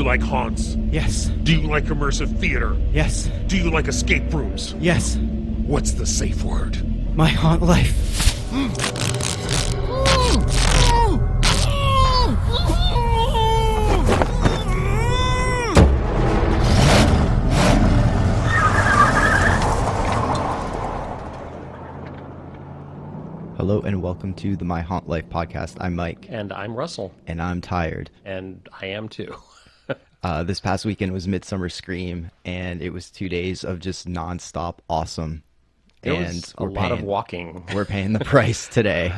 like haunts? Yes. Do you like immersive theater? Yes. Do you like escape rooms? Yes. What's the safe word? My haunt life. Hello and welcome to the My Haunt Life podcast. I'm Mike. And I'm Russell. And I'm tired. And I am too. This past weekend was Midsummer Scream, and it was 2 days of just nonstop awesome. It was a lot of walking. We're paying the price today.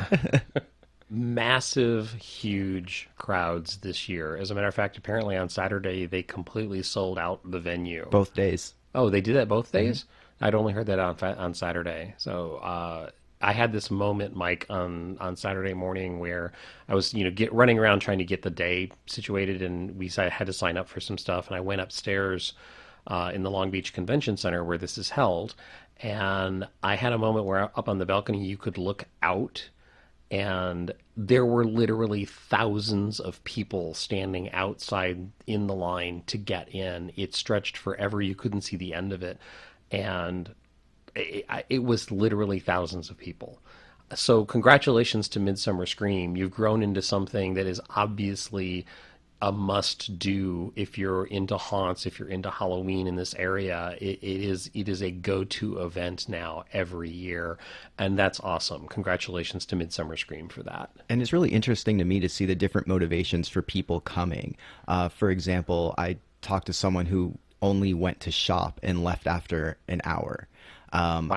Massive, huge crowds this year. As a matter of fact, apparently on Saturday, they completely sold out the venue. Both days. Oh, they did that both days? Mm-hmm. I'd only heard that on Saturday. So I had this moment, Mike, on Saturday morning where I was, running around trying to get the day situated, and we had to sign up for some stuff. And I went upstairs in the Long Beach Convention Center where this is held, and I had a moment where up on the balcony you could look out, and there were literally thousands of people standing outside in the line to get in. It stretched forever. You couldn't see the end of it. And it was literally thousands of people. So congratulations to Midsummer Scream. You've grown into something that is obviously a must-do if you're into haunts, if you're into Halloween in this area. It is a go-to event now every year, and that's awesome. Congratulations to Midsummer Scream for that. And it's really interesting to me to see the different motivations for people coming. For example, I talked to someone who only went to shop and left after an hour. Wow.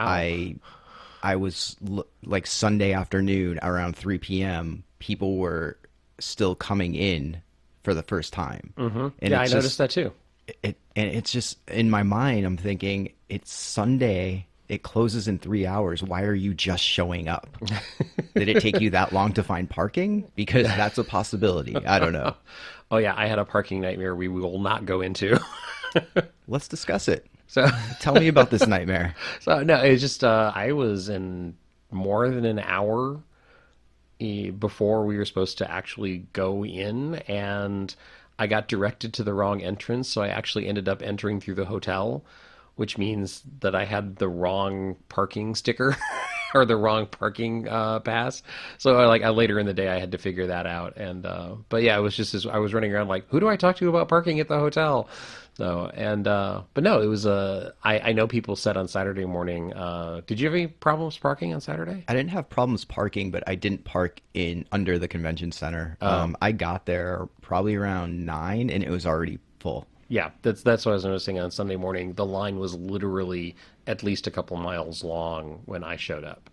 I was like Sunday afternoon around 3 p.m. people were still coming in for the first time. Mm-hmm. And yeah, I noticed that too. And it's just in my mind, I'm thinking it's Sunday. It closes in 3 hours. Why are you just showing up? Did it take you that long to find parking? Because that's a possibility. I don't know. Oh yeah, I had a parking nightmare we will not go into. Let's discuss it. So tell me about this nightmare. So no, it's just I was in more than an hour before we were supposed to actually go in, and I got directed to the wrong entrance, so I actually ended up entering through the hotel, which means that I had the wrong parking sticker or the wrong parking pass. So later in the day I had to figure that out. And but yeah, it was just I was running around like, who do I talk to about parking at the hotel? So but no, it was I know people said on Saturday morning. Did you have any problems parking on Saturday? I didn't have problems parking, but I didn't park under the convention center. I got there probably around 9 and it was already full. Yeah, that's what I was noticing on Sunday morning. The line was literally at least a couple miles long when I showed up.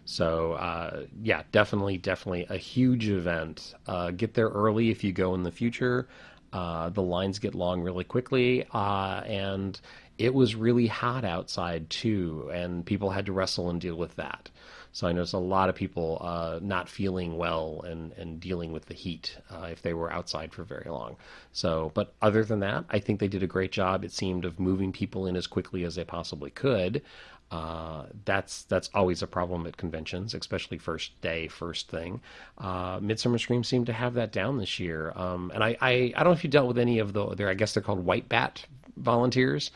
So yeah, definitely a huge event. Get there early if you go in the future. The lines get long really quickly, and it was really hot outside too, and people had to wrestle and deal with that. So I noticed a lot of people not feeling well and dealing with the heat if they were outside for very long. So, but other than that, I think they did a great job, it seemed, of moving people in as quickly as they possibly could. That's always a problem at conventions, especially first day, first thing. Midsummer Scream seemed to have that down this year. And I don't know if you dealt with any of I guess they're called white bat volunteers.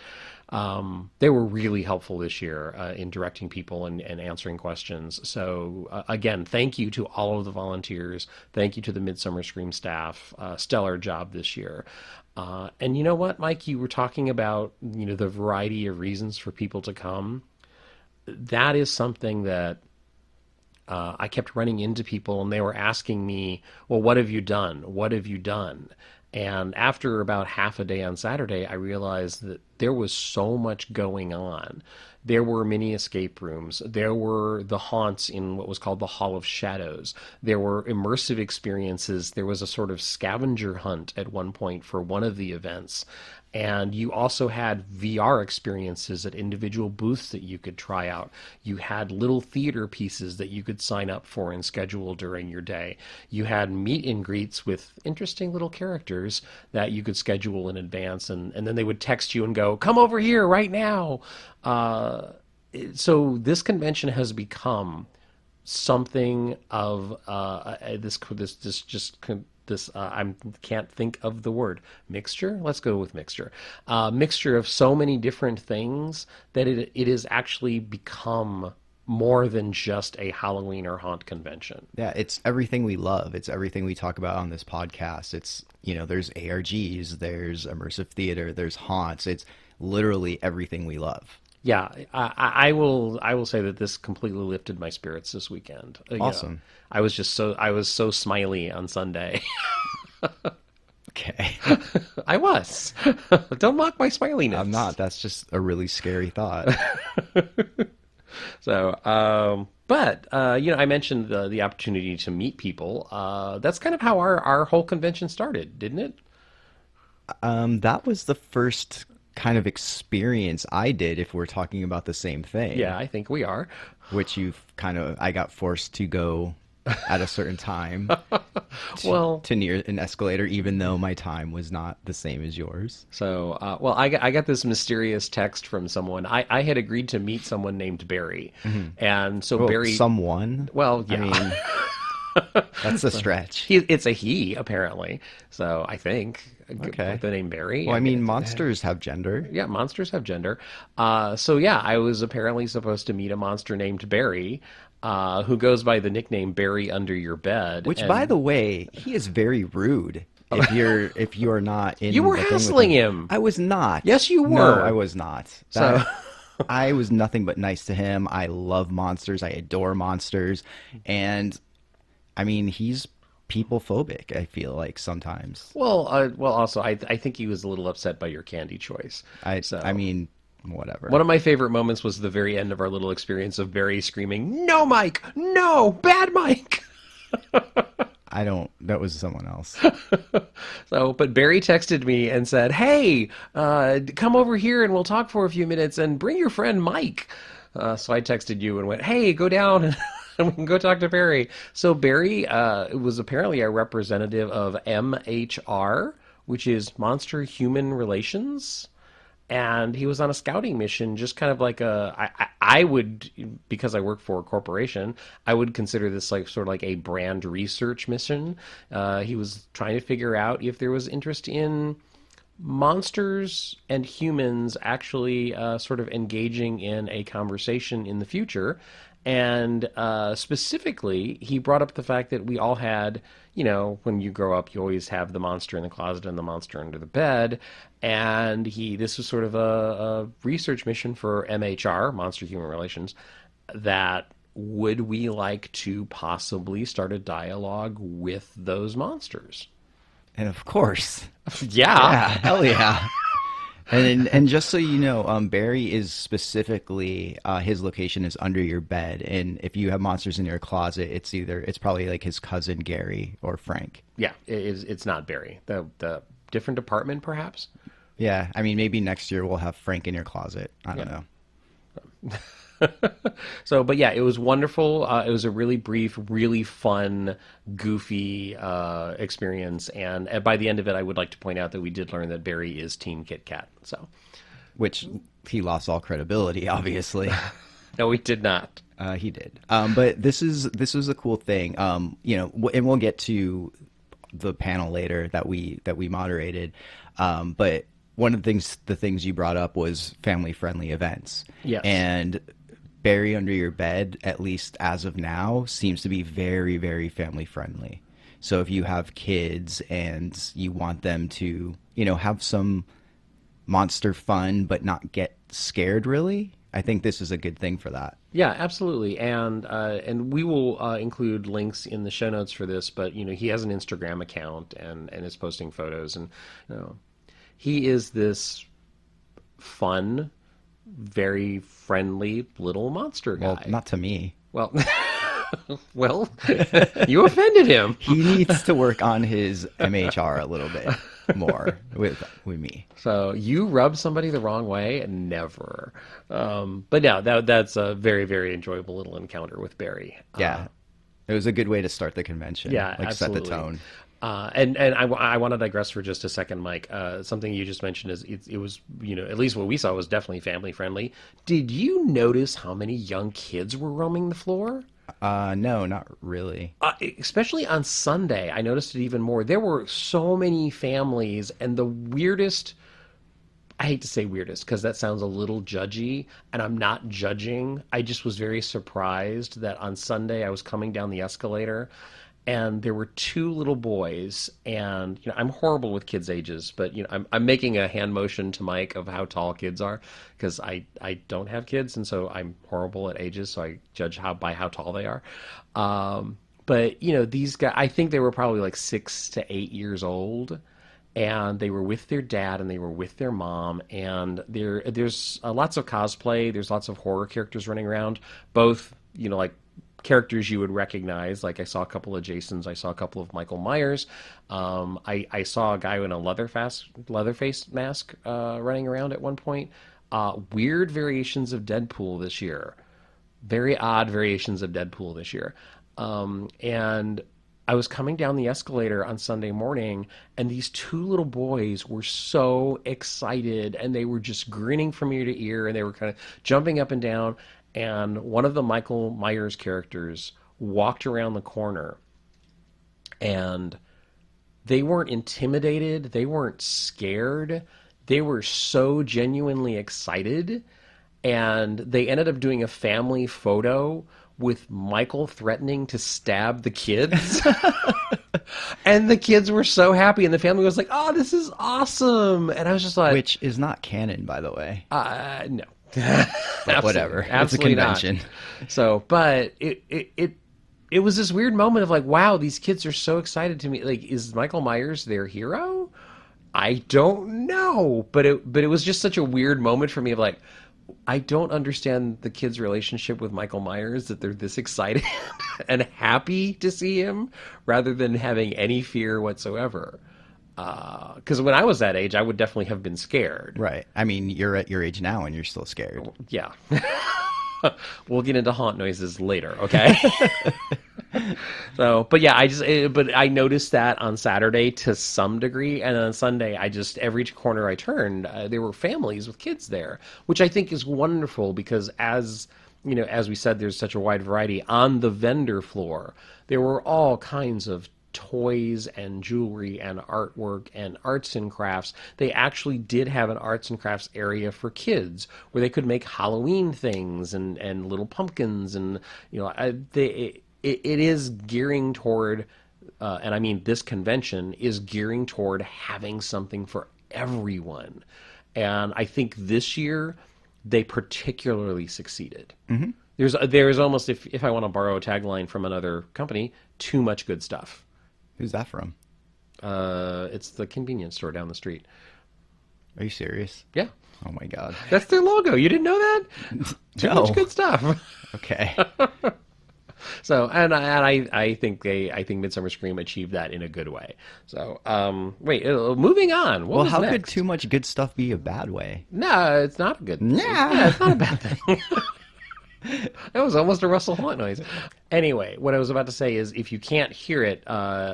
They were really helpful this year in directing people and answering questions. So again, thank you to all of the volunteers. Thank you to the Midsummer Scream staff. Stellar job this year. And you know what, Mike, you were talking about, the variety of reasons for people to come. That is something that I kept running into people, and they were asking me, well, what have you done? What have you done? And after about half a day on Saturday, I realized that there was so much going on. There were many escape rooms. There were the haunts in what was called the Hall of Shadows. There were immersive experiences. There was a sort of scavenger hunt at one point for one of the events. And you also had VR experiences at individual booths that you could try out. You had little theater pieces that you could sign up for and schedule during your day. You had meet and greets with interesting little characters that you could schedule in advance, and then they would text you and go, come over here right now. So this convention has become something of this just this I can't think of the word, mixture. Let's go with mixture. Mixture of so many different things that it has actually become more than just a Halloween or haunt convention. Yeah, it's everything we love. It's everything we talk about on this podcast. It's, there's ARGs, there's immersive theater, there's haunts. It's literally everything we love. Yeah, I will say that this completely lifted my spirits this weekend. Awesome. I was so smiley on Sunday. Okay. I was. Don't mock my smiliness. I'm not. That's just a really scary thought. So, I mentioned the opportunity to meet people. That's kind of how our whole convention started, didn't it? That was the first kind of experience I did, if we're talking about the same thing. Yeah, I think we are. Which I got forced to go at a certain time to near an escalator, even though my time was not the same as yours. So, I got this mysterious text from someone. I had agreed to meet someone named Barry. And so Barry... Someone? Well, yeah. I mean, that's a stretch. It's a he, apparently. So I think. Okay. The name Barry. Well, I mean, monsters have gender. Yeah, monsters have gender. I was apparently supposed to meet a monster named Barry, who goes by the nickname Barry Under Your Bed. Which, by the way, he is very rude. If you're not in, you were hassling him. I was not. Yes, you were. No, I was not. I was nothing but nice to him. I love monsters. I adore monsters, and I mean, he's people phobic, I feel like sometimes. Also, I think he was a little upset by your candy choice. I mean, whatever. One of my favorite moments was the very end of our little experience of Barry screaming, "No, Mike! No! Bad Mike!" That was someone else. But Barry texted me and said, "Hey, come over here and we'll talk for a few minutes and bring your friend Mike." So I texted you and went, "Hey, go down and we can go talk to Barry." So Barry was apparently a representative of MHR, which is Monster Human Relations. And he was on a scouting mission, just kind of like I would, because I work for a corporation, I would consider this sort of like a brand research mission. He was trying to figure out if there was interest in monsters and humans actually sort of engaging in a conversation in the future. And specifically, he brought up the fact that we all had, when you grow up, you always have the monster in the closet and the monster under the bed. And this was sort of a research mission for MHR, Monster Human Relations, that would we like to possibly start a dialogue with those monsters? And of course. Yeah. Hell yeah. And just so you know, Barry is specifically his location is under your bed, and if you have monsters in your closet, it's probably like his cousin Gary or Frank. Yeah, it's not Barry. The different department, perhaps. Yeah, I mean, maybe next year we'll have Frank in your closet. I don't know. But yeah, it was wonderful. It was a really brief, really fun, goofy experience. And by the end of it, I would like to point out that we did learn that Barry is Team Kit Kat. So, which he lost all credibility, obviously. No, he did not. He did. But this was a cool thing. And we'll get to the panel later that we moderated. But one of the things you brought up was family-friendly events. Yes. And Barry Under Your Bed, at least as of now, seems to be very, very family-friendly. So if you have kids and you want them to, have some monster fun but not get scared, really, I think this is a good thing for that. Yeah, absolutely. And we will include links in the show notes for this, but, he has an Instagram account and is posting photos, and, he is this fun, very friendly little monster guy. Well, not to me. Well, you offended him. He needs to work on his MHR a little bit more with me. So you rub somebody the wrong way? Never. But yeah, that's a very, very enjoyable little encounter with Barry. Yeah. It was a good way to start the convention. Yeah, absolutely. Set the tone. And I want to digress for just a second, Mike. Something you just mentioned is it was, at least what we saw was definitely family friendly. Did you notice how many young kids were roaming the floor? No, not really. Especially on Sunday, I noticed it even more. There were so many families, and the weirdest, I hate to say weirdest because that sounds a little judgy, and I'm not judging. I just was very surprised that on Sunday I was coming down the escalator and there were two little boys, and I'm horrible with kids' ages, but I'm making a hand motion to Mike of how tall kids are because I don't have kids, and so I'm horrible at ages, so I judge by how tall they are. But these guys, I think they were probably like 6 to 8 years old, and they were with their dad and they were with their mom, and there's lots of cosplay, there's lots of horror characters running around, both like characters you would recognize. Like I saw a couple of Jasons, I saw a couple of Michael Myers. I saw a guy in a Leatherface mask running around at one point. Weird variations of Deadpool this year, very odd variations of Deadpool this year. And I was coming down the escalator on Sunday morning, and these two little boys were so excited, and they were just grinning from ear to ear, and they were kind of jumping up and down. And one of the Michael Myers characters walked around the corner, and they weren't intimidated, they weren't scared, they were so genuinely excited, and they ended up doing a family photo with Michael threatening to stab the kids. And the kids were so happy, and the family was like, "Oh, this is awesome!" And I was just like, Which is not canon, by the way. No. But whatever. Absolutely It's a convention. Not. So, but it was this weird moment of like, wow, these kids are so excited to me. Like, is Michael Myers their hero? I don't know, but it was just such a weird moment for me of like, I don't understand the kids' relationship with Michael Myers, that they're this excited and happy to see him rather than having any fear whatsoever. Because when I was that age, I would definitely have been scared. Right. I mean, you're at your age now and you're still scared. Yeah. We'll get into haunt noises later, okay? So, but yeah, but I noticed that on Saturday to some degree, and on Sunday, every corner I turned, there were families with kids there, which I think is wonderful because as we said, there's such a wide variety. On the vendor floor, there were all kinds of toys and jewelry and artwork and arts and crafts. They actually did have an arts and crafts area for kids where they could make Halloween things and little pumpkins, and it is gearing toward, and I mean this convention is gearing toward having something for everyone. And I think this year they particularly succeeded. Mm-hmm. There's almost, if I want to borrow a tagline from another company, too much good stuff. Who's that from? It's the convenience store down the street. Are you serious? Yeah. Oh my God. That's their logo. You didn't know that? Too No. much good stuff. Okay. So, and I think Midsummer Scream achieved that in a good way. So, moving on. What Well, was how next? could too much good stuff be a bad way? No, it's not a good. Yeah, it's not a bad thing. That was almost a Russell Haunt noise. Anyway, what I was about to say is, if you can't hear it,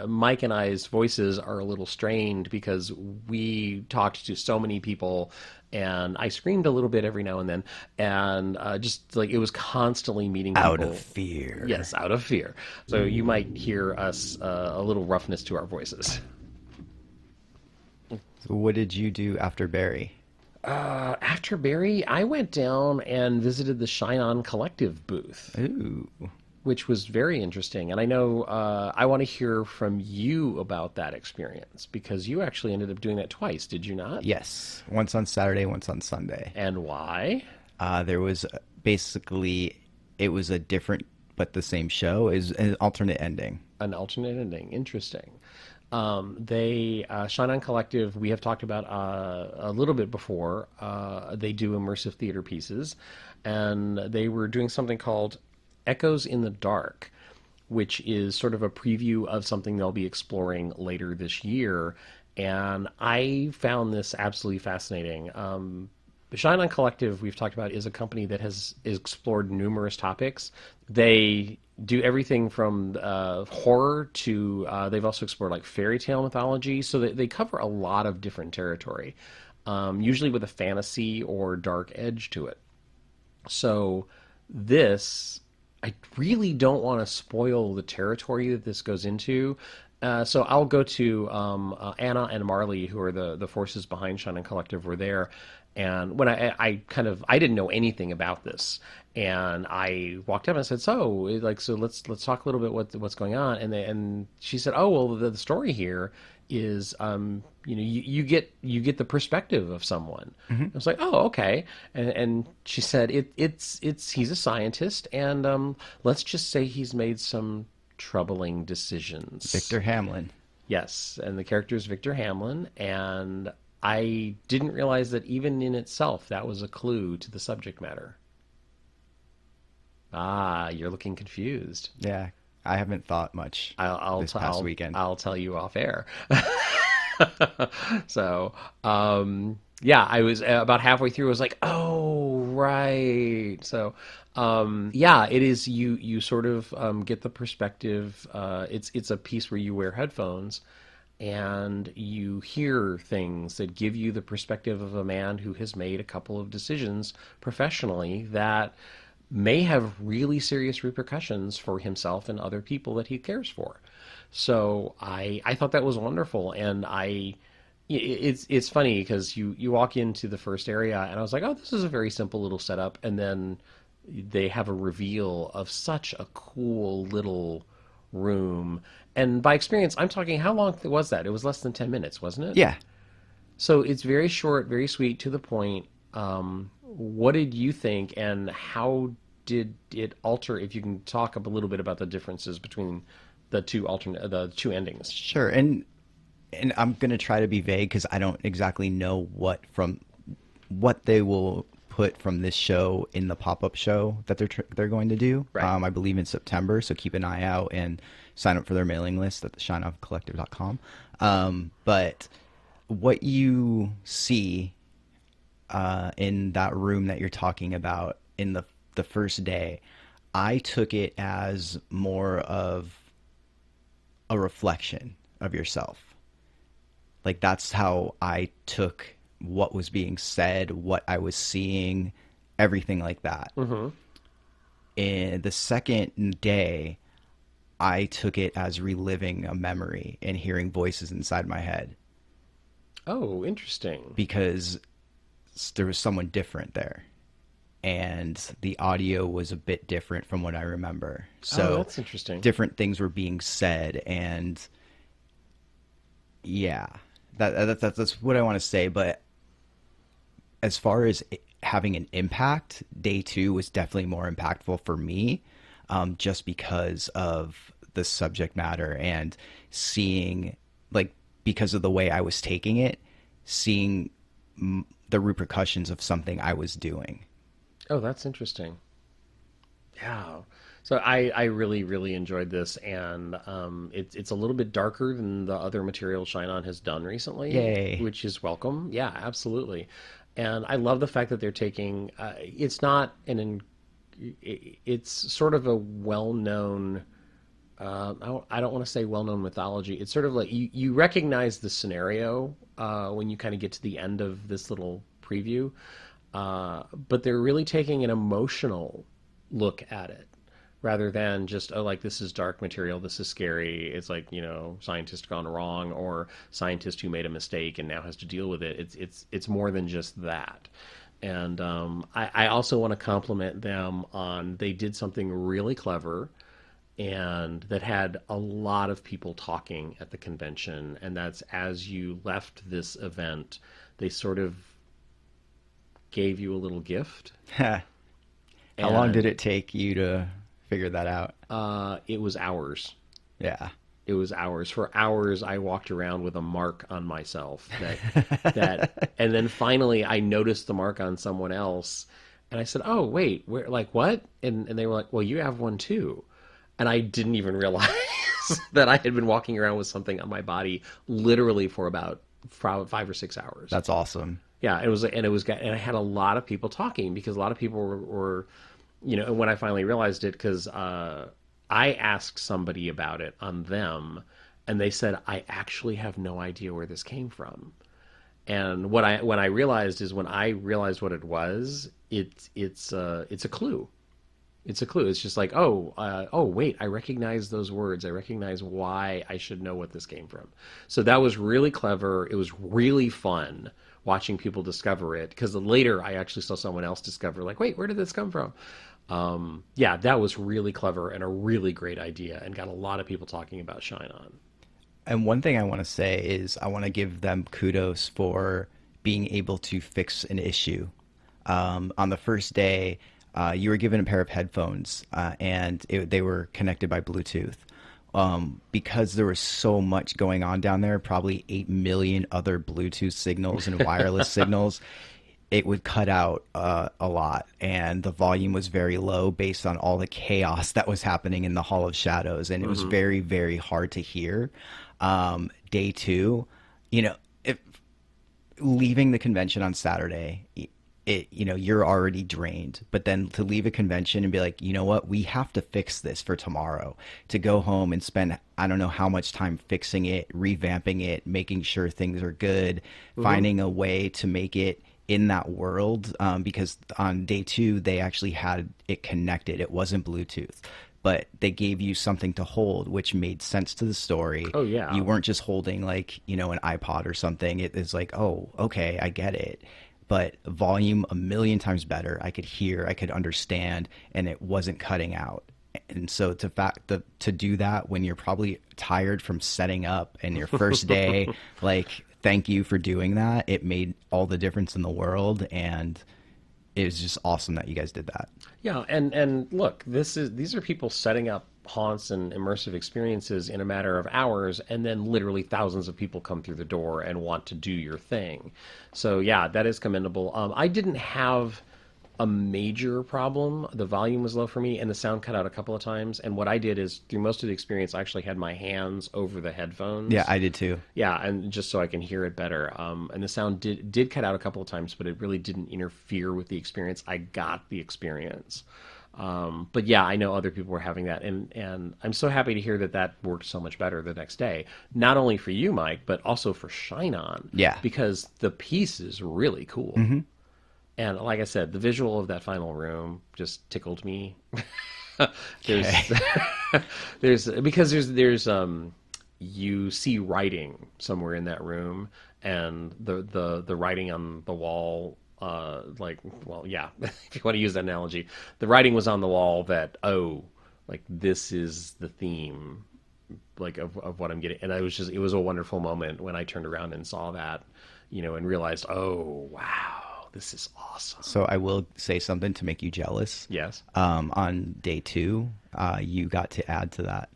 Mike and I's voices are a little strained because we talked to so many people, and I screamed a little bit every now and then, and just like it was constantly meeting people. Out of fear. Yes, out of fear. So you might hear us a little roughness to our voices. So what did you do after Barry? After Barry, I went down and visited the Shine On Collective booth. Ooh. Which was very interesting. And I know I want to hear from you about that experience, because you actually ended up doing that twice, did you not? Yes. Once on Saturday, once on Sunday. And why? There was it was a different but the same show, is an alternate ending. An alternate ending. Interesting. They Shine On Collective, we have talked about a little bit before. They do immersive theater pieces, and they were doing something called Echoes in the Dark, which is sort of a preview of something they'll be exploring later this year. And I found this absolutely fascinating. The Shine On Collective, we've talked about, is a company that has explored numerous topics. They do everything from horror to they've also explored like fairy tale mythology. So they cover a lot of different territory, usually with a fantasy or dark edge to it. So this I really don't want to spoil the territory that this goes into. So I'll go to Anna and Marley, who are the forces behind Shannon Collective, were there. And when I didn't know anything about this, and I walked up and I said, so let's talk a little bit what's going on. And she said, oh well, the story here is you get the perspective of someone. I was like, oh, okay. And she said it's he's a scientist, and let's just say he's made some troubling decisions. Victor Hamlin. Yes, and the character is Victor Hamlin, and I didn't realize that even in itself that was a clue to the subject matter. Ah, you're looking confused. Yeah, I haven't thought much this past weekend. I'll tell you off air. So, yeah, I was about halfway through. I was like, oh, right. So, yeah, it is. You sort of get the perspective. It's a piece where you wear headphones and you hear things that give you the perspective of a man who has made a couple of decisions professionally that may have really serious repercussions for himself and other people that he cares for. So I thought that was wonderful, and it's funny because you walk into the first area and I was like, oh, this is a very simple little setup, and then they have a reveal of such a cool little room. And by experience, I'm talking, how long was that? It was less than 10 minutes, wasn't it? Yeah. So it's very short, very sweet, to the point. What did you think, and how did it alter? If you can talk a little bit about the differences between the two endings. Sure. And I'm going to try to be vague because I don't exactly know what they will put from this show in the pop-up show that they're going to do. Right. I believe in September, so keep an eye out and sign up for their mailing list at shineoffcollective.com. But what you see in that room that you're talking about in the first day, I took it as more of a reflection of yourself. Like, that's how I took what was being said, what I was seeing, everything like that. Mm-hmm. And the second day, I took it as reliving a memory and hearing voices inside my head. Oh, interesting. Because there was someone different there. And the audio was a bit different from what I remember. So that's interesting. Different things were being said, and yeah, that's what I want to say. But as far as having an impact, day 2 was definitely more impactful for me, just because of the subject matter and seeing, like, because of the way I was taking it, seeing the repercussions of something I was doing. Oh, that's interesting. Yeah. So I really, really enjoyed this, and it's a little bit darker than the other material Shine On has done recently. Yay. Which is welcome. Yeah, absolutely. And I love the fact that they're taking, it's not it's sort of a well-known, I don't want to say well-known mythology. It's sort of like you recognize the scenario when you kind of get to the end of this little preview. But they're really taking an emotional look at it rather than just, oh, like, this is dark material, this is scary. It's like, scientist gone wrong, or scientist who made a mistake and now has to deal with it. It's more than just that. And I also want to compliment them on, they did something really clever and that had a lot of people talking at the convention. And that's, as you left this event, they sort of gave you a little gift. How long did it take you to figure that out? It was hours. Yeah. It was hours. For hours, I walked around with a mark on myself. That, and then finally, I noticed the mark on someone else, and I said, "Oh, wait, where? Like what?" And they were like, "Well, you have one too," and I didn't even realize that I had been walking around with something on my body literally for about 5 or 6 hours. That's awesome. Yeah, and I had a lot of people talking, because a lot of people were and when I finally realized it, because I asked somebody about it on them, and they said, I actually have no idea where this came from. And when I realized what it was, it's a clue. It's a clue. It's just like, oh, wait, I recognize those words. I recognize why I should know what this came from. So that was really clever. It was really fun watching people discover it, because later I actually saw someone else discover, like, wait, where did this come from? Yeah, that was really clever and a really great idea, and got a lot of people talking about Shine On. And one thing I want to say is I want to give them kudos for being able to fix an issue. On the first day, you were given a pair of headphones, and they were connected by Bluetooth. Because there was so much going on down there, probably 8 million other Bluetooth signals and wireless signals, it would cut out a lot. And the volume was very low based on all the chaos that was happening in the Hall of Shadows. And it was very, very hard to hear. Day two, if leaving the convention on Saturday, you're already drained, but then to leave a convention and be like, you know what, we have to fix this for tomorrow, to go home and spend, I don't know how much time fixing it, revamping it, making sure things are good, finding a way to make it in that world. Because on day two, they actually had it connected. It wasn't Bluetooth, but they gave you something to hold, which made sense to the story. Oh, yeah. You weren't just holding like, an iPod or something. It is like, oh, okay, I get it. But volume a million times better. I could hear, I could understand, and it wasn't cutting out. And so to do that when you're probably tired from setting up and your first day, like, thank you for doing that. It made all the difference in the world, and it was just awesome that you guys did that. Yeah, and look, these are people setting up haunts and immersive experiences in a matter of hours, and then literally thousands of people come through the door and want to do your thing. So yeah, that is commendable. I didn't have a major problem. The volume was low for me, and the sound cut out a couple of times. And what I did is, through most of the experience, I actually had my hands over the headphones. Yeah, I did too. Yeah, and just so I can hear it better. And the sound did cut out a couple of times, but it really didn't interfere with the experience. I got the experience. But yeah, I know other people were having that, and I'm so happy to hear that worked so much better the next day. Not only for you, Mike, but also for Shine On. Yeah. Because the piece is really cool. And like I said, the visual of that final room just tickled me. there's you see writing somewhere in that room, and the writing on the wall, if you want to use that analogy, the writing was on the wall that, like, this is the theme, like, of what I'm getting. And it was a wonderful moment when I turned around and saw that, and realized, oh, wow, this is awesome. So I will say something to make you jealous. Yes. On day two, you got to add to that.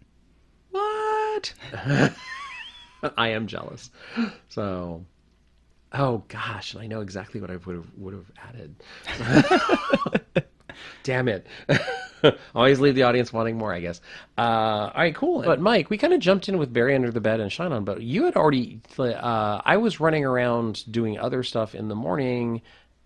What? I am jealous. So, oh gosh, I know exactly what I would have added. Damn it. Always leave the audience wanting more, I guess. All right, cool. But Mike, we kind of jumped in with Barry Under the Bed and Shine On, but you had already, I was running around doing other stuff in the morning.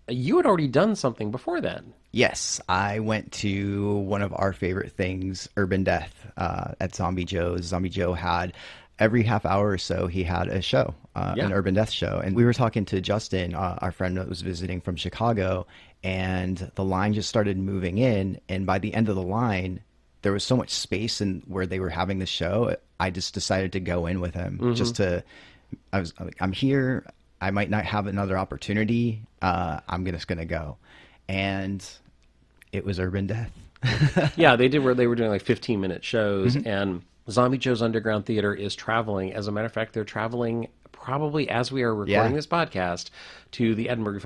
You had already done something before then. Yes, I went to one of our favorite things, Urban Death, at Zombie Joe's. Zombie Joe had, every half hour or so, he had a show, an Urban Death show. And we were talking to Justin, our friend that was visiting from Chicago, and the line just started moving in. And by the end of the line, there was so much space in where they were having the show. I just decided to go in with him I'm here. I might not have another opportunity. I'm just going to go. And it was Urban Death. Yeah, they were doing like 15-minute shows, and Zombie Joe's Underground Theater is traveling. As a matter of fact, they're traveling probably as we are recording this podcast to the Edinburgh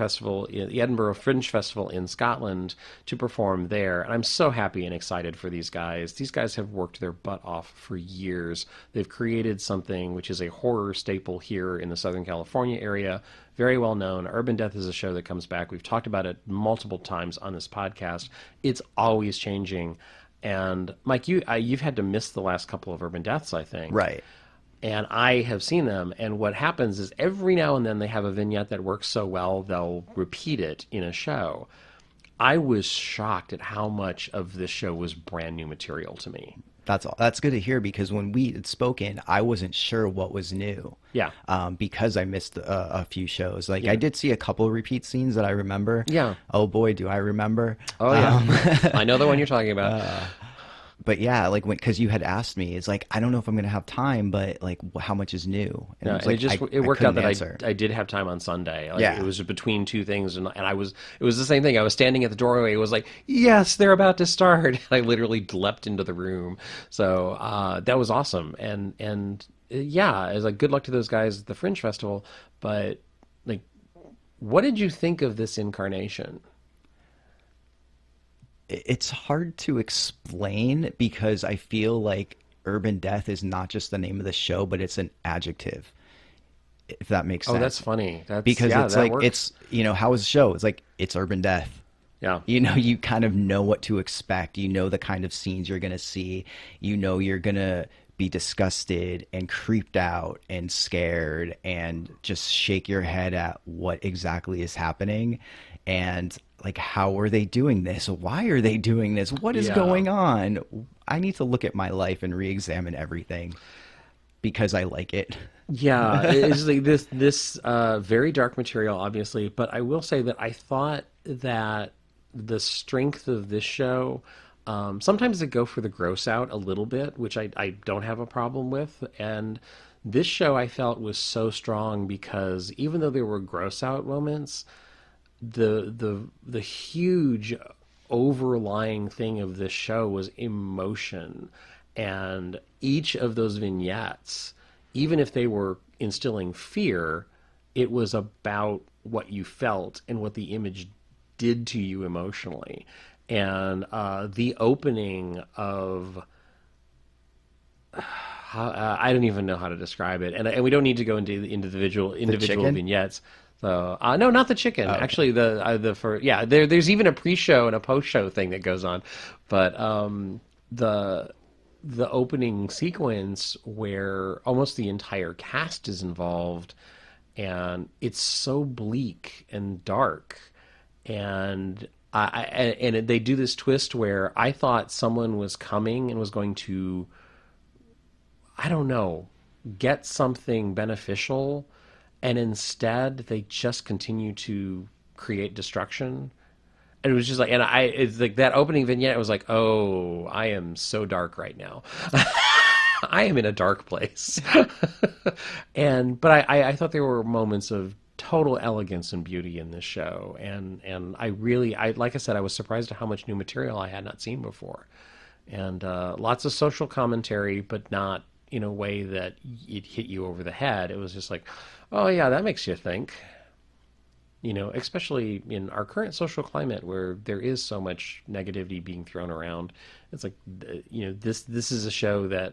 Fringe Festival in Scotland to perform there. And I'm so happy and excited for these guys. These guys have worked their butt off for years. They've created something which is a horror staple here in the Southern California area. Very well known. Urban Death is a show that comes back. We've talked about it multiple times on this podcast. It's always changing. And Mike, you've had to miss the last couple of Urban Deaths, I think. Right. And I have seen them, and what happens is every now and then they have a vignette that works so well, they'll repeat it in a show. I was shocked at how much of this show was brand new material to me. That's all. That's good to hear because when we had spoken, I wasn't sure what was new. Yeah. Because I missed a few shows. Like I Yeah. did see a couple repeat scenes that I remember. Yeah. Oh boy, do I remember. Oh yeah. I know the one you're talking about. But yeah, like when because you had asked me, it's like I don't know if I'm gonna have time, but like how much is new? And No, it was and like it worked out couldn't that answer. I did have time on Sunday. Like, Yeah. it was between two things, and it was the same thing. I was standing at the doorway. It was like, yes, they're about to start. I literally leapt into the room. So that was awesome. And yeah, I was like, good luck to those guys at the Fringe Festival. But like, what did you think of this incarnation? It's hard to explain because I feel like Urban Death is not just the name of the show, but it's an adjective, if that makes Oh, sense. that's funny. That's Because yeah, it's that like works. it's how is the show? It's like it's Urban Death. Yeah. You kind of know what to expect. You know the kind of scenes you're gonna see. You know you're gonna be disgusted and creeped out and scared and just shake your head at what exactly is happening and like how are they doing this? Why are they doing this? What is Yeah. going on? I need to look at my life and re-examine everything because I like it. Yeah, it's like this very dark material, obviously. But I will say that I thought that the strength of this show, sometimes they go for the gross out a little bit, which I don't have a problem with. And this show I felt was so strong because even though there were gross out moments, the huge overlying thing of this show was emotion, and each of those vignettes, even if they were instilling fear, it was about what you felt and what the image did to you emotionally. And the opening of I don't even know how to describe it, and we don't need to go into the individual chicken? vignettes. So no, not the chicken. Okay. Actually, the for yeah, there's even a pre-show and a post-show thing that goes on, but the opening sequence where almost the entire cast is involved, and it's so bleak and dark, and they do this twist where I thought someone was coming and was going to, I don't know, get something beneficial, and instead they just continue to create destruction. And it was just like, it's like that opening vignette. It was like, oh, I am so dark right now. I am in a dark place. But I thought there were moments of total elegance and beauty in this show, and I like I said, I was surprised at how much new material I had not seen before, and lots of social commentary, but not in a way that it hit you over the head. It was just like, oh yeah, that makes you think. Especially in our current social climate where there is so much negativity being thrown around. It's like, this is a show that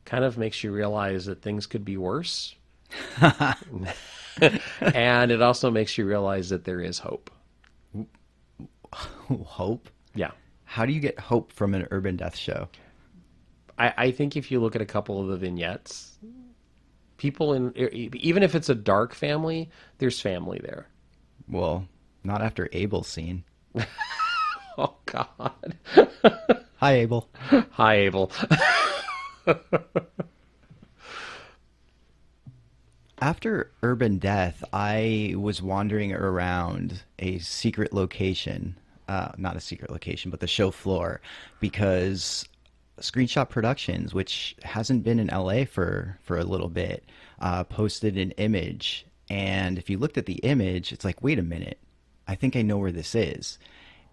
kind of makes you realize that things could be worse. And it also makes you realize that there is hope. Hope? Yeah. How do you get hope from an Urban Death show? I think if you look at a couple of the vignettes, even if it's a dark family, there's family there. Well, not after Abel's scene. Oh, God. Hi, Abel. Hi, Abel. After Urban Death, I was wandering around a secret location, not a secret location, but the show floor, because Screenshot Productions, which hasn't been in LA for a little bit, posted an image. And if you looked at the image, it's like, wait a minute, I think I know where this is.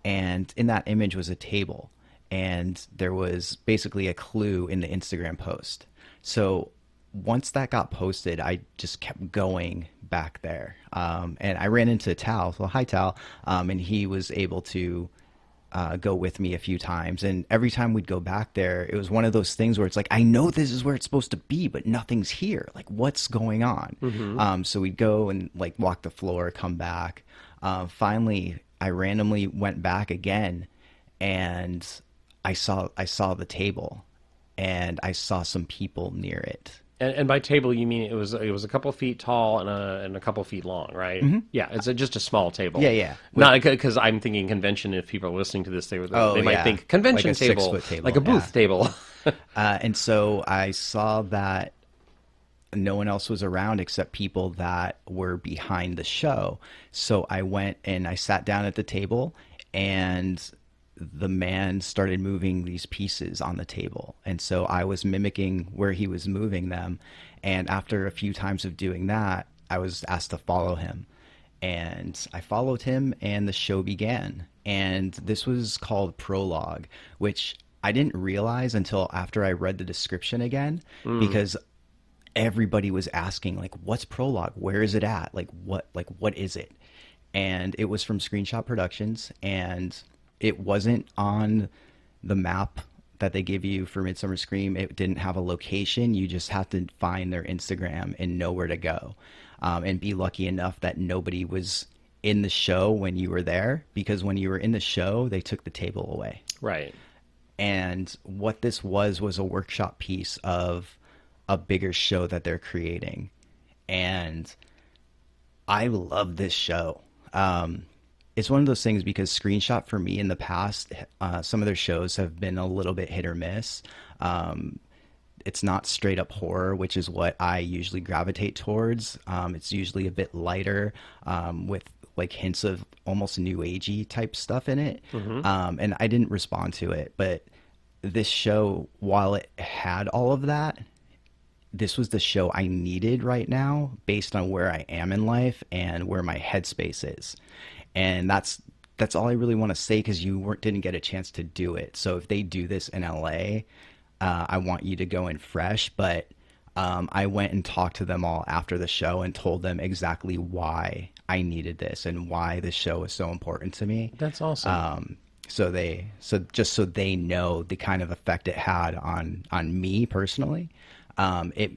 And in that image was a table, and there was basically a clue in the Instagram post. So once that got posted, I just kept going back there. And I ran into Tal. So hi, Tal. And he was able to go with me a few times. And every time we'd go back there, it was one of those things where it's like, I know this is where it's supposed to be, but nothing's here. Like, what's going on? Mm-hmm. So we'd go and like walk the floor, come back. Finally, I randomly went back again, and I saw the table, and I saw some people near it. And by table, you mean it was a couple feet tall and a couple feet long, right? Yeah, it's just a small table. Yeah. Not because I'm thinking convention. If people are listening to this, they might yeah. think convention Like a table, 6-foot table, like a booth yeah. table. And so I saw that no one else was around except people that were behind the show. So I went and I sat down at the table, and the man started moving these pieces on the table. And so I was mimicking where he was moving them. And after a few times of doing that, I was asked to follow him. And I followed him, and the show began. And this was called Prologue, which I didn't realize until after I read the description again, because everybody was asking, like, what's Prologue? Where is it at? What is it? And it was from Screenshot Productions, and it wasn't on the map that they give you for Midsummer Scream. It didn't have a location. You just have to find their Instagram and know where to go, and be lucky enough that nobody was in the show when you were there, because when you were in the show, they took the table away. Right. And what this was a workshop piece of a bigger show that they're creating. And I love this show. It's one of those things because Screenshot for me in the past, some of their shows have been a little bit hit or miss. It's not straight up horror, which is what I usually gravitate towards. It's usually a bit lighter, with like hints of almost new agey type stuff in it. And I didn't respond to it, but this show, while it had all of that, this was the show I needed right now based on where I am in life and where my headspace is. And that's all I really want to say, because you didn't get a chance to do it. So if they do this in LA, I want you to go in fresh. But I went and talked to them all after the show and told them exactly why I needed this and why this show was so important to me. That's awesome. Just so they know the kind of effect it had on me personally. It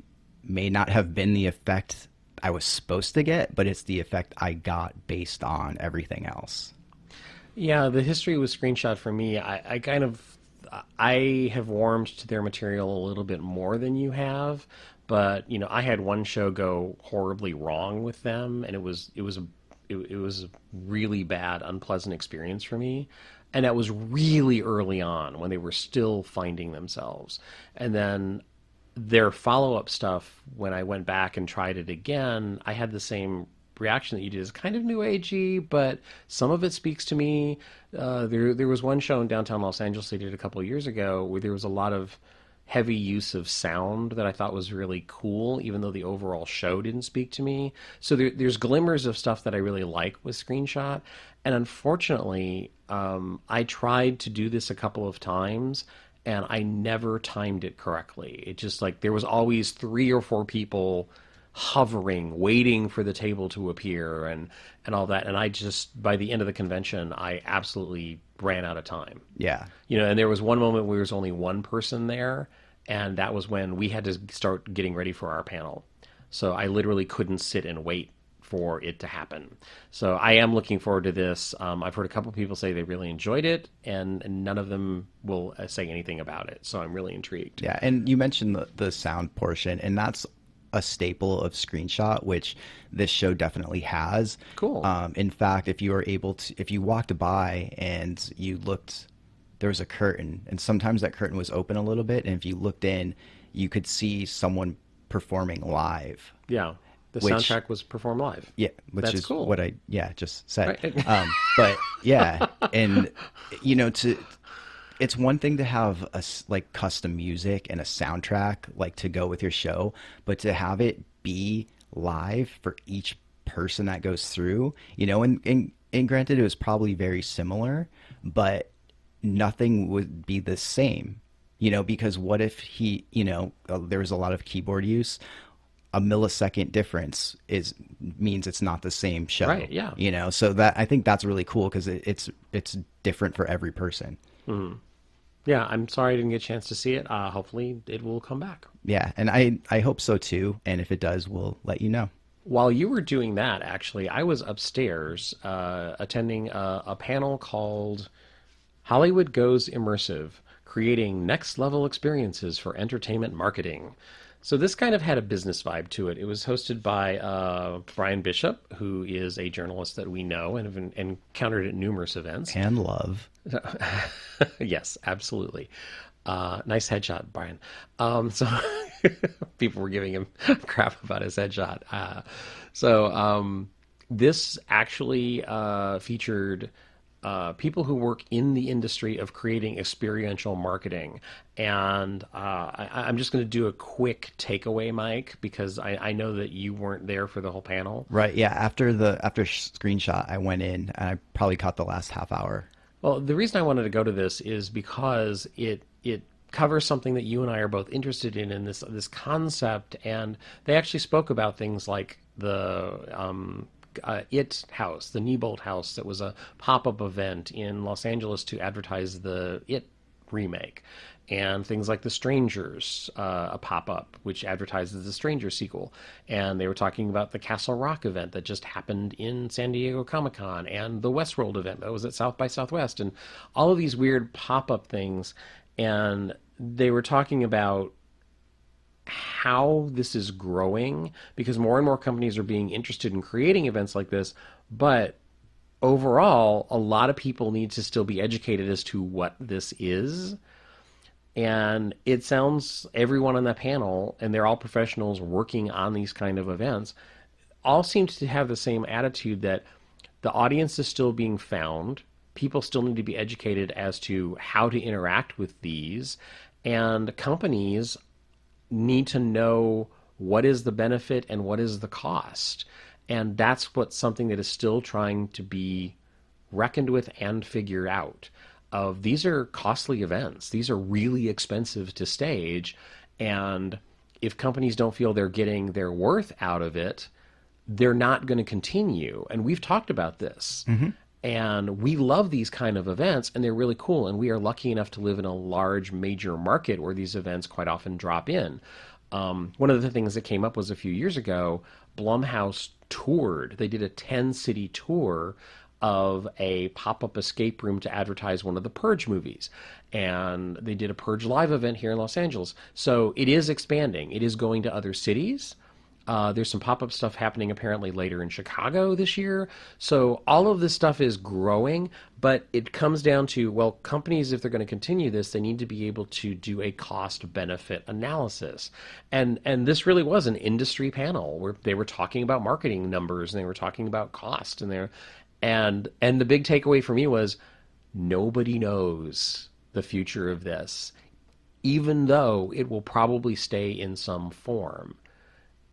may not have been the effect I was supposed to get, but it's the effect I got based on everything else. Yeah, the history with Screenshot for me, I have warmed to their material a little bit more than you have, but I had one show go horribly wrong with them, and it was a really bad, unpleasant experience for me. And that was really early on when they were still finding themselves. And then their follow-up stuff, when I went back and tried it again, I had the same reaction that you did. It's kind of new agey, but some of it speaks to me. There was one show in downtown Los Angeles they did a couple of years ago where there was a lot of heavy use of sound that I thought was really cool, even though the overall show didn't speak to me. So there's glimmers of stuff that I really like with Screenshot. And unfortunately, I tried to do this a couple of times, and I never timed it correctly. It just there was always 3 or 4 people hovering, waiting for the table to appear and all that. And I just, by the end of the convention, I absolutely ran out of time. Yeah. And there was one moment where there was only one person there, and that was when we had to start getting ready for our panel. So I literally couldn't sit and wait for it to happen. So I am looking forward to this. I've heard a couple people say they really enjoyed it, and none of them will say anything about it. So I'm really intrigued. Yeah, and you mentioned the sound portion, and that's a staple of Screenshot, which this show definitely has. Cool. In fact, if you walked by and you looked, there was a curtain, and sometimes that curtain was open a little bit, and if you looked in, you could see someone performing live. Yeah. The soundtrack was performed live. Yeah, which That's is cool. what I just said. Right. But yeah, and it's one thing to have custom music and a soundtrack to go with your show, but to have it be live for each person that goes through, and granted it was probably very similar, but nothing would be the same, because what if there was a lot of keyboard use. A millisecond difference means it's not the same show. Right, yeah. So that, I think that's really cool because it's different for every person. Mm-hmm. Yeah, I'm sorry I didn't get a chance to see it. Hopefully it will come back. Yeah, and I hope so too. And if it does, we'll let you know. While you were doing that, actually, I was upstairs attending a panel called Hollywood Goes Immersive, creating next level experiences for entertainment marketing. So this kind of had a business vibe to it. It was hosted by Brian Bishop, who is a journalist that we know and have encountered at numerous events. And love. Yes, absolutely. Nice headshot, Brian. So people were giving him crap about his headshot. This actually featured people who work in the industry of creating experiential marketing. And I'm just going to do a quick takeaway, Mike, because I know that you weren't there for the whole panel. Right. Yeah. After screenshot, I went in and I probably caught the last half hour. Well, the reason I wanted to go to this is because it covers something that you and I are both interested in this concept, and they actually spoke about things like the It House, the Neibolt House, that was a pop-up event in Los Angeles to advertise the It remake, and things like The Strangers, a pop-up which advertises the Stranger sequel. And they were talking about the Castle Rock event that just happened in San Diego Comic-Con, and the Westworld event that was at South by Southwest, and all of these weird pop-up things. And they were talking about how this is growing because more and more companies are being interested in creating events like this, but overall, a lot of people need to still be educated as to what this is. And it sounds, everyone on that panel, and they're all professionals working on these kind of events, all seem to have the same attitude that the audience is still being found. People still need to be educated as to how to interact with these, and companies need to know what is the benefit and what is the cost. And that's something that is still trying to be reckoned with and figured out. These are costly events. These are really expensive to stage. And if companies don't feel they're getting their worth out of it, they're not going to continue. And we've talked about this. Mm-hmm. And we love these kind of events, and they're really cool. And we are lucky enough to live in a large, major market where these events quite often drop in. One of the things that came up was a few years ago, Blumhouse toured. They did a 10-city tour of a pop-up escape room to advertise one of the Purge movies. And they did a Purge live event here in Los Angeles. So it is expanding. It is going to other cities. There's some pop-up stuff happening apparently later in Chicago this year. So all of this stuff is growing, but it comes down to, well, companies, if they're going to continue this, they need to be able to do a cost-benefit analysis. And this really was an industry panel where they were talking about marketing numbers and they were talking about cost. And the big takeaway for me was nobody knows the future of this, even though it will probably stay in some form.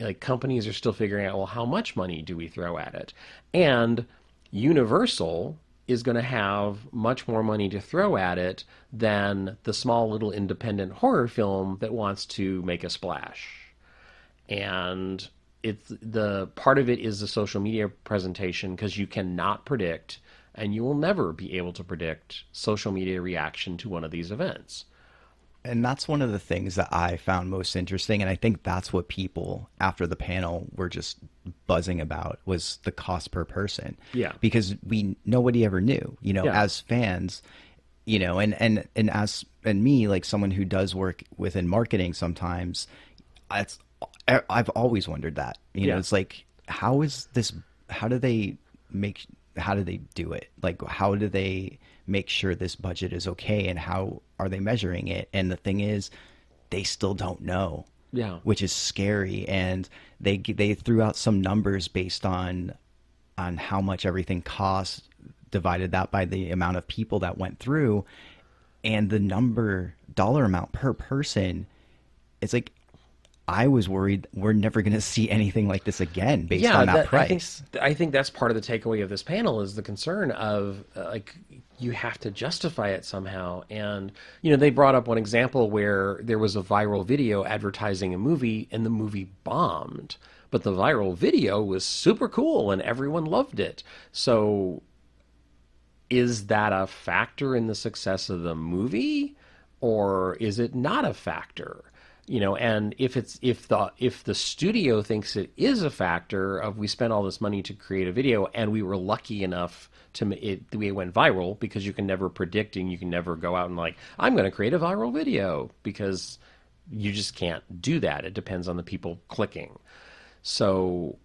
Like, companies are still figuring out, well, how much money do we throw at it? And Universal is going to have much more money to throw at it than the small little independent horror film that wants to make a splash. And the part of it is the social media presentation, because you cannot predict, and you will never be able to predict, social media reaction to one of these events. And that's one of the things that I found most interesting. And I think that's what people after the panel were just buzzing about, was the cost per person. Yeah. Because nobody ever knew, as fans, and me, like someone who does work within marketing sometimes, I've always wondered that, it's like, how do they do it? Like, how do they make sure this budget is okay, and how are they measuring it? And the thing is, they still don't know. Yeah. Which is scary. And they threw out some numbers based on how much everything costs, divided that by the amount of people that went through, and the dollar amount per person, it's like, I was worried we're never going to see anything like this again based on that price. I think that's part of the takeaway of this panel, is the concern of you have to justify it somehow. And, they brought up one example where there was a viral video advertising a movie and the movie bombed, but the viral video was super cool and everyone loved it. So is that a factor in the success of the movie, or is it not a factor? And if the studio thinks it is a factor of we spent all this money to create a video and we were lucky enough it went viral, because you can never predict and you can never go out and like, I'm going to create a viral video, because you just can't do that. It depends on the people clicking. So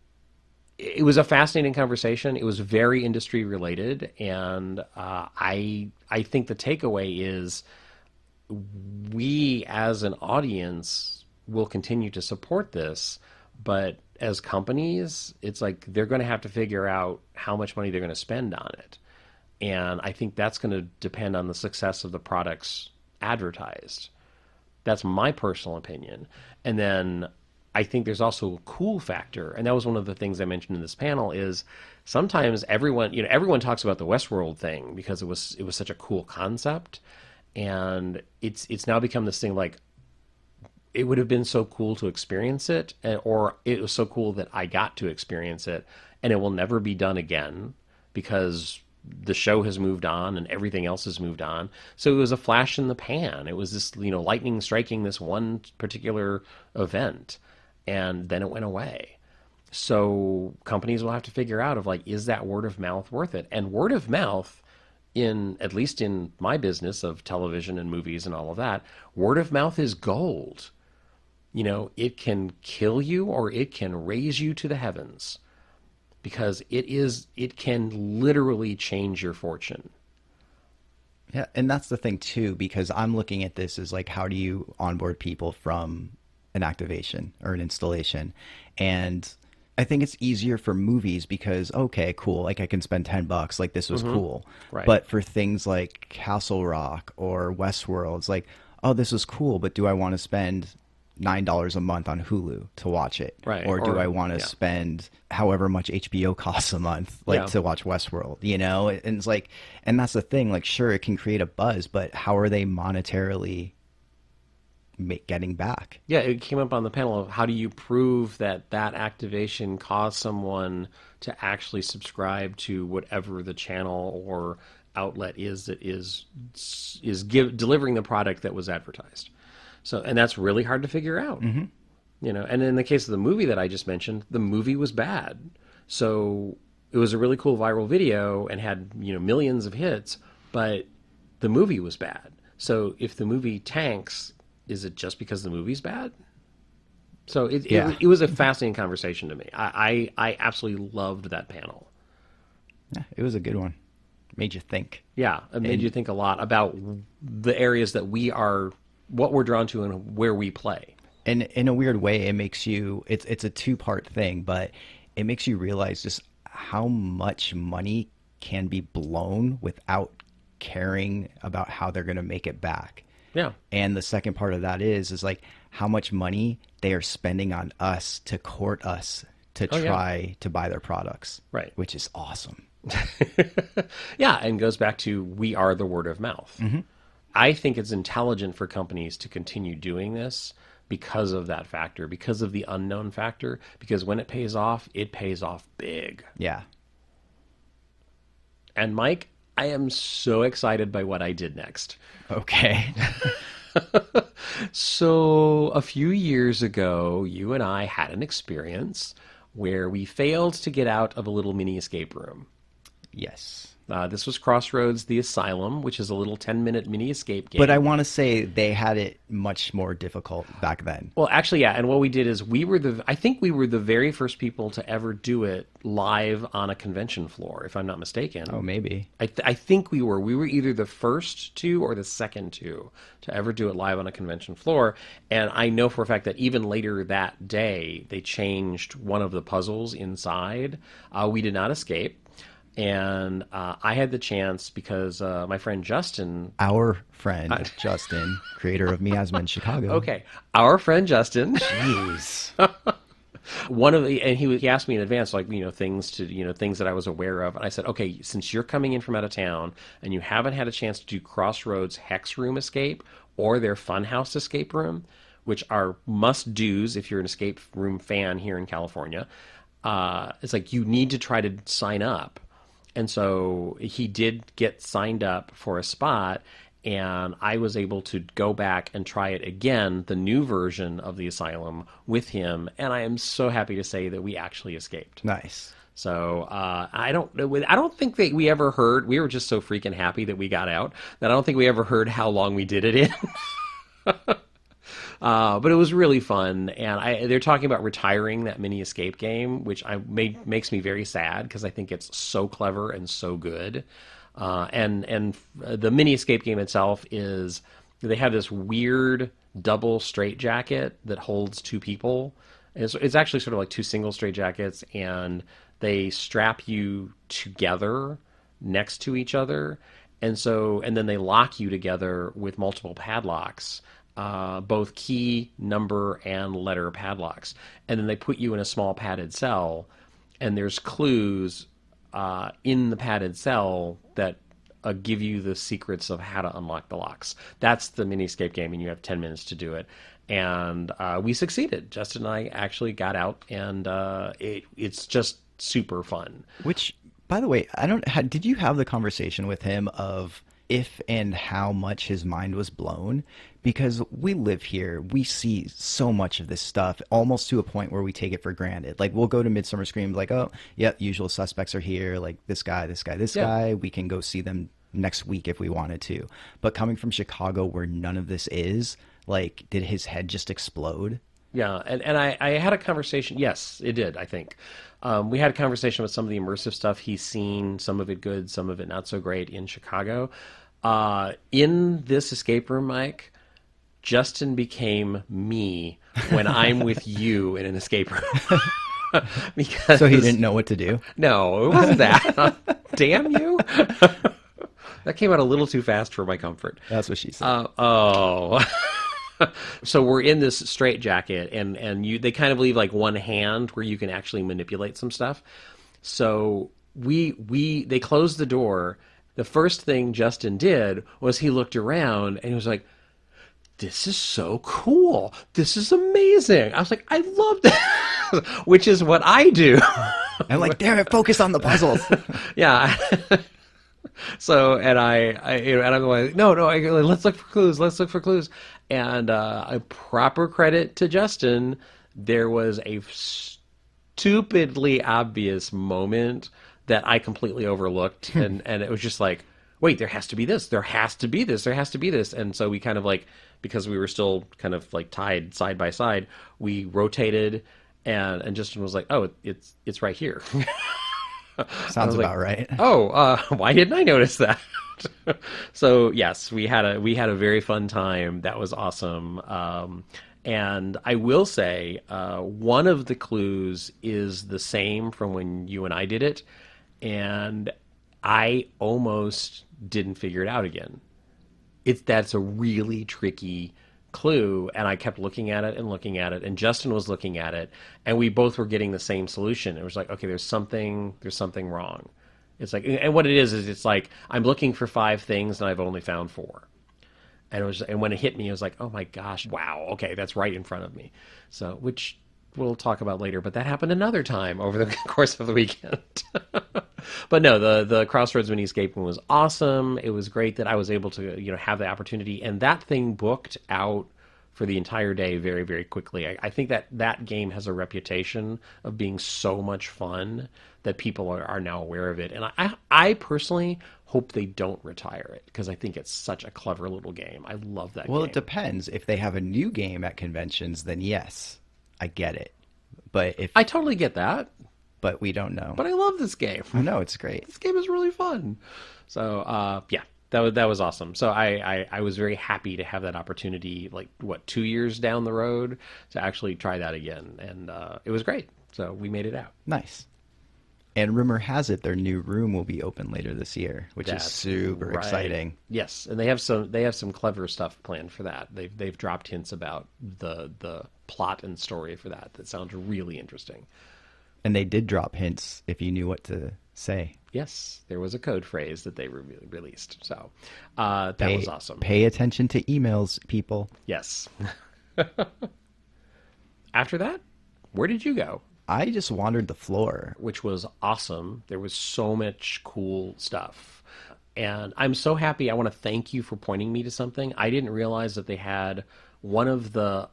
it was a fascinating conversation. It was very industry related, and I think the takeaway is we as an audience will continue to support this, but as companies, it's like they're going to have to figure out how much money they're going to spend on it. And I think that's going to depend on the success of the products advertised. That's my personal opinion. And then I think there's also a cool factor, and that was one of the things I mentioned in this panel, is sometimes everyone talks about the Westworld thing because it was such a cool concept, and it's now become this thing like, it would have been so cool to experience it, or it was so cool that I got to experience it, and it will never be done again because the show has moved on and everything else has moved on. So it was a flash in the pan. It was this, lightning striking this one particular event, and then it went away. So companies will have to figure out of like, is that word of mouth worth it? And word of mouth, at least in my business of television and movies and all of that, word of mouth is gold. It can kill you or it can raise you to the heavens, because it can literally change your fortune. Yeah, and that's the thing too, because I'm looking at this as like, how do you onboard people from an activation or an installation? And I think it's easier for movies because, okay, cool, like I can spend $10, like this was cool. Right. But for things like Castle Rock or Westworld, it's like, oh, this was cool, but do I want to spend $9 a month on Hulu to watch it? Right. Or do I want to spend however much HBO costs a month, to watch Westworld, And it's like, and that's the thing, like, sure, it can create a buzz, but how are they monetarily getting back? Yeah, it came up on the panel of how do you prove that activation caused someone to actually subscribe to whatever the channel or outlet is that is delivering the product that was advertised. So, and that's really hard to figure out. And in the case of the movie that I just mentioned, the movie was bad. So it was a really cool viral video and had, millions of hits, but the movie was bad. So if the movie tanks, is it just because the movie's bad? So it was a fascinating conversation to me. I absolutely loved that panel. Yeah, it was a good one. Made you think. Yeah, it made you think a lot about the areas that what we're drawn to and where we play. And in a weird way, it makes you, it's a two-part thing, but it makes you realize just how much money can be blown without caring about how they're going to make it back. Yeah. And the second part of that is like how much money they are spending on us to court us to try to buy their products. Right. Which is awesome. Yeah, and goes back to we are the word of mouth. I think it's intelligent for companies to continue doing this because of that factor, because of the unknown factor, because when it pays off big. Yeah. And Mike, I am so excited by what I did next. Okay. So a few years ago, you and I had an experience where we failed to get out of a little mini escape room. Yes. This was Crossroads The Asylum, which is a little 10-minute mini escape game. But I want to say they had it much more difficult back then. Well, actually, yeah. And what we did is I think we were the very first people to ever do it live on a convention floor, if I'm not mistaken. Oh, maybe. I think we were. We were either the first two or the second two to ever do it live on a convention floor. And I know for a fact that even later that day, they changed one of the puzzles inside. We did not escape. And I had the chance because my friend Justin... Our friend Justin, creator of Miasma in Chicago. Okay. Our friend Justin. Jeez. And he asked me in advance, like, things that I was aware of. And I said, okay, since you're coming in from out of town and you haven't had a chance to do Crossroads Hex Room Escape or their Funhouse Escape Room, which are must-dos if you're an escape room fan here in California, it's like you need to try to sign up. And so he did get signed up for a spot, and I was able to go back and try it again, the new version of the Asylum, with him, and I am so happy to say that we actually escaped. Nice. So I don't think that we ever heard. We were just so freaking happy that we got out that I don't think we ever heard how long we did it in. But it was really fun, and they're talking about retiring that mini escape game, which makes me very sad because I think it's so clever and so good. And the mini escape game itself is they have this weird double straitjacket that holds two people. It's actually sort of like two single straitjackets, and they strap you together next to each other, and then they lock you together with multiple padlocks. Both key, number, and letter padlocks. And then they put you in a small padded cell, and there's clues in the padded cell that give you the secrets of how to unlock the locks. That's the mini escape game, and you have 10 minutes to do it. And we succeeded. Justin and I actually got out, and it's just super fun. Which, by the way, did you have the conversation with him of if and how much his mind was blown? Because we live here, we see so much of this stuff, almost to a point where we take it for granted. Like, we'll go to Midsummer Scream, like, oh, yeah, usual suspects are here, like this guy, this guy, this guy. We can go see them next week if we wanted to. But coming from Chicago, where none of this is, like, did his head just explode? Yeah, and I had a conversation. Yes, it did, I think. We had a conversation with some of the immersive stuff he's seen, some of it good, some of it not so great in Chicago. In this escape room, Mike, Justin became me when I'm with you in an escape room. Because, so he didn't know what to do? No, it wasn't that. Damn you. That came out a little too fast for my comfort. That's what she said. So we're in this straitjacket, and they kind of leave like one hand where you can actually manipulate some stuff. So they closed the door. The first thing Justin did was he looked around and he was like, "This is so cool. This is amazing." I was like, "I love that," which is what I do. I'm like, damn it, focus on the puzzles. Yeah. So, and I'm like, no, let's look for clues. Let's look for clues. And a proper credit to Justin, there was a stupidly obvious moment that I completely overlooked, and it was just like, wait, there has to be this, there has to be this, there has to be this. And so we kind of like, because we were still kind of like tied side by side, we rotated, and Justin was like, oh, it's right here. Sounds about right. Oh, why didn't I notice that? So yes, we had a very fun time. That was awesome. And I will say, one of the clues is the same from when you and I did it, and I almost didn't figure it out again. That's a really tricky clue, and I kept looking at it, and Justin was looking at it, and we both were getting the same solution. It was like, okay, there's something wrong. It's like, and what it is it's like, I'm looking for 5 things and I've only found 4. And when it hit me, it was like, oh my gosh, wow, okay, that's right in front of me. So, which we'll talk about later, but that happened another time over the course of the weekend. But no, the Crossroads mini escape room was awesome. It was great that I was able to, have the opportunity, and that thing booked out for the entire day very, very quickly. I think that game has a reputation of being so much fun that people are now aware of it. And I personally hope they don't retire it, because I think it's such a clever little game. I love that game. Well, it depends. If they have a new game at conventions, then yes, I get it. But I totally get that. But we don't know. But I love this game. I know, it's great. This game is really fun. So, yeah. That was awesome. So I was very happy to have that opportunity, 2 years down the road, to actually try that again. And it was great. So we made it out. Nice. And rumor has it their new room will be open later this year, which is super exciting. Yes, and they have some clever stuff planned for that. They've dropped hints about the plot and story for that sounds really interesting. And they did drop hints if you knew what to say. Yes, there was a code phrase that they released. So that was awesome. Pay attention to emails, people. Yes. After that, where did you go? I just wandered the floor. Which was awesome. There was so much cool stuff. And I'm so happy. I want to thank you for pointing me to something. I didn't realize that they had one of the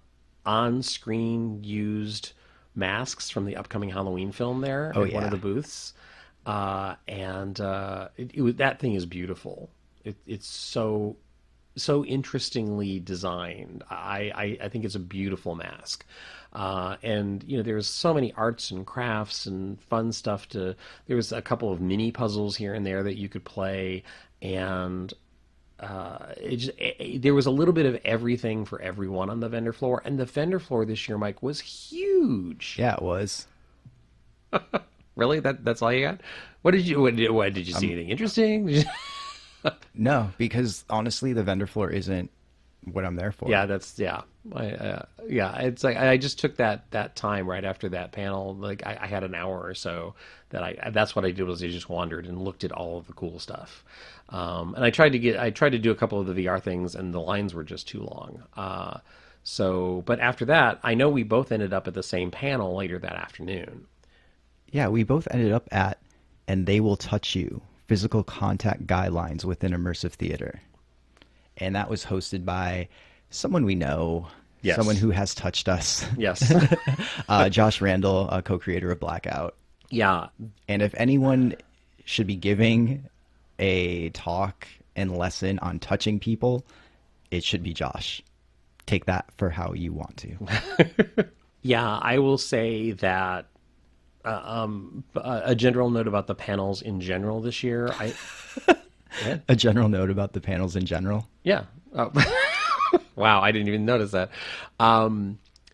on-screen used masks from the upcoming Halloween film there at one of the booths. That thing is beautiful. It's so interestingly designed. I think it's a beautiful mask. And there's so many arts and crafts and fun stuff there was a couple of mini puzzles here and there that you could play, and there was a little bit of everything for everyone on the vendor floor. And the vendor floor this year, Mike, was huge. Yeah, it was. Really? That's all you got? What did you see anything interesting? No, because honestly, the vendor floor isn't what I'm there for. Yeah, it's like I just took that time right after that panel. Like I had an hour or so that's what I did, was I just wandered and looked at all of the cool stuff. And I tried to do a couple of the VR things, and the lines were just too long. But after that, I know we both ended up at the same panel later that afternoon. Yeah, we both ended up at "And They Will Touch You: Physical Contact Guidelines Within Immersive Theater." And that was hosted by someone we know, yes. Someone who has touched us. Yes. Josh Randall, a co-creator of Blackout. Yeah. And if anyone should be giving a talk and lesson on touching people, it should be Josh. Take that for how you want to. Yeah, I will say that a general note about the panels in general this year. A general note about the panels in general? Yeah. Wow, I didn't even notice that.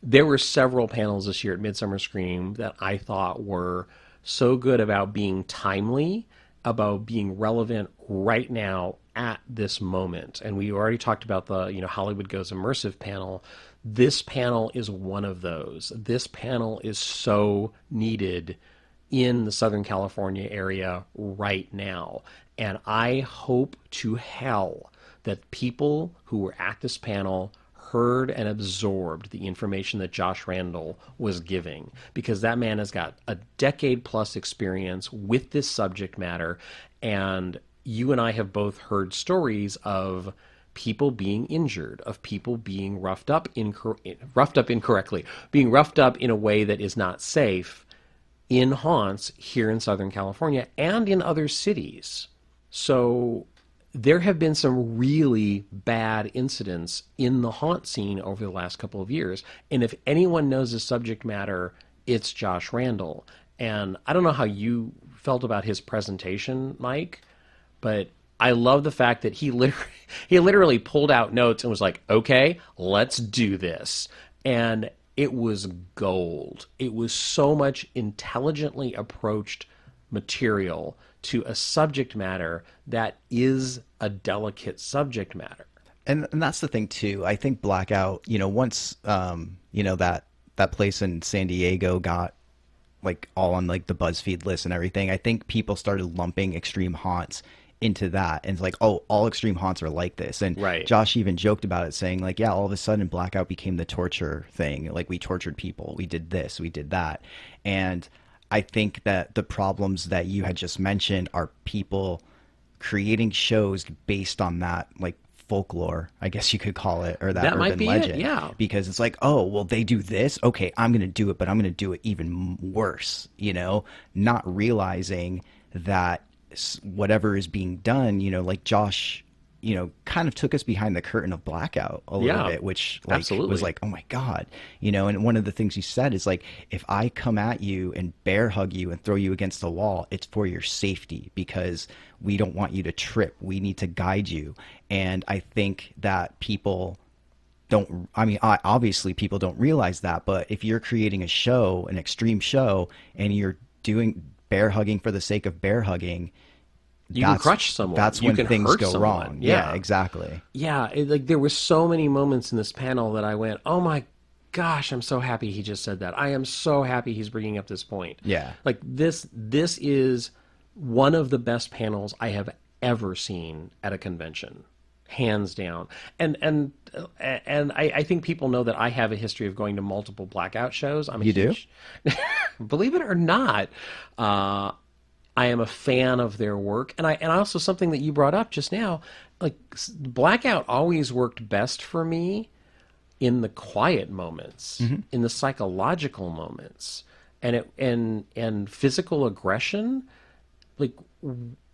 There were several panels this year at Midsummer Scream that I thought were so good about being timely, about being relevant right now at this moment. And we already talked about the Hollywood Goes Immersive panel. This panel is one of those. This panel is so needed in the Southern California area right now. And I hope to hell that people who were at this panel heard and absorbed the information that Josh Randall was giving, because that man has got a decade-plus experience with this subject matter, and you and I have both heard stories of people being injured, of people being roughed up incorrectly, being roughed up in a way that is not safe in haunts here in Southern California and in other cities. So there have been some really bad incidents in the haunt scene over the last couple of years. And if anyone knows the subject matter, it's Josh Randall. And I don't know how you felt about his presentation, Mike, but I love the fact that he literally pulled out notes and was like, okay, let's do this. And it was gold. It was so much intelligently approached material to a subject matter that is a delicate subject matter. And that's the thing too. I think Blackout, once that place in San Diego got like all on like the BuzzFeed list and everything, I think people started lumping extreme haunts into that, and it's like, oh, all extreme haunts are like this. And right. Josh even joked about it, saying like, yeah, all of a sudden Blackout became the torture thing. Like, we tortured people, we did this, we did that. And I think that the problems that you had just mentioned are people creating shows based on that, like, folklore, I guess you could call it, or that urban might be legend. it, yeah. Because it's like, oh, well, they do this, okay, I'm going to do it, but I'm going to do it even worse, not realizing that whatever is being done, like Josh, kind of took us behind the curtain of Blackout a little bit, which like absolutely was like, oh my God, and one of the things you said is like, if I come at you and bear hug you and throw you against the wall, it's for your safety, because we don't want you to trip. We need to guide you. And I think that people obviously people don't realize that, but if you're creating a show, an extreme show, and you're doing bear hugging for the sake of bear hugging, you can crush someone. That's when things go wrong. Yeah, exactly. Yeah, there were so many moments in this panel that I went, oh my gosh, I'm so happy he just said that. I am so happy he's bringing up this point. Yeah. Like, this is one of the best panels I have ever seen at a convention, hands down. And I think people know that I have a history of going to multiple Blackout shows. You do? Believe it or not, I am a fan of their work, and also something that you brought up just now, like Blackout always worked best for me in the quiet moments, in the psychological moments, and physical aggression. Like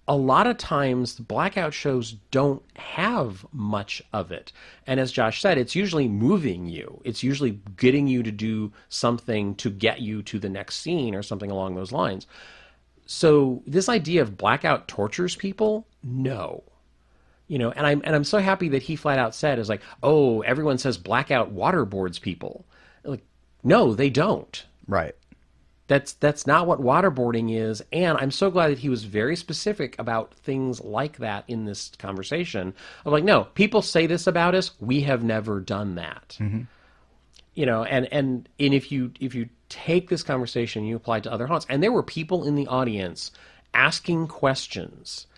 a lot of times, the Blackout shows don't have much of it, and as Josh said, it's usually moving you. It's usually getting you to do something to get you to the next scene or something along those lines. So this idea of Blackout tortures people, no. And I'm so happy that he flat out said is like, oh, everyone says Blackout waterboards people. Like, no, they don't. Right. That's not what waterboarding is, and I'm so glad that he was very specific about things like that in this conversation. Of like, no, people say this about us, we have never done that. And if you take this conversation and you apply it to other haunts, and there were people in the audience asking questions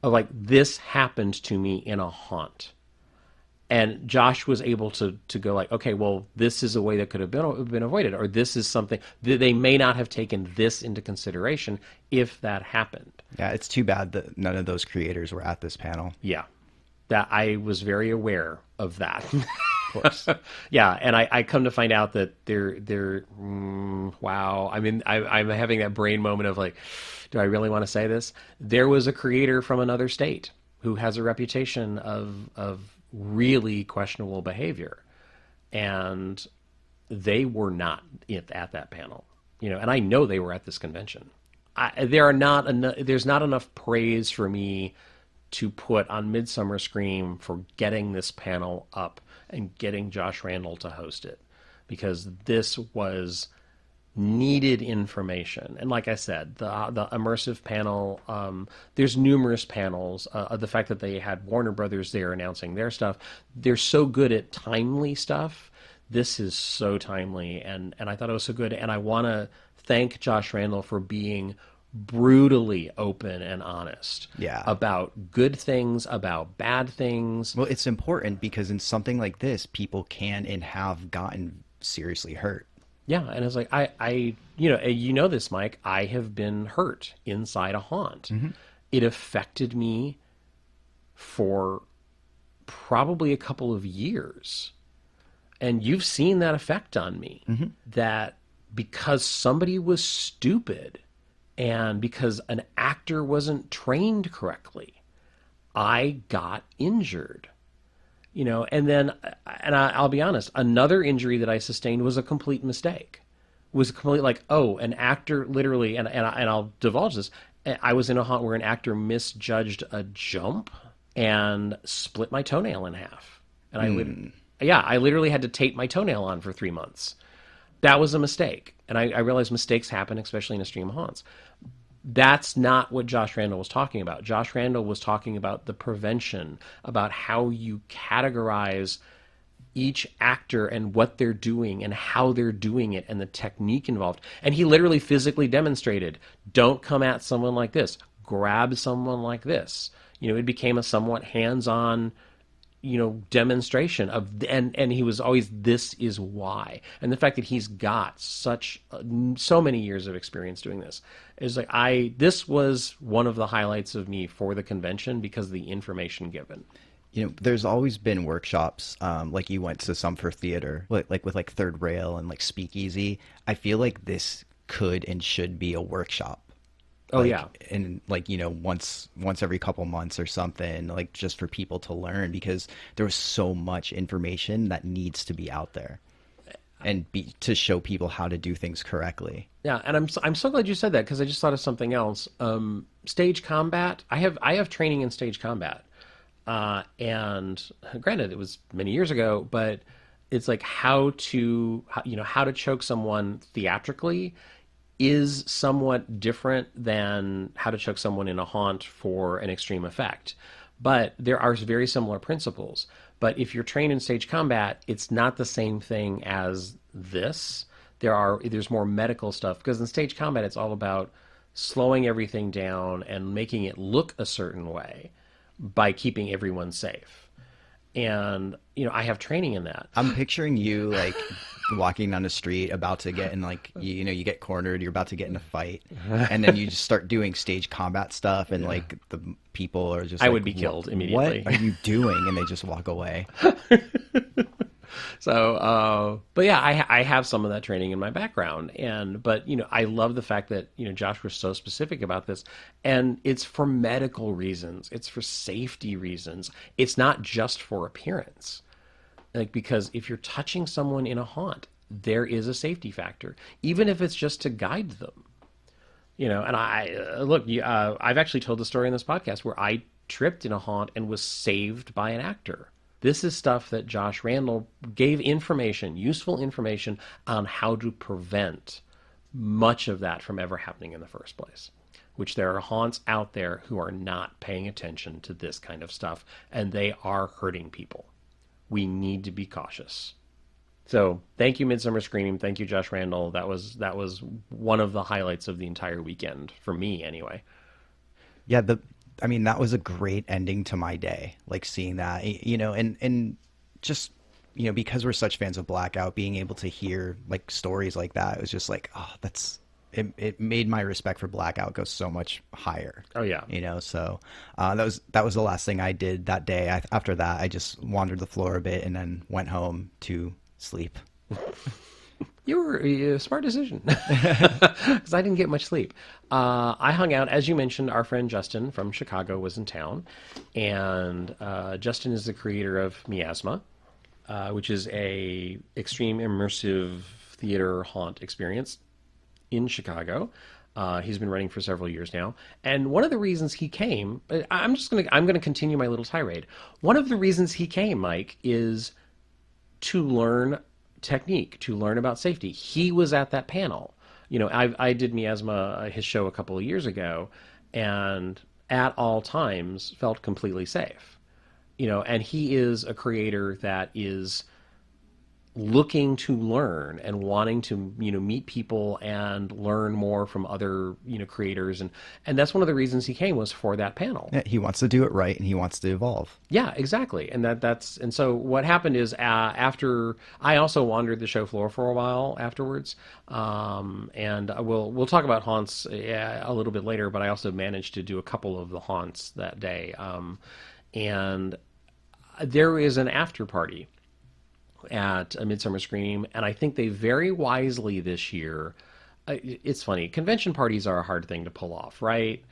of like, this happened to me in a haunt. And Josh was able to go like, okay, well, this is a way that could have been avoided, or this is something that they may not have taken this into consideration if that happened. Yeah, it's too bad that none of those creators were at this panel. Yeah, that I was very aware of that. Of course. Yeah, and I come to find out that they're wow. I mean, I'm having that brain moment of like, do I really want to say this? There was a creator from another state who has a reputation of really questionable behavior, and they were not at that panel. And I know they were at this convention. There's not enough praise for me to put on Midsummer Scream for getting this panel up and getting Josh Randall to host it, because this was needed information. And like I said, the immersive panel, there's numerous panels. The fact that they had Warner Brothers there announcing their stuff, they're so good at timely stuff. This is so timely, and I thought it was so good. And I want to thank Josh Randall for being brutally open and honest about good things, about bad things. Well, it's important because in something like this, people can and have gotten seriously hurt. Yeah, and it's like I this, Mike. I have been hurt inside a haunt. It affected me for probably a couple of years, and you've seen that effect on me. That because somebody was stupid, and because an actor wasn't trained correctly, I got injured. And then, and I'll be honest, another injury that I sustained was a complete mistake. Was complete like, oh, an actor literally, and I'll divulge this. I was in a haunt where an actor misjudged a jump and split my toenail in half. And I literally had to tape my toenail on for 3 months. That was a mistake. And I realized mistakes happen, especially in extreme haunts. That's not what Josh Randall was talking about. Josh Randall was talking about the prevention, about how you categorize each actor and what they're doing and how they're doing it and the technique involved. And he literally physically demonstrated, don't come at someone like this. Grab someone like this. It became a somewhat hands-on demonstration of, and he was always, this is why. And the fact that he's got so many years of experience doing this is like, this was one of the highlights of me for the convention because of the information given. There's always been workshops, like you went to some for theater, like with like Third Rail and like Speakeasy. I feel like this could and should be a workshop. Oh, yeah. And like, once every couple months or something, like just for people to learn, because there was so much information that needs to be out there and to show people how to do things correctly. Yeah. And I'm so glad you said that, because I just thought of something else. Stage combat. I have training in stage combat. And granted, it was many years ago, but it's like how to choke someone theatrically is somewhat different than how to choke someone in a haunt for an extreme effect. But there are very similar principles. But if you're trained in stage combat, it's not the same thing as this. There's more medical stuff, because in stage combat, it's all about slowing everything down and making it look a certain way by keeping everyone safe. And, I have training in that. I'm picturing you like walking down the street about to get in like you get cornered, you're about to get in a fight, and then you just start doing stage combat stuff, and like the people are just I like, would be killed immediately. What are you doing? And they just walk away. So, but yeah, I have some of that training in my background, but I love the fact that Josh was so specific about this, and it's for medical reasons, it's for safety reasons, it's not just for appearance, like because if you're touching someone in a haunt, there is a safety factor, even if it's just to guide them, And I've actually told the story in this podcast where I tripped in a haunt and was saved by an actor. This is stuff that Josh Randall gave useful information on how to prevent much of that from ever happening in the first place, which there are haunts out there who are not paying attention to this kind of stuff, and they are hurting people. We need to be cautious. So thank you, Midsummer Scream. Thank you, Josh Randall. That was one of the highlights of the entire weekend, for me anyway. Yeah, that was a great ending to my day, like seeing that, and just, because we're such fans of Blackout, being able to hear like stories like that, it was just like, oh, it made my respect for Blackout go so much higher. Oh yeah. So that was the last thing I did that day. After that, I just wandered the floor a bit and then went home to sleep. You were a smart decision because I didn't get much sleep. I hung out, as you mentioned, our friend Justin from Chicago was in town, and Justin is the creator of Miasma, which is a extreme immersive theater haunt experience in Chicago. He's been running for several years now, and one of the reasons he came, I'm gonna continue my little tirade. One of the reasons he came, Mike, is to learn technique, to learn about safety. He was at that panel. I did Miasma, his show, a couple of years ago, and at all times felt completely safe. And he is a creator that is looking to learn and wanting to meet people and learn more from other creators, and that's one of the reasons he came, was for that panel. Yeah, he wants to do it right, and he wants to evolve. Yeah, exactly. And so what happened is, after I also wandered the show floor for a while afterwards, and we'll talk about haunts a little bit later, but I also managed to do a couple of the haunts that day, and there is an after party at a Midsummer Scream, and I think they very wisely this year. It's funny, convention parties are a hard thing to pull off, right?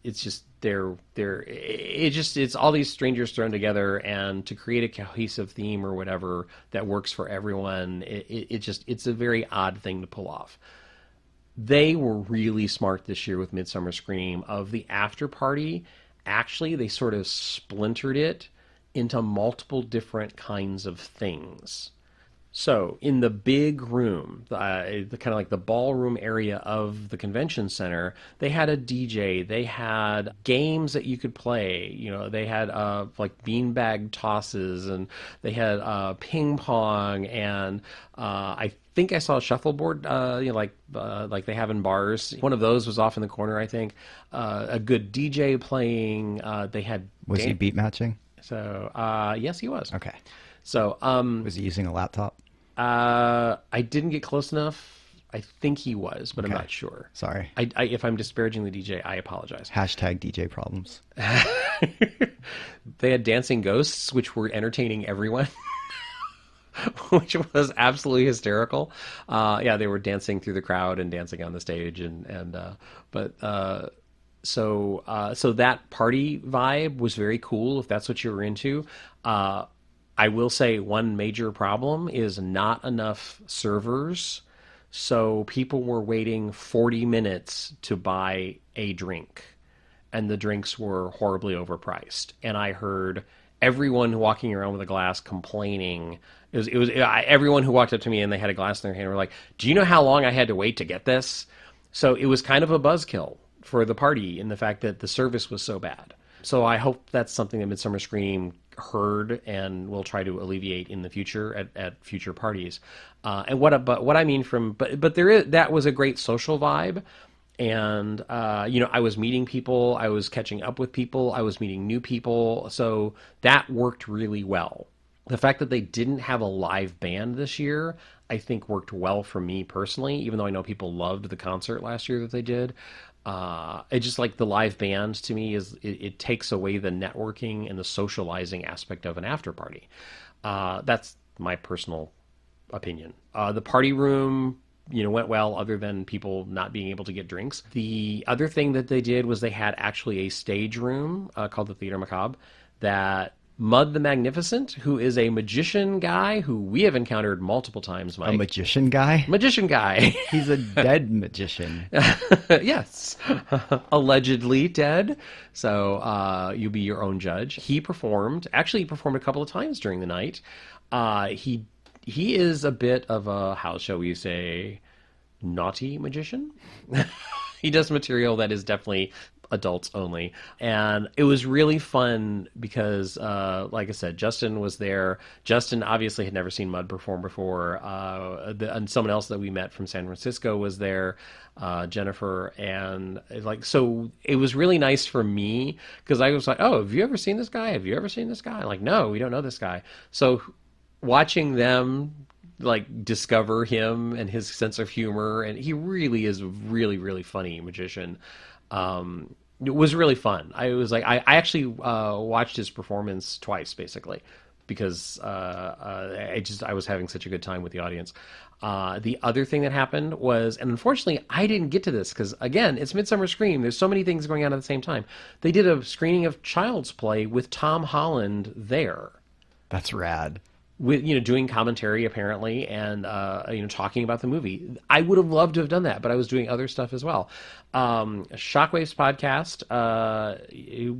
It's just it's all these strangers thrown together, and to create a cohesive theme or whatever that works for everyone, it's a very odd thing to pull off. They were really smart this year with Midsummer Scream. Of the after party, actually they sort of splintered it into multiple different kinds of things. So in the big room, the kind of like the ballroom area of the convention center, they had a DJ, they had games that you could play, they had like beanbag tosses, and they had ping pong, and I think I saw a shuffleboard, like they have in bars. One of those was off in the corner, I think. A good DJ playing. They had. Was he beat matching? So, yes, he was. Okay. So, was he using a laptop? I didn't get close enough. I think he was, but okay. I'm not sure. Sorry. If I'm disparaging the DJ, I apologize. Hashtag DJ problems. They had dancing ghosts, which were entertaining everyone, which was absolutely hysterical. Yeah, they were dancing through the crowd and dancing on the stage, So that party vibe was very cool, if that's what you were into. I will say one major problem is not enough servers, so people were waiting 40 minutes to buy a drink, and the drinks were horribly overpriced. And I heard everyone walking around with a glass complaining. Everyone who walked up to me and they had a glass in their hand were like, "Do you know how long I had to wait to get this?" So it was kind of a buzzkill for the party in the fact that the service was so bad. So I hope that's something that Midsummer Scream heard and will try to alleviate in the future at future parties. But what I mean that was a great social vibe. And, I was meeting people, I was catching up with people, I was meeting new people. So that worked really well. The fact that they didn't have a live band this year, I think worked well for me personally, even though I know people loved the concert last year that they did. It just like the live band to me it takes away the networking and the socializing aspect of an after party. That's my personal opinion. The party room, went well other than people not being able to get drinks. The other thing that they did was they had actually a stage room called the Theater Macabre that Mud the Magnificent, who is a magician guy who we have encountered multiple times, Mike. A magician guy? Magician guy. He's a dead magician. Yes. Allegedly dead. So you be your own judge. He performed a couple of times during the night. He is a bit of a, how shall we say, naughty magician. He does material that is definitely adults only, and it was really fun because like I said, Justin was there. Justin obviously had never seen Mud perform before, and someone else that we met from San Francisco was there, Jennifer, and so it was really nice for me because I was like, oh, have you ever seen this guy? Have you ever seen this guy? Like, no, we don't know this guy. So watching them discover him and his sense of humor, and he really is a really, really funny magician. It was really fun. I actually watched his performance twice, basically, because I was having such a good time with the audience. The other thing that happened was, and unfortunately I didn't get to this because, again, it's Midsummer Scream. There's so many things going on at the same time. They did a screening of Child's Play with Tom Holland there. That's rad. With doing commentary apparently, and talking about the movie. I would have loved to have done that, but I was doing other stuff as well. Shockwave's podcast,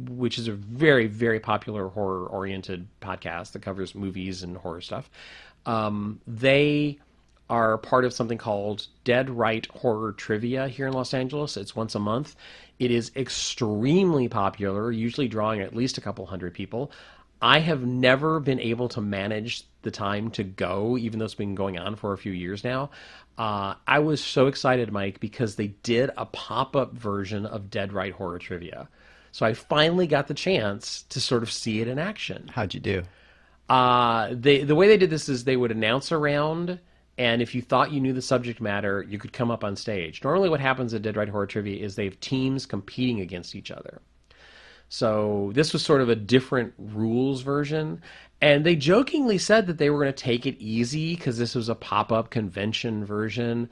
which is a very, very popular horror oriented podcast that covers movies and horror stuff. They are part of something called Dead Right Horror Trivia here in Los Angeles. It's once a month. It is extremely popular, usually drawing at least a couple hundred people. I have never been able to manage the time to go, even though it's been going on for a few years now. I was so excited, Mike, because they did a pop-up version of Dead Right Horror Trivia. So I finally got the chance to sort of see it in action. How'd you do? The way they did this is they would announce a round, and if you thought you knew the subject matter, you could come up on stage. Normally what happens at Dead Right Horror Trivia is they have teams competing against each other. So this was sort of a different rules version. And they jokingly said that they were going to take it easy because this was a pop-up convention version.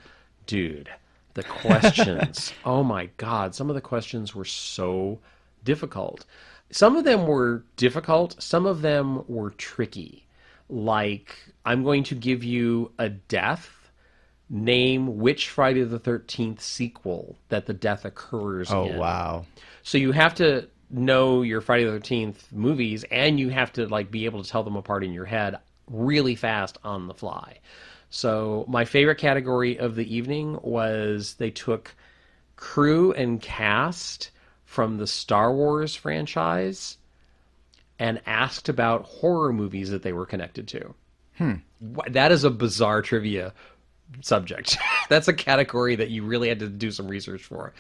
Dude, the questions. Oh my God. Some of the questions were so difficult. Some of them were difficult. Some of them were tricky. Like, I'm going to give you a death. Name which Friday the 13th sequel that the death occurs in. Oh, wow. So you have to know your Friday the 13th movies, and you have to be able to tell them apart in your head really fast on the fly. So my favorite category of the evening was they took crew and cast from the Star Wars franchise and asked about horror movies that they were connected to. That is a bizarre trivia subject. That's a category that you really had to do some research for.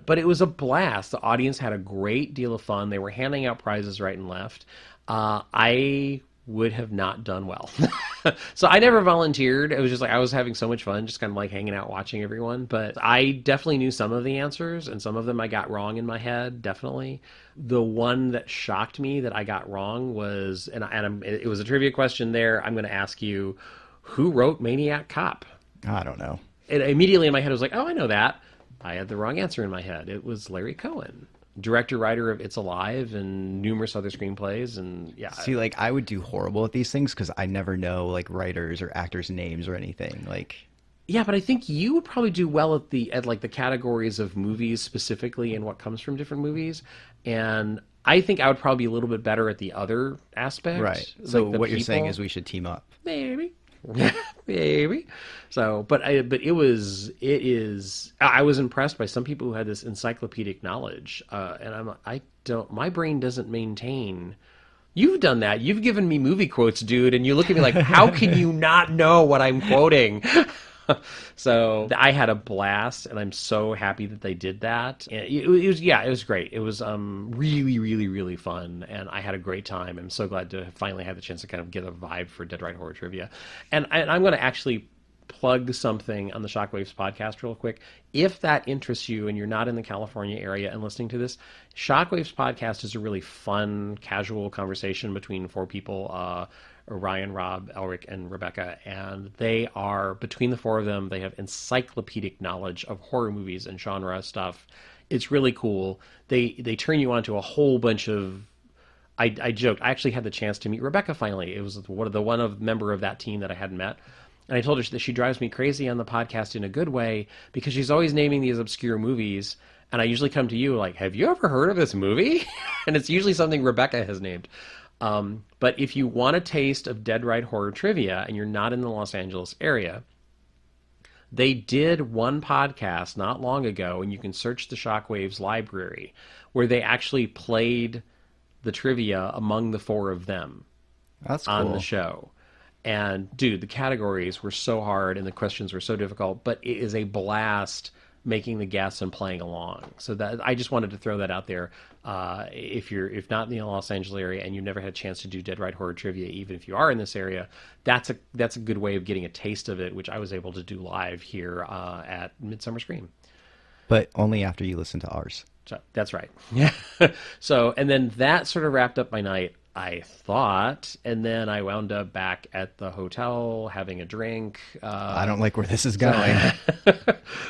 But it was a blast. The audience had a great deal of fun. They were handing out prizes right and left. I would have not done well. So I never volunteered. It was just I was having so much fun, just kind of hanging out, watching everyone. But I definitely knew some of the answers, and some of them I got wrong in my head, definitely. The one that shocked me that I got wrong was, it was a trivia question there. I'm going to ask you, who wrote Maniac Cop? I don't know. It immediately in my head was oh, I know that. I had the wrong answer in my head. It was Larry Cohen, director, writer of It's Alive and numerous other screenplays. And yeah. See, I would do horrible at these things because I never know writers or actors' names or anything. Yeah, but I think you would probably do well at the categories of movies specifically and what comes from different movies. And I think I would probably be a little bit better at the other aspect. Right. So what you're saying is we should team up. Maybe. Maybe. So, but I was impressed by some people who had this encyclopedic knowledge, and my brain doesn't maintain. You've done that. You've given me movie quotes, dude, and you look at me how can you not know what I'm quoting? So I had a blast, and I'm so happy that they did that. And it was great. It was really, really, really fun, and I had a great time. I'm so glad to finally have the chance to kind of get a vibe for Dead Right Horror Trivia. And I'm going to actually plug something on the Shockwaves podcast real quick. If that interests you and you're not in the California area and listening to this, Shockwaves podcast is a really fun, casual conversation between four people, Ryan, Rob, Elric, and Rebecca. And they are, between the four of them, they have encyclopedic knowledge of horror movies and genre stuff. It's really cool. They turn you on to a whole bunch of I joked. I actually had the chance to meet Rebecca finally. It was one member of that team that I hadn't met. And I told her that she drives me crazy on the podcast in a good way because she's always naming these obscure movies. And I usually come to you like, have you ever heard of this movie? And it's usually something Rebecca has named. But if you want a taste of Dead Right Horror Trivia and you're not in the Los Angeles area, they did one podcast not long ago, and you can search the Shockwaves library, where they actually played the trivia among the four of them. That's cool. On the show. And dude, the categories were so hard and the questions were so difficult, but it is a blast making the guests and playing along. So that I just wanted to throw that out there. If not in the Los Angeles area and you've never had a chance to do Dead Right Horror Trivia, even if you are in this area, that's a good way of getting a taste of it, which I was able to do live here at Midsummer Scream. But only after you listen to ours. So that's right. Yeah. So, and then that sort of wrapped up my night, I thought, and then I wound up back at the hotel having a drink. I don't like where this is going.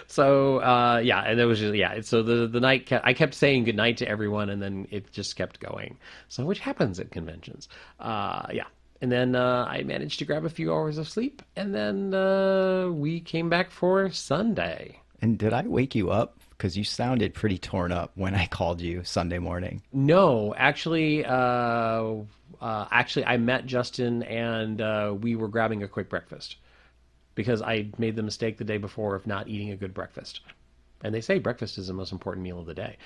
So yeah, and it was just, yeah. So the night I kept saying goodnight to everyone, and then it just kept going. So which happens at conventions. Yeah. And then I managed to grab a few hours of sleep, and then we came back for Sunday. And did I wake you up? Because you sounded pretty torn up when I called you Sunday morning. No, actually, I met Justin and we were grabbing a quick breakfast because I made the mistake the day before of not eating a good breakfast. And they say breakfast is the most important meal of the day.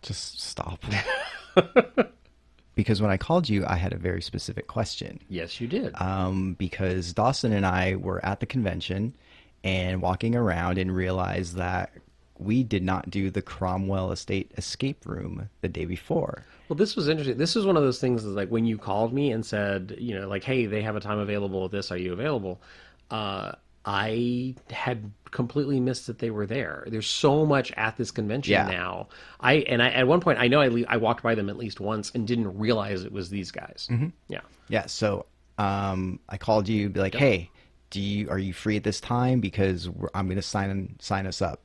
Just stop. Because when I called you, I had a very specific question. Yes, you did. Because Dawson and I were at the convention and walking around and realized that we did not do the Cromwell Estate escape room the day before. Well, this was interesting. This was one of those things that, like, when you called me and said, you know, like, hey, they have a time available at this. Are you available? I had completely missed that they were there. There's so much at this convention now. I at one point, I know I walked by them at least once and didn't realize it was these guys. Mm-hmm. Yeah. Yeah. So I called you, be like, hey, are you free at this time? Because I'm going to sign us up.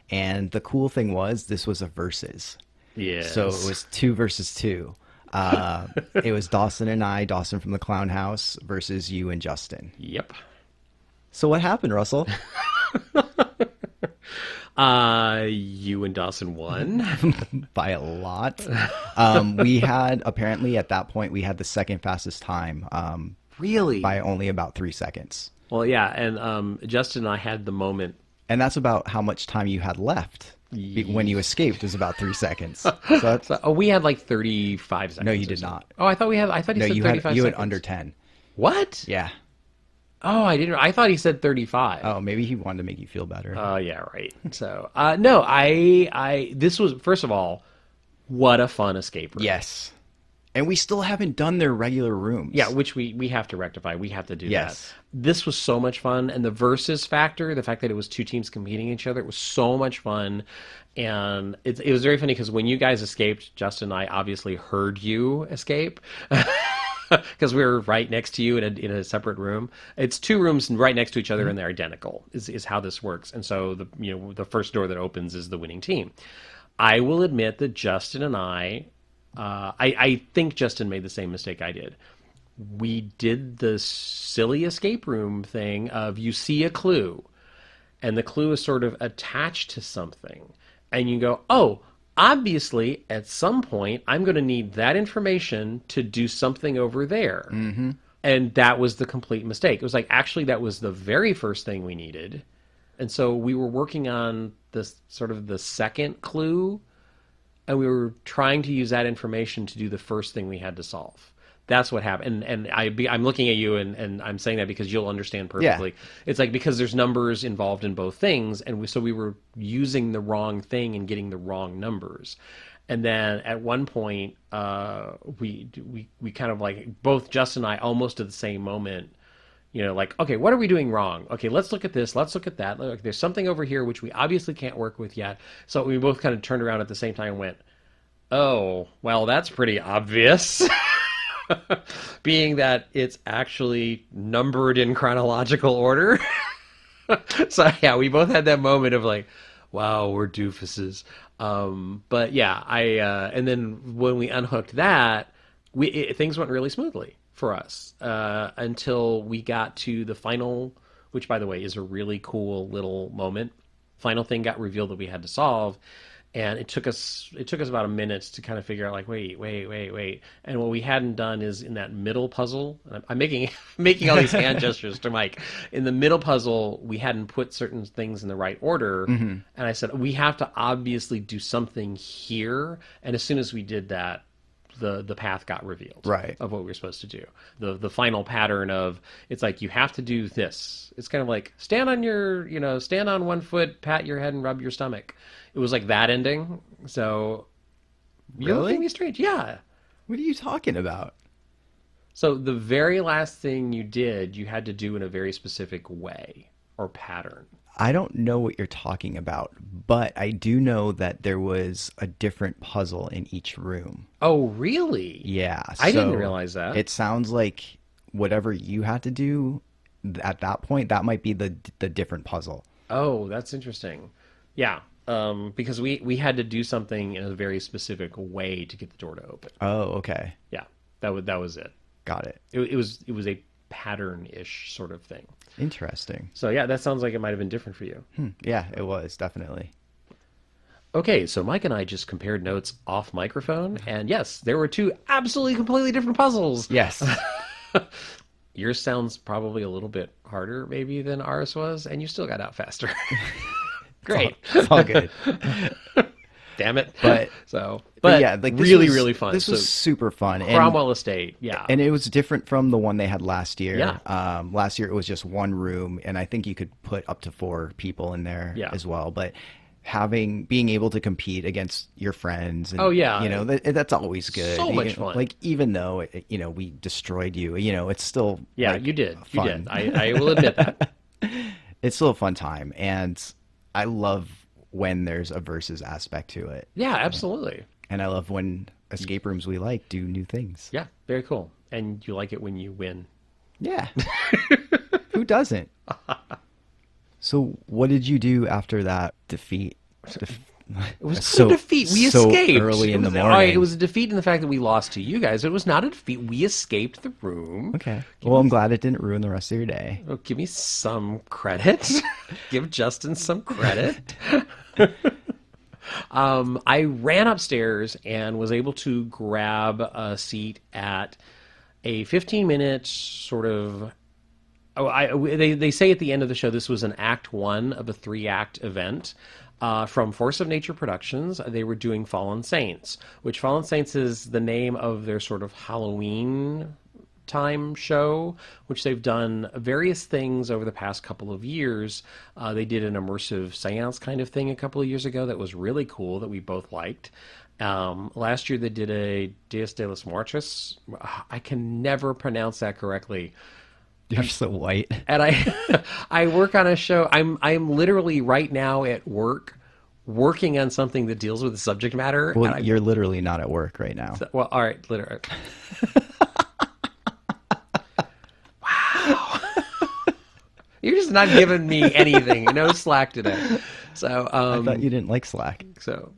And the cool thing was this was a versus. Yeah. So it was 2 versus 2. It was Dawson and I, Dawson from the Clown House, versus you and Justin. Yep. So what happened, Russell? You and Dawson won. By a lot. We had, apparently at that point, we had the second fastest time. Really? By only about 3 seconds. Well, yeah. And Justin and I had the moment. And that's about how much time you had left when you escaped, was about 3 seconds. So we had like 35 seconds. No, you did not. Oh, I thought he said 35 seconds. You had under 10. What? Yeah. Oh, I didn't. I thought he said 35. Oh, maybe he wanted to make you feel better. Oh, yeah, right. So, no, this was, first of all, what a fun escape room. Yes. And we still haven't done their regular rooms. Yeah, which we have to rectify. We have to do yes. that. This was so much fun. And the versus factor, the fact that it was 2 teams competing each other, it was so much fun. And it was very funny because when you guys escaped, Justin and I obviously heard you escape. Because we were right next to you in a separate room. It's 2 rooms right next to each other, and they're identical. Is how this works. And so the first door that opens is the winning team. I will admit that Justin and I think Justin made the same mistake I did. We did the silly escape room thing of you see a clue, and the clue is sort of attached to something, and you go, oh, obviously, at some point, I'm going to need that information to do something over there. Mm-hmm. And that was the complete mistake. It was like, actually, that was the very first thing we needed. And so we were working on this sort of the second clue, and we were trying to use that information to do the first thing we had to solve. That's what happened. And I'm looking at you, and I'm saying that because you'll understand perfectly. Yeah. It's like because there's numbers involved in both things, and so we were using the wrong thing and getting the wrong numbers. And then at one point, we kind of like both Justin and I almost at the same moment, like, okay, what are we doing wrong? Okay, let's look at this. Let's look at that. Look, there's something over here which we obviously can't work with yet. So we both kind of turned around at the same time and went, oh, well, that's pretty obvious. Being that it's actually numbered in chronological order. So yeah, we both had that moment of like, wow, we're doofuses. But yeah, and then when we unhooked that, things went really smoothly for us until we got to the final, which by the way is a really cool little moment. Final thing got revealed that we had to solve, and it took us about a minute to kind of figure out like, wait. And what we hadn't done is in that middle puzzle, and I'm making all these hand gestures to Mike. In the middle puzzle, we hadn't put certain things in the right order, and I said we have to obviously do something here. And as soon as we did that, the path got revealed, right, of what we were supposed to do. The final pattern of, it's like you have to do this. It's kind of like stand on one foot, pat your head, and rub your stomach. It was like that ending. So you're looking at me strange. Yeah. What are you talking about? So the very last thing you did, you had to do in a very specific way or pattern. I don't know what you're talking about, but I do know that there was a different puzzle in each room. Oh, really? Yeah. I didn't realize that. It sounds like whatever you had to do at that point, that might be the different puzzle. Oh, that's interesting. Yeah. Because we had to do something in a very specific way to get the door to open. Oh, okay. Yeah. That was it. Got it. It was a pattern-ish sort of thing. Interesting. So yeah, that sounds like it might have been different for you. Yeah, it was, definitely. Okay, so Mike and I just compared notes off microphone, and yes, there were two absolutely completely different puzzles. Yes. Yours sounds probably a little bit harder maybe than ours was, and you still got out faster. Great. It's all good. Damn it. But yeah, like really fun. This was super fun. Cromwell Estate, yeah. And it was different from the one they had last year. Yeah. Last year it was just one room, and I think you could put up to 4 people in there as well. But being able to compete against your friends, and, that's always good. So much fun. Like even though we destroyed you, it's still you did. Fun. You did. I will admit that. It's still a fun time, and I love when there's a versus aspect to it. Yeah, absolutely. And I love when escape rooms we like do new things. Yeah, very cool. And you like it when you win. Yeah. Who doesn't? So what did you do after that defeat? It was not a defeat. We escaped. Early in the morning. It was a defeat in the fact that we lost to you guys. It was not a defeat. We escaped the room. Okay. I'm glad it didn't ruin the rest of your day. Oh, give me some credit. Give Justin some credit. I ran upstairs and was able to grab a seat at a 15-minute sort of... they say at the end of the show this was an act 1 of a 3-act event. From Force of Nature Productions. They were doing Fallen Saints, which Fallen Saints is the name of their sort of Halloween time show, which they've done various things over the past couple of years. They did an immersive seance kind of thing a couple of years ago that was really cool that we both liked. Last year they did a Dias de los Muertos. I can never pronounce that correctly. You're so white. And I work on a show. I'm literally right now at work working on something that deals with the subject matter. Well, you're literally not at work right now. Well, all right, literally. Wow. You're just not giving me anything. No slack today. So I thought you didn't like Slack. So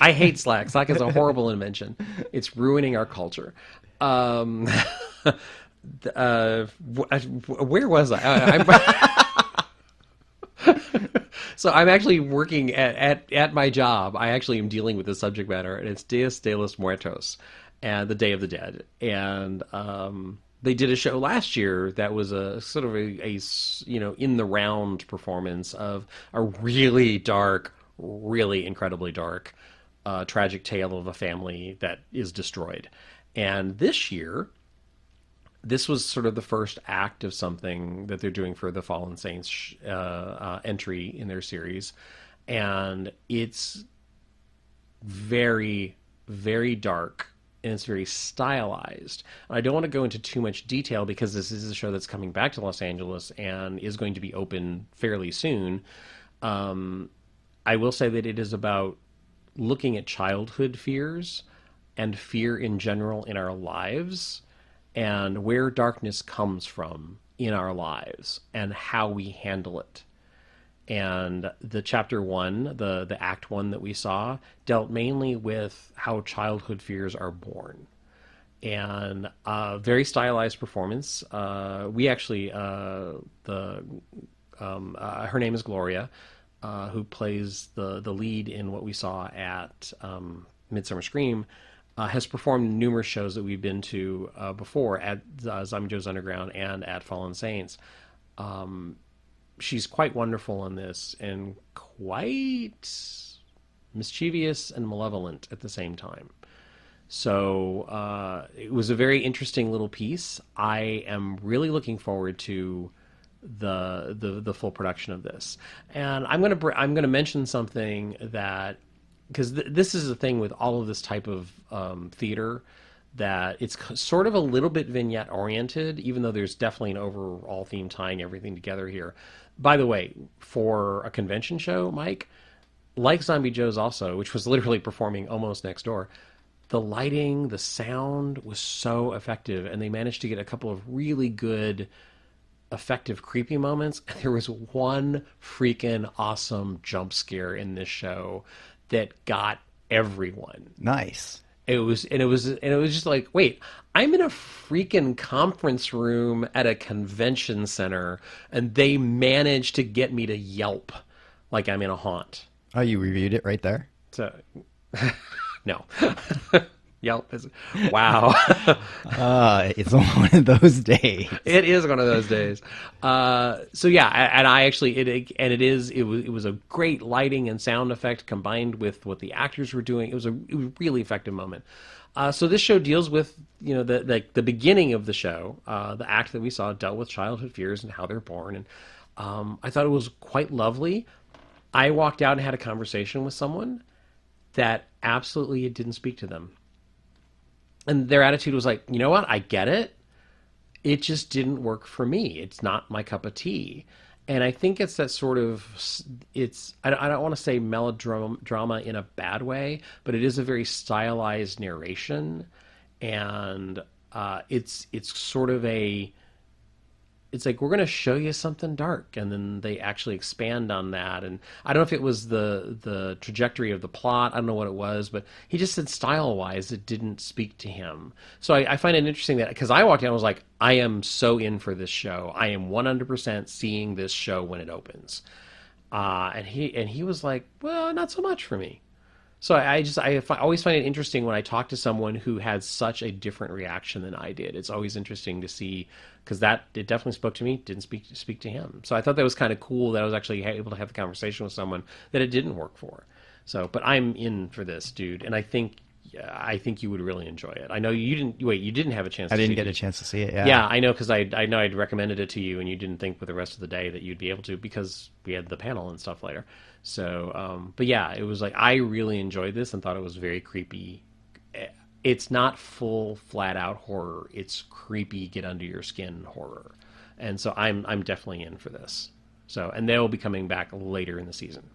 I hate Slack. Slack is a horrible invention. It's ruining our culture. Where was I? So I'm actually working at my job. I actually am dealing with the subject matter, and it's Dias de los Muertos, and the Day of the Dead. And they did a show last year that was a sort of a in the round performance of a really dark, really incredibly dark, tragic tale of a family that is destroyed. And this year, this was sort of the first act of something that they're doing for the Fallen Saints entry in their series. And it's very, very dark, and it's very stylized. I don't want to go into too much detail because this is a show that's coming back to Los Angeles and is going to be open fairly soon. I will say that it is about looking at childhood fears and fear in general in our lives, and where darkness comes from in our lives and how we handle it. And the chapter 1, the act 1 that we saw, dealt mainly with how childhood fears are born. And very stylized performance. We actually, her name is Gloria, who plays the lead in what we saw at Midsummer Scream, has performed numerous shows that we've been to before at Zombie Joe's Underground and at Fallen Saints. She's quite wonderful in this and quite mischievous and malevolent at the same time. So it was a very interesting little piece. I am really looking forward to the full production of this. And I'm gonna mention something that, because this is the thing with all of this type of theater, that it's sort of a little bit vignette oriented, even though there's definitely an overall theme tying everything together here. By the way, for a convention show, Mike, like Zombie Joe's also, which was literally performing almost next door, the lighting, the sound was so effective, and they managed to get a couple of really good, effective, creepy moments. And there was one freaking awesome jump scare in this show that got everyone. Nice. It was just like, wait, I'm in a freaking conference room at a convention center, and they managed to get me to yelp like I'm in a haunt. Oh, you reviewed it right there? So, no. Yelp is, wow. It's one of those days. It is one of those days. So yeah, and I actually, it was a great lighting and sound effect combined with what the actors were doing. It was a really effective moment. So this show deals with, the beginning of the show. The act that we saw dealt with childhood fears and how they're born. And I thought it was quite lovely. I walked out and had a conversation with someone that absolutely didn't speak to them. And their attitude was like, you know what? I get it. It just didn't work for me. It's not my cup of tea. And I think it's that sort of, I don't want to say melodrama in a bad way, but it is a very stylized narration. And it's sort of it's like, we're going to show you something dark, and then they actually expand on that. And I don't know if it was the trajectory of the plot, I don't know what it was, but he just said style-wise it didn't speak to him. So I find it interesting that, because I walked in and was like, I am so in for this show. I am 100% seeing this show when it opens. And he was like, well, not so much for me. So I always find it interesting when I talk to someone who had such a different reaction than I did. It's always interesting to see, because it definitely spoke to me, didn't speak to him. So I thought that was kind of cool that I was actually able to have the conversation with someone that it didn't work for. So, but I'm in for this, dude, and I think you would really enjoy it. I know you didn't. Wait, you didn't have a chance. I didn't get a chance to see it. Yeah. Yeah, I know, because I know I'd recommended it to you, and you didn't think with the rest of the day that you'd be able to, because we had the panel and stuff later. So, but yeah, it was like, I really enjoyed this and thought it was very creepy. It's not full, flat out horror. It's creepy, get under your skin horror. And so I'm definitely in for this. So, and they'll be coming back later in the season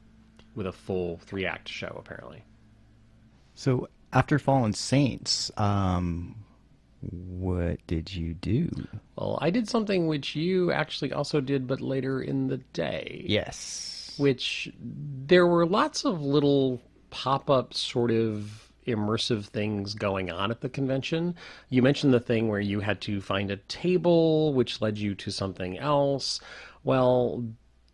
with a full 3-act show, apparently. So after Fallen Saints, what did you do? Well, I did something which you actually also did, but later in the day. Yes. Which there were lots of little pop-up sort of immersive things going on at the convention. You mentioned the thing where you had to find a table, which led you to something else. Well,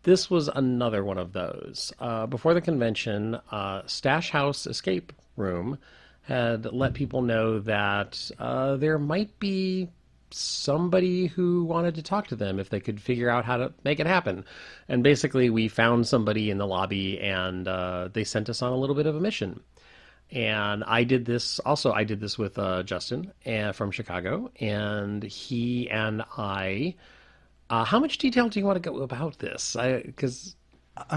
this was another one of those. Before the convention, Stash House Escape Room had let people know that there might be somebody who wanted to talk to them if they could figure out how to make it happen. And basically we found somebody in the lobby, and they sent us on a little bit of a mission. And I did this also. I did this with Justin from Chicago, and he and I. How much detail do you want to go about this? Because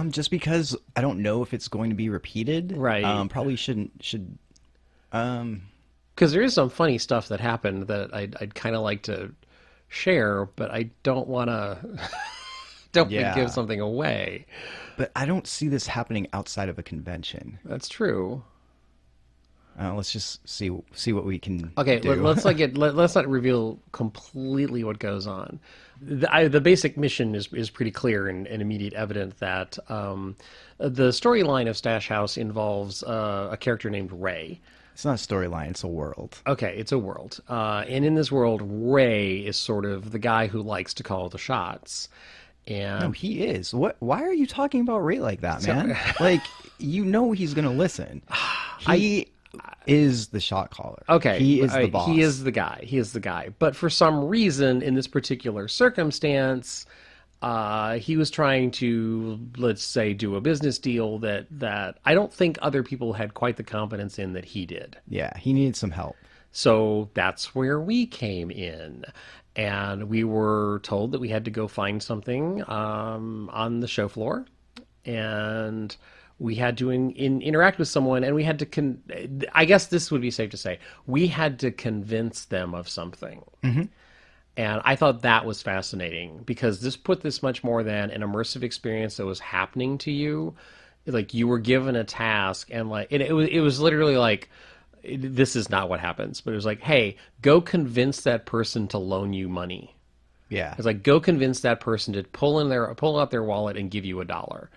Just because I don't know if it's going to be repeated. Right. Probably shouldn't should. because there is some funny stuff that happened that I'd kind of like to share, but I don't want to don't want to Yeah. give something away. But I don't see this happening outside of a convention. That's true. Let's just see what we can Okay, do. let's not reveal completely what goes on. The basic mission is pretty clear and immediate evident that the storyline of Stash House involves a character named Ray. It's not a storyline; it's a world. Okay, it's a world, and in this world, Ray is sort of the guy who likes to call the shots. And No, he is. What? Why are you talking about Ray like that, man? Like, you know he's gonna listen. He is the shot caller. Okay, he is the boss. He is the guy. He is the guy. But for some reason, in this particular circumstance, he was trying to, let's say, do a business deal that I don't think other people had quite the confidence in that he did. Yeah, he needed some help. So that's where we came in. And we were told that we had to go find something on the show floor. And we had to interact with someone, and we had to, I guess this would be safe to say, we had to convince them of something. Mm-hmm. And I thought that was fascinating because this put this much more than an immersive experience that was happening to you. Like, you were given a task, and like it was literally like, this is not what happens, but it was like, hey, go convince that person to loan you money. Yeah, It's like, go convince that person to pull out their wallet and give you $1.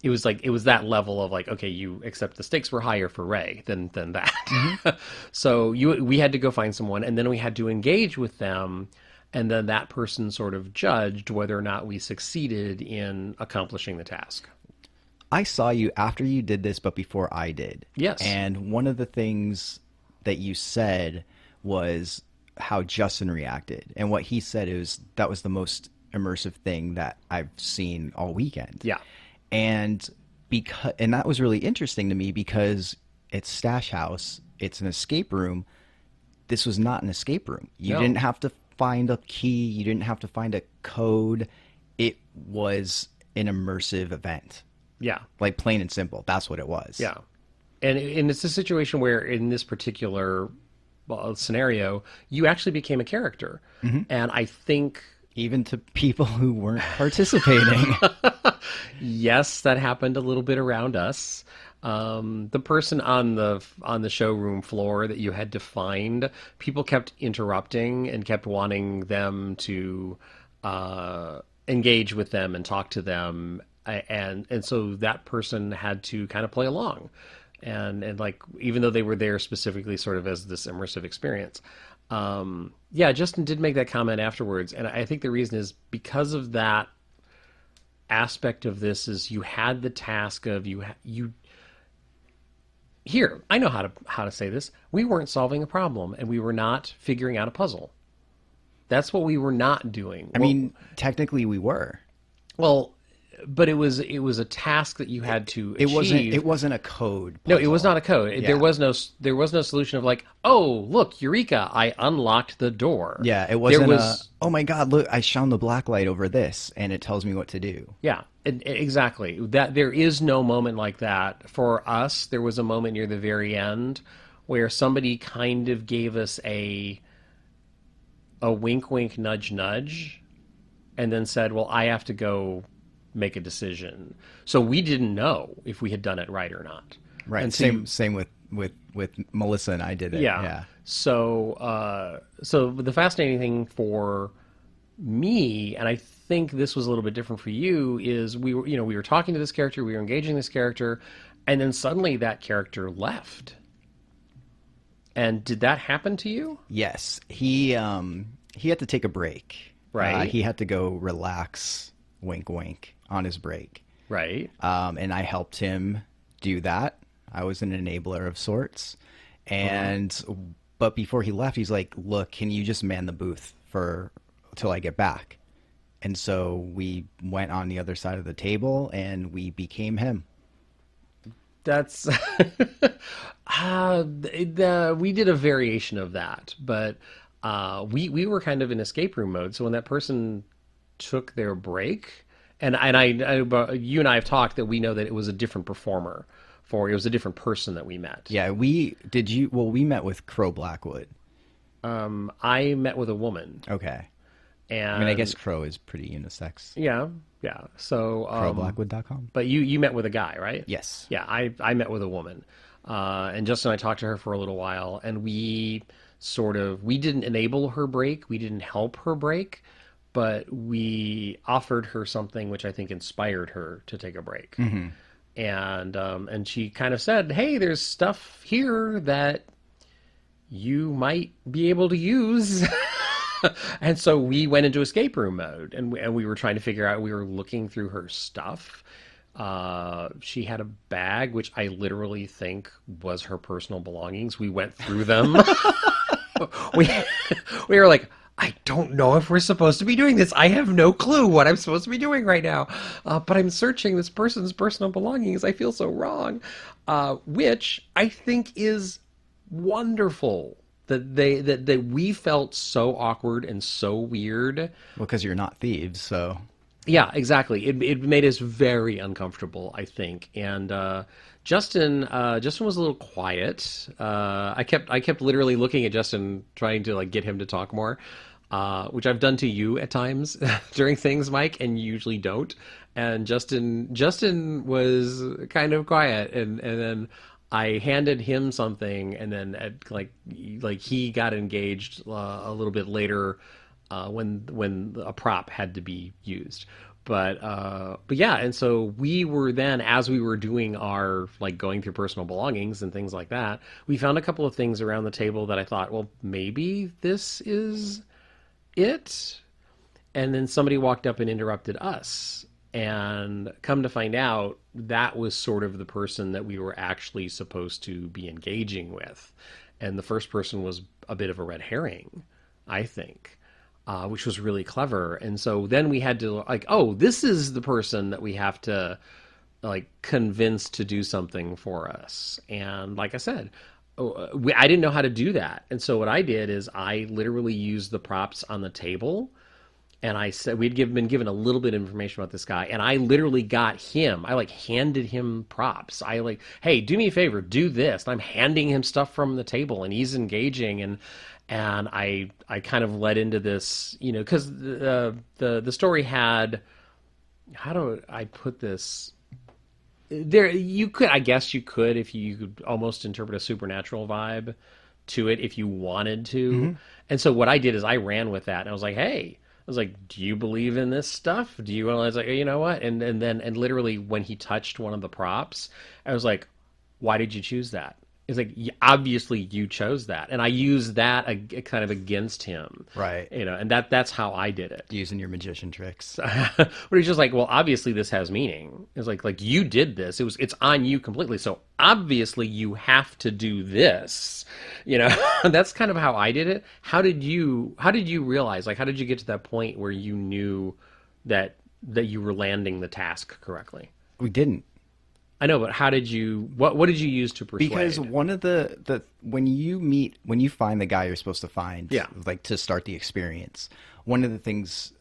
It was like, it was that level of like, okay, you accept the stakes were higher for Ray than that. Mm-hmm. So we had to go find someone, and then we had to engage with them, and then that person sort of judged whether or not we succeeded in accomplishing the task. I saw you after you did this, but before I did. Yes. And one of the things that you said was how Justin reacted, and what he said is that was the most immersive thing that I've seen all weekend. Yeah. And that was really interesting to me because it's Stash House, it's an escape room. This was not an escape room. You No. didn't have to find a key, you didn't have to find a code. It was an immersive event. Yeah. Like, plain and simple. That's what it was. Yeah. And it's a situation where in this particular scenario, you actually became a character. Mm-hmm. And I think, even to people who weren't participating. yes, that happened a little bit around us. The person on the showroom floor that you had to find, people kept interrupting and kept wanting them to engage with them and talk to them, and so that person had to kind of play along, and like, even though they were there specifically sort of as this immersive experience. Yeah, Justin did make that comment afterwards, and I think the reason is because of that aspect of this is you had the task of you here, I know how to say this. We weren't solving a problem, and we were not figuring out a puzzle. That's what we were not doing. I mean, technically we were. Well, but it was a task that you had to achieve. It wasn't a code No, puzzle. it was not a code. Yeah. There was no solution of like, oh, look, Eureka, I unlocked the door. Yeah, it wasn't There was, oh my God, look, I shone the black light over this and it tells me what to do. yeah, exactly. That there is no moment like that. For us, there was a moment near the very end where somebody kind of gave us a wink wink nudge nudge and then said, well, I have to go make a decision. So we didn't know if we had done it right or not. Right. And so same with Melissa and I did it. yeah. So the fascinating thing for me, and I think this was a little bit different for you, is we were talking to this character, we were engaging this character, and then suddenly that character left. And did that happen to you? Yes. He had to take a break. Right. He had to go relax, wink wink, on his break. Right. And I helped him do that. I was an enabler of sorts. And but before he left, he's like, "Look, can you just man the booth till I get back?" And so we went on the other side of the table and we became him. That's we did a variation of that, but we were kind of in escape room mode. So when that person took their break, you and I have talked that we know that it was a different performer. It was a different person that we met. Yeah, we met with Crow Blackwood. I met with a woman. Okay. And I mean, I guess Crow is pretty unisex. yeah. So Crowblackwood.com. but you met with a guy, right? Yes. Yeah, I met with a woman. And Justin and I talked to her for a little while, and we didn't enable her break, we didn't help her break, but we offered her something which I think inspired her to take a break. Mm-hmm. And she kind of said, "Hey, there's stuff here that you might be able to use." And so we went into escape room mode, and we were trying to figure out. We were looking through her stuff. She had a bag, which I literally think was her personal belongings. We went through them. we were like, I don't know if we're supposed to be doing this. I have no clue what I'm supposed to be doing right now. But I'm searching this person's personal belongings. I feel so wrong. Which I think is wonderful. That we felt so awkward and so weird. Well, because you're not thieves, so. Yeah, exactly. It made us very uncomfortable, I think. And Justin was a little quiet. I kept literally looking at Justin, trying to like get him to talk more, which I've done to you at times during things, Mike, and you usually don't. And Justin was kind of quiet, and then I handed him something, and then like he got engaged a little bit later when a prop had to be used. But yeah, and so we were then, as we were doing our like going through personal belongings and things like that, we found a couple of things around the table that I thought, well, maybe this is it. And then somebody walked up and interrupted us. And come to find out, that was sort of the person that we were actually supposed to be engaging with. And the first person was a bit of a red herring, I think, which was really clever. And so then we had to like, oh, this is the person that we have to like convince to do something for us. And like I said, I didn't know how to do that. And so what I did is I literally used the props on the table. And I said, been given a little bit of information about this guy, and I literally got him. I like handed him props. I like, hey, do me a favor, do this. And I'm handing him stuff from the table, and he's engaging, and I kind of led into this, you know, because the story had, how do I put this? I guess you could if you could almost interpret a supernatural vibe to it if you wanted to. Mm-hmm. And so what I did is I ran with that, and I was like, hey. I was like, do you believe in this stuff? Do you? And I was like, you know what? And literally when he touched one of the props, I was like, why did you choose that? It's like, obviously you chose that. And I used that kind of against him. Right. You know, and that's how I did it. Using your magician tricks. But he's just like, well, obviously this has meaning. It's like you did this. It's on you completely. So obviously you have to do this. You know, that's kind of how I did it. How did you realize, like, how did you get to that point where you knew that you were landing the task correctly? We didn't. I know, but how did you? What did you use to persuade? Because one of the when you find the guy you're supposed to find, yeah, like to start the experience, one of the things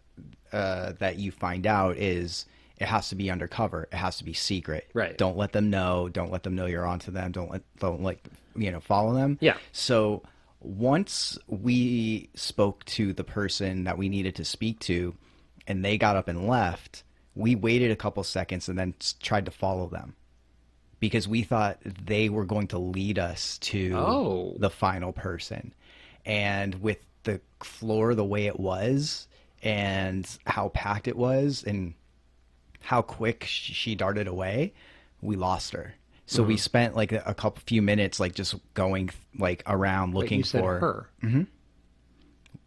that you find out is it has to be undercover. It has to be secret. Right. Don't let them know. Don't let them know you're onto them. Don't follow them. Yeah. So once we spoke to the person that we needed to speak to, and they got up and left, we waited a couple seconds and then tried to follow them. Because we thought they were going to lead us to the final person. And with the floor the way it was and how packed it was and how quick she darted away, we lost her. So we spent like a few minutes like just going like around looking for her. Mm-hmm.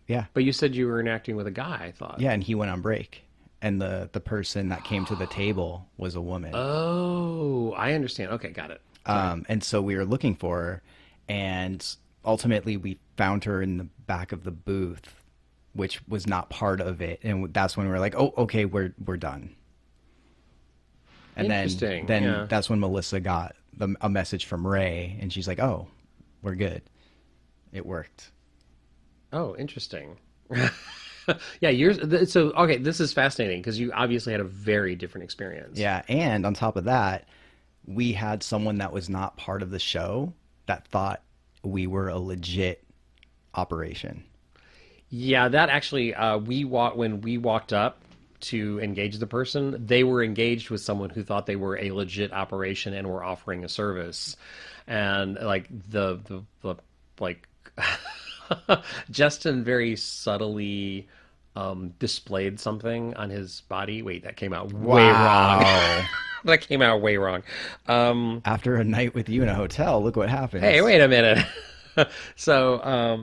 Yeah. But you said you were interacting with a guy, I thought. Yeah, and he went on break. And the person that came to the table was a woman. Oh, I understand. Okay, got it. And so we were looking for her, and ultimately we found her in the back of the booth, which was not part of it. And that's when we were like, oh, okay, we're done. And then yeah. That's when Melissa got a message from Ray, and she's like, "Oh, we're good. It worked." Oh, interesting. Yeah, so okay, this is fascinating because you obviously had a very different experience. Yeah, and on top of that, we had someone that was not part of the show that thought we were a legit operation. Yeah, that actually, when we walked up to engage the person, they were engaged with someone who thought they were a legit operation and were offering a service, and like the like Justin very subtly displayed something on his body. Wait, that came out way wrong. That came out way wrong. After a night with you in a hotel, look what happens. Hey, wait a minute. So,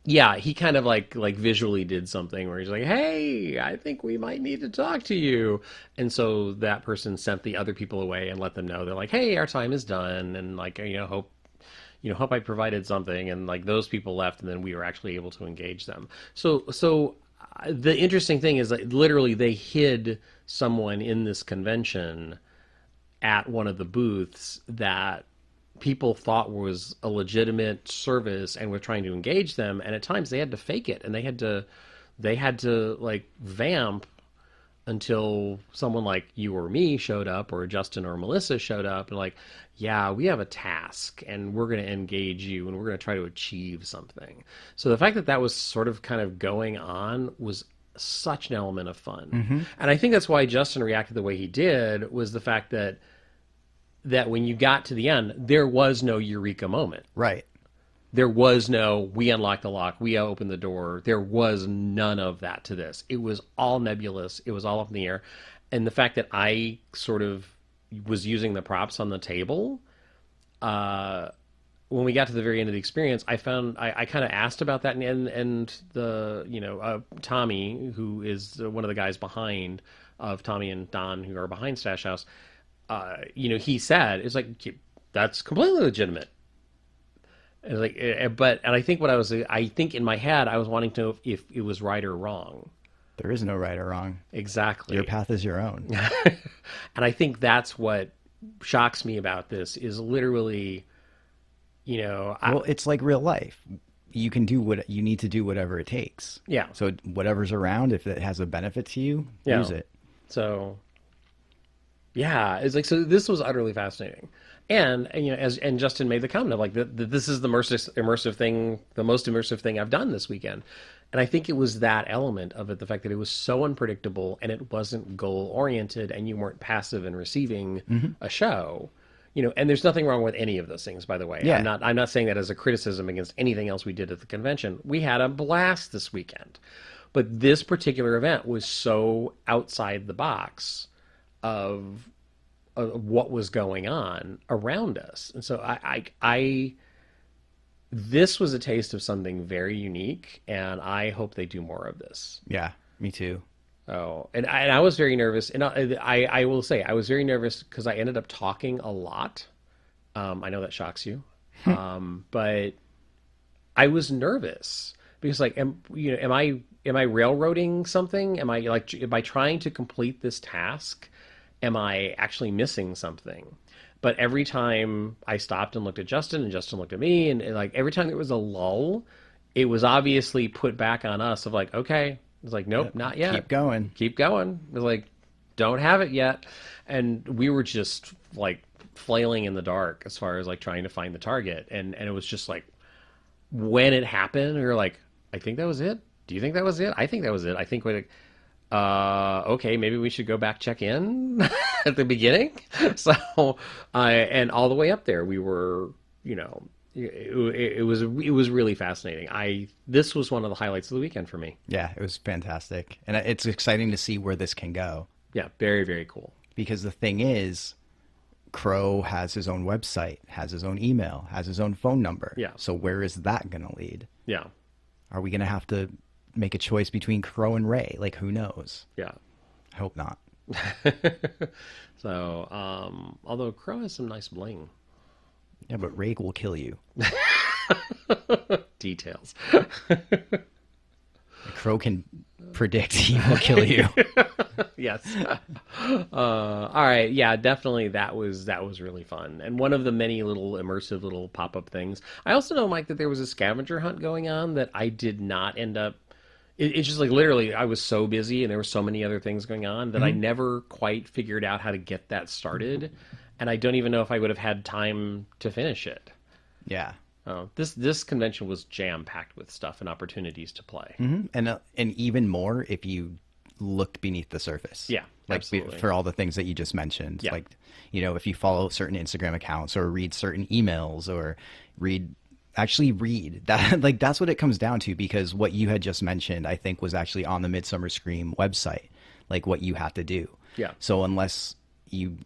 yeah, he kind of like visually did something where he's like, "Hey, I think we might need to talk to you." And so that person sent the other people away and let them know. They're like, "Hey, our time is done," and like, hope I provided something. And like those people left, and then we were actually able to engage them. So the interesting thing is that literally they hid someone in this convention at one of the booths that people thought was a legitimate service and were trying to engage them, and at times they had to fake it, and they had to like vamp until someone like you or me showed up, or Justin or Melissa showed up, and like, yeah, we have a task and we're going to engage you and we're going to try to achieve something. So the fact that that was sort of kind of going on was such an element of fun. Mm-hmm. And I think that's why Justin reacted the way he did, was the fact that when you got to the end, there was no eureka moment. Right. There was no, we unlocked the lock, we opened the door. There was none of that to this. It was all nebulous. It was all up in the air. And the fact that I sort of was using the props on the table, when we got to the very end of the experience, I found, I kind of asked about that, and the, Tommy, who is one of the guys behind, of Tommy and Don, who are behind Stash House, he said, it's like, that's completely legitimate. And like, and I think I think in my head, I was wanting to know if it was right or wrong. There is no right or wrong. Exactly. Your path is your own. And I think that's what shocks me about this, is literally, well, it's like real life. You can do what you need to do, whatever it takes. Yeah. So whatever's around, if it has a benefit to you, use it. So, yeah, it's like, so this was utterly fascinating. And and Justin made the comment of like, this is the most immersive thing I've done this weekend. And I think it was that element of it, the fact that it was so unpredictable and it wasn't goal oriented and you weren't passive in receiving a show. And there's nothing wrong with any of those things, by the way. Yeah. I'm not saying that as a criticism against anything else we did at the convention. We had a blast this weekend. But this particular event was so outside the box of what was going on around us. And so this was a taste of something very unique, and I hope they do more of this. Yeah, me too. Oh, and I was very nervous, and I will say I was very nervous because I ended up talking a lot. I know that shocks you, but I was nervous because like, am I railroading something? Am I trying to complete this task? Am I actually missing something? But every time I stopped and looked at Justin, and Justin looked at me, and like every time there was a lull, it was obviously put back on us of like, okay. It's like, nope, not yet. Keep going. Keep going. It's like, don't have it yet. And we were just like flailing in the dark as far as like trying to find the target. And it was just like, when it happened, we were like, I think that was it. Do you think that was it? I think that was it. I think okay, maybe we should go back, check in at the beginning. So, and all the way up there, we were, it was really fascinating. This was one of the highlights of the weekend for me. Yeah, it was fantastic. And it's exciting to see where this can go. Yeah, very, very cool. Because the thing is, Crow has his own website, has his own email, has his own phone number. Yeah. So where is that going to lead? Yeah. Are we going to have to make a choice between Crow and Ray? Like, who knows? Yeah. I hope not. So, although Crow has some nice bling. Yeah, but Ray will kill you. Details. Crow can predict he will kill you. Yes. All right. Yeah, definitely. That was really fun, and one of the many little immersive little pop up things. I also know, Mike, that there was a scavenger hunt going on that I did not end up. It's just like literally, I was so busy and there were so many other things going on that I never quite figured out how to get that started, and I don't even know if I would have had time to finish it. Yeah. Oh, this convention was jam packed with stuff and opportunities to play. And even more if you look beneath the surface. Yeah, like absolutely. for all the things that you just mentioned. Yeah. Like, if you follow certain Instagram accounts or read certain emails or actually read that, like that's what it comes down to, because what you had just mentioned, I think, was actually on the Midsummer Scream website, like what you have to do. Yeah. So unless you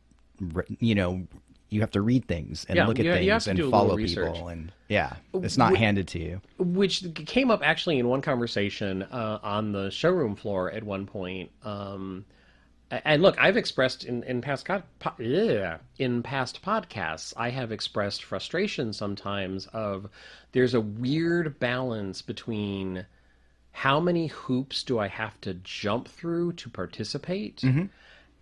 have to read things and look at you have things to do a and little follow research. people, and it's not handed to you. Which came up actually in one conversation on the showroom floor at one point. And look, I've expressed in past podcasts, I have expressed frustration sometimes of there's a weird balance between how many hoops do I have to jump through to participate,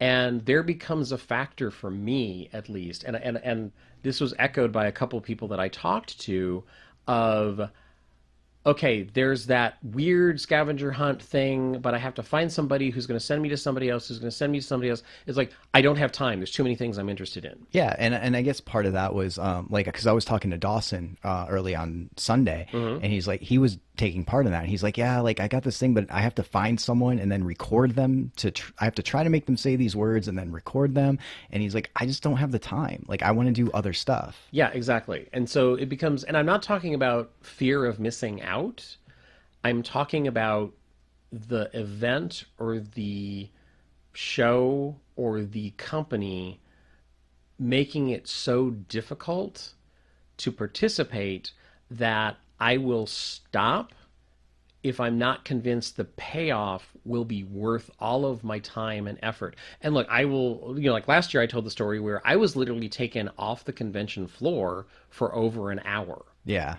and there becomes a factor for me, at least, and this was echoed by a couple people that I talked to, of okay, there's that weird scavenger hunt thing, but I have to find somebody who's going to send me to somebody else, who's going to send me to somebody else. It's like, I don't have time. There's too many things I'm interested in. Yeah, and I guess part of that was like, because I was talking to Dawson early on Sunday, and he's like, he was taking part in that. And he's like, yeah, like I got this thing, but I have to find someone and then record them I have to try to make them say these words and then record them. And he's like, I just don't have the time. Like I want to do other stuff. Yeah, exactly. And so it becomes, and I'm not talking about fear of missing out. I'm talking about the event or the show or the company making it so difficult to participate that I will stop if I'm not convinced the payoff will be worth all of my time and effort. And look, I will, like last year I told the story where I was literally taken off the convention floor for over an hour. Yeah.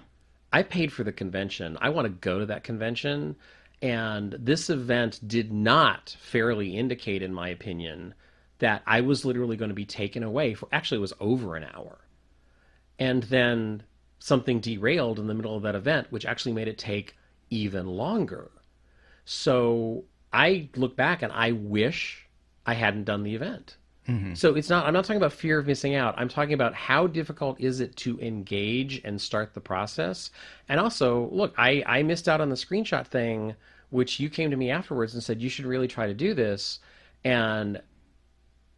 I paid for the convention. I want to go to that convention. And this event did not fairly indicate, in my opinion, that I was literally going to be taken away for, actually it was over an hour. And then something derailed in the middle of that event, which actually made it take even longer. So I look back and I wish I hadn't done the event. So I'm not talking about fear of missing out. I'm talking about how difficult is it to engage and start the process. And also, look, I missed out on the screenshot thing, which you came to me afterwards and said, you should really try to do this. And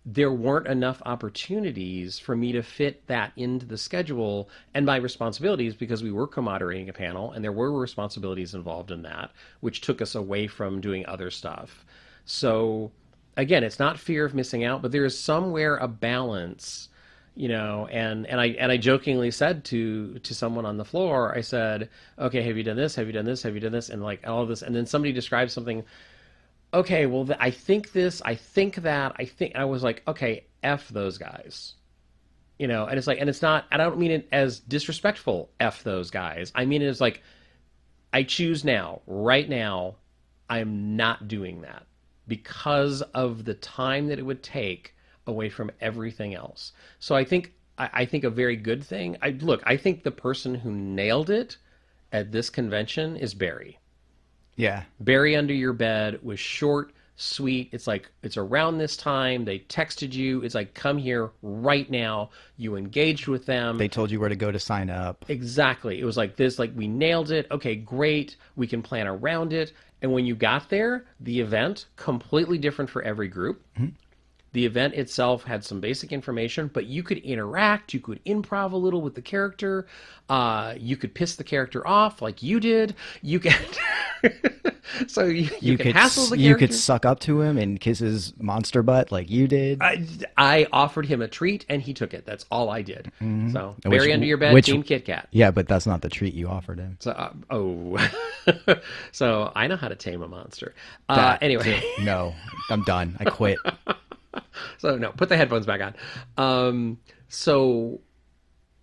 there weren't enough opportunities for me to fit that into the schedule and my responsibilities, because we were co-moderating a panel and there were responsibilities involved in that, which took us away from doing other stuff. So again, it's not fear of missing out, but there is somewhere a balance, and I jokingly said to someone on the floor, I said, okay, have you done this? Have you done this? Have you done this? And like all of this. And then somebody described something. Okay, well, I think this, I think that, I was like, okay, F those guys. And it's like, and it's not, and I don't mean it as disrespectful, F those guys. I mean it as like, I choose now, right now, I'm not doing that because of the time that it would take away from everything else. So I think a very good thing, I think the person who nailed it at this convention is Barry. Yeah. Barry Under Your Bed was short, sweet. It's like, it's around this time. They texted you. It's like, come here right now. You engaged with them. They told you where to go to sign up. Exactly. It was like this, like, we nailed it. Okay, great. We can plan around it. And when you got there, the event, completely different for every group. The event itself had some basic information, but you could interact, you could improv a little with the character, you could piss the character off like you did. You could, so you could hassle the character. You could suck up to him and kiss his monster butt like you did. I offered him a treat and he took it. That's all I did. So Barry Under Your Bed, Team Kit Kat. Yeah, but that's not the treat you offered him. So so I know how to tame a monster. Anyway, no, I'm done. I quit. So no, put the headphones back on. So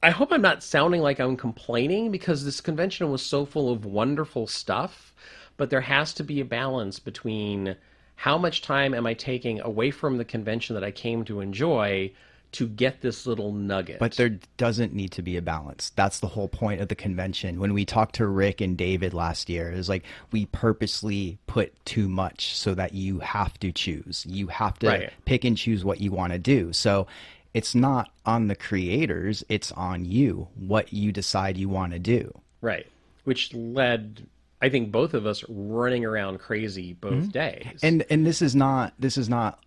I hope I'm not sounding like I'm complaining, because this convention was so full of wonderful stuff, but there has to be a balance between how much time am I taking away from the convention that I came to enjoy to get this little nugget. But there doesn't need to be a balance. That's the whole point of the convention. When we talked to Rick and David last year, it was like we purposely put too much so that you have to choose. You have to pick and choose what you want to do. So it's not on the creators, it's on you, what you decide you want to do. Right. Which led, I think, both of us running around crazy both days. And this is not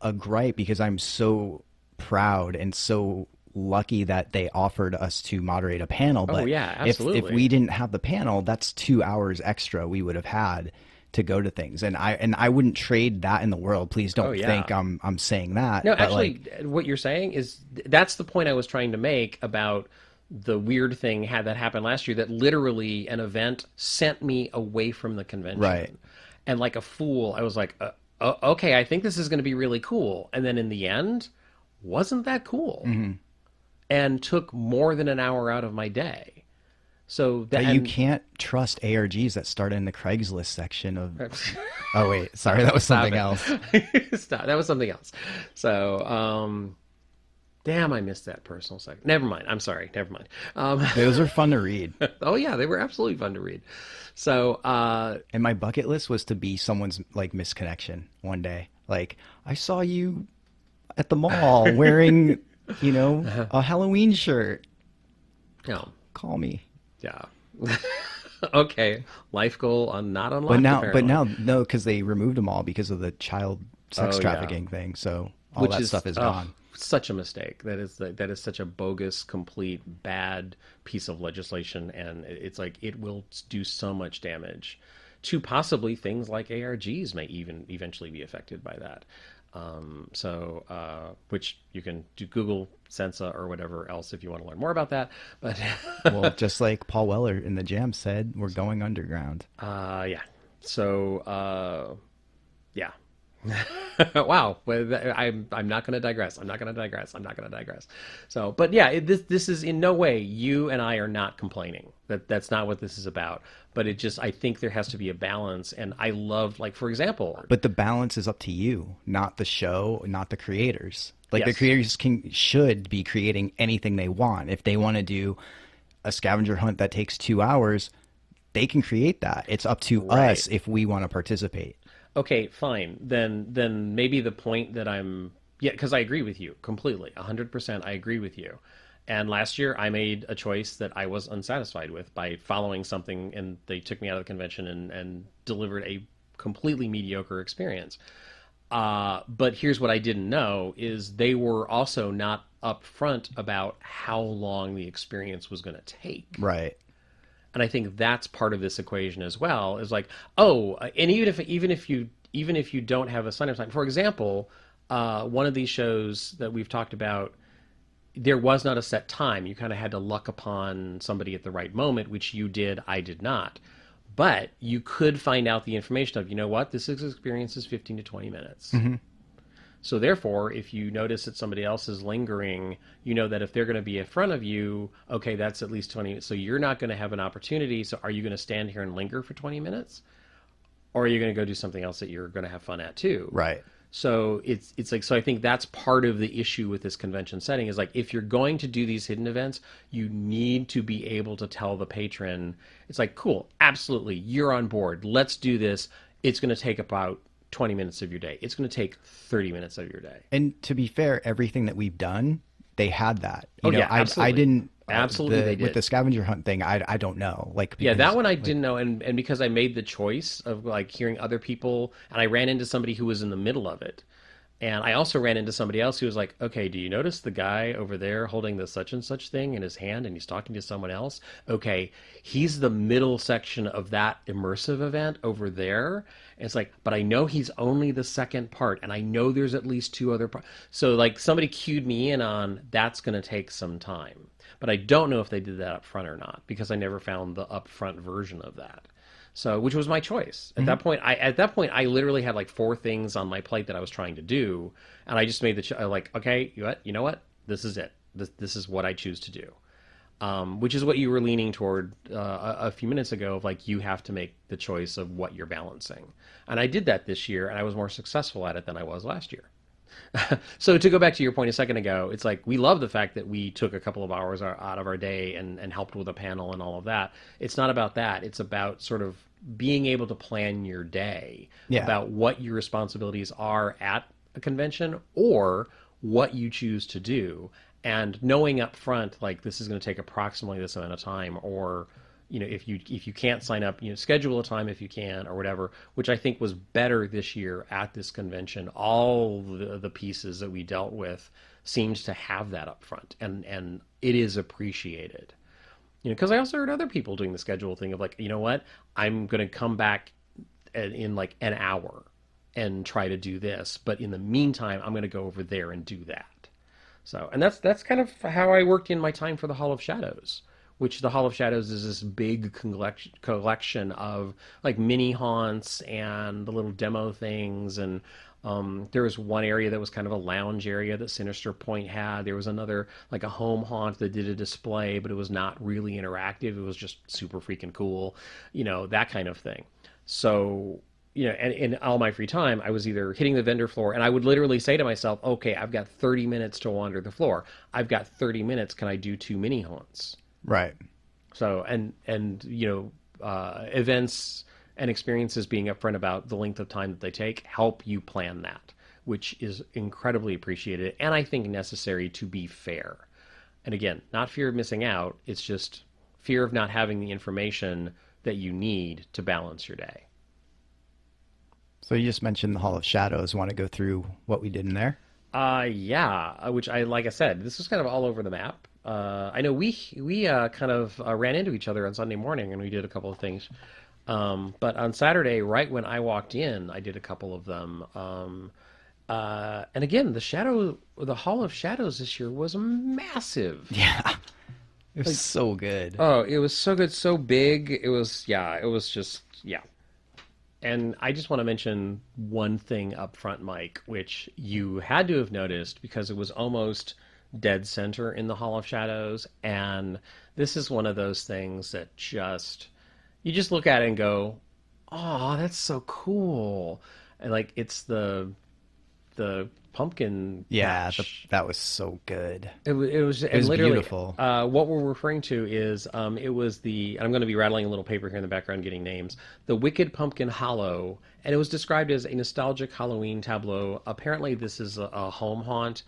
a gripe, because I'm so proud and so lucky that they offered us to moderate a panel. But absolutely. If we didn't have the panel, that's 2 hours extra we would have had to go to things. And I wouldn't trade that in the world. Please don't think I'm saying that. No, actually, what you're saying is that's the point I was trying to make about the weird thing that happened last year, that literally an event sent me away from the convention. Right. And like a fool, I was like, okay, I think this is going to be really cool. And then in the end, wasn't that cool. And took more than an hour out of my day. So that you can't trust ARGs that start in the Craigslist section of. Oh wait, sorry, that was something else. Stop. That was something else. So, damn, I missed that personal section. Never mind. I'm sorry. Never mind. Those are fun to read. Oh yeah, they were absolutely fun to read. So, and my bucket list was to be someone's like misconnection one day. Like, I saw you at the mall wearing, a Halloween shirt. No. Call me. Yeah. Okay. Life goal not unlocked. But now, no, because they removed them all because of the child sex trafficking thing. So all that stuff is gone. Such a mistake. That is such a bogus, complete, bad piece of legislation, and it's like it will do so much damage to possibly things like ARGs may even eventually be affected by that. Which you can do Google Sensa or whatever else if you want to learn more about that. But well, just like Paul Weller in the Jam said, we're going underground. Yeah. So, yeah. Wow. I'm not going to digress. I'm not going to digress. So, but yeah, this is in no way, you and I are not complaining. That's not what this is about. But I think there has to be a balance. And I love, like, for example. But the balance is up to you, not the show, not the creators. Like, the creators should be creating anything they want. If they want to do a scavenger hunt that takes 2 hours, they can create that. It's up to us if we want to participate. Okay, fine. Then maybe the point that because I agree with you completely, 100%. I agree with you. And last year I made a choice that I was unsatisfied with by following something, and they took me out of the convention and delivered a completely mediocre experience. But here's what I didn't know is they were also not upfront about how long the experience was going to take. Right. And I think that's part of this equation as well, is like, and even if you don't have a sign-up time, for example, one of these shows that we've talked about, there was not a set time. You kind of had to luck upon somebody at the right moment, which you did, I did not. But you could find out the information of, you know what, this experience is 15 to 20 minutes. So therefore, if you notice that somebody else is lingering, you know that if they're going to be in front of you, okay, that's at least 20 minutes. So you're not going to have an opportunity. So are you going to stand here and linger for 20 minutes? Or are you going to go do something else that you're going to have fun at too? Right. So it's like, so I think that's part of the issue with this convention setting is like, if you're going to do these hidden events, you need to be able to tell the patron, it's like, cool, absolutely, you're on board. Let's do this. It's going to take about 20 minutes of your day. It's going to take 30 minutes of your day. And to be fair, everything that we've done, they had that. Absolutely. I didn't. Absolutely, they did. With the scavenger hunt thing, I don't know. That one I didn't know, and because I made the choice of like hearing other people, and I ran into somebody who was in the middle of it, and I also ran into somebody else who was like, okay, do you notice the guy over there holding the such and such thing in his hand, and he's talking to someone else? Okay, he's the middle section of that immersive event over there. And it's like, but I know he's only the second part, and I know there's at least 2 other parts. So like somebody cued me in on that's going to take some time. But I don't know if they did that up front or not, because I never found the upfront version of that. So, which was my choice. At that point, I literally had like 4 things on my plate that I was trying to do, and I just made like, okay, you know what? This is it. This is what I choose to do. which is what you were leaning toward a few minutes ago of like you have to make the choice of what you're balancing. And I did that this year, and I was more successful at it than I was last year. So to go back to your point a second ago, it's like we love the fact that we took a couple of hours out of our day and helped with a panel and all of that. It's not about that. It's about sort of being able to plan your day about what your responsibilities are at a convention or what you choose to do, and knowing up front like this is going to take approximately this amount of time, or if you can't sign up, schedule a time if you can or whatever, which I think was better this year at this convention. All the pieces that we dealt with seems to have that up front, and it is appreciated. Because I also heard other people doing the schedule thing of like, you know what, I'm going to come back in like an hour and try to do this, but in the meantime, I'm going to go over there and do that. So, and that's kind of how I worked in my time for the Hall of Shadows, which the Hall of Shadows is this big collection of like mini haunts and the little demo things. And there was one area that was kind of a lounge area that Sinister Point had. There was another, like a home haunt that did a display, but it was not really interactive. It was just super freaking cool, that kind of thing. So, and in all my free time, I was either hitting the vendor floor, and I would literally say to myself, okay, I've got 30 minutes to wander the floor. I've got 30 minutes. Can I do 2 mini haunts? Right. So, and events and experiences being upfront about the length of time that they take help you plan that, which is incredibly appreciated and I think necessary to be fair. And again, not fear of missing out. It's just fear of not having the information that you need to balance your day. So you just mentioned the Hall of Shadows. Want to go through what we did in there? Yeah, which like I said, this was kind of all over the map. I know we kind of ran into each other on Sunday morning, and we did a couple of things. But on Saturday, right when I walked in, I did a couple of them. And again, the Hall of Shadows this year was massive. Yeah. It was so good. Oh, it was so good, so big. It was just. And I just want to mention one thing up front, Mike, which you had to have noticed because it was almost dead center in the Hall of Shadows. And this is one of those things that you just look at it and go, oh, that's so cool. And like, it's the pumpkin patch. That was so good. It was literally beautiful. What we're referring to is it was I'm going to be rattling a little paper here in the background getting names, the Wicked Pumpkin Hollow, and it was described as a nostalgic Halloween tableau. Apparently this is a home haunt,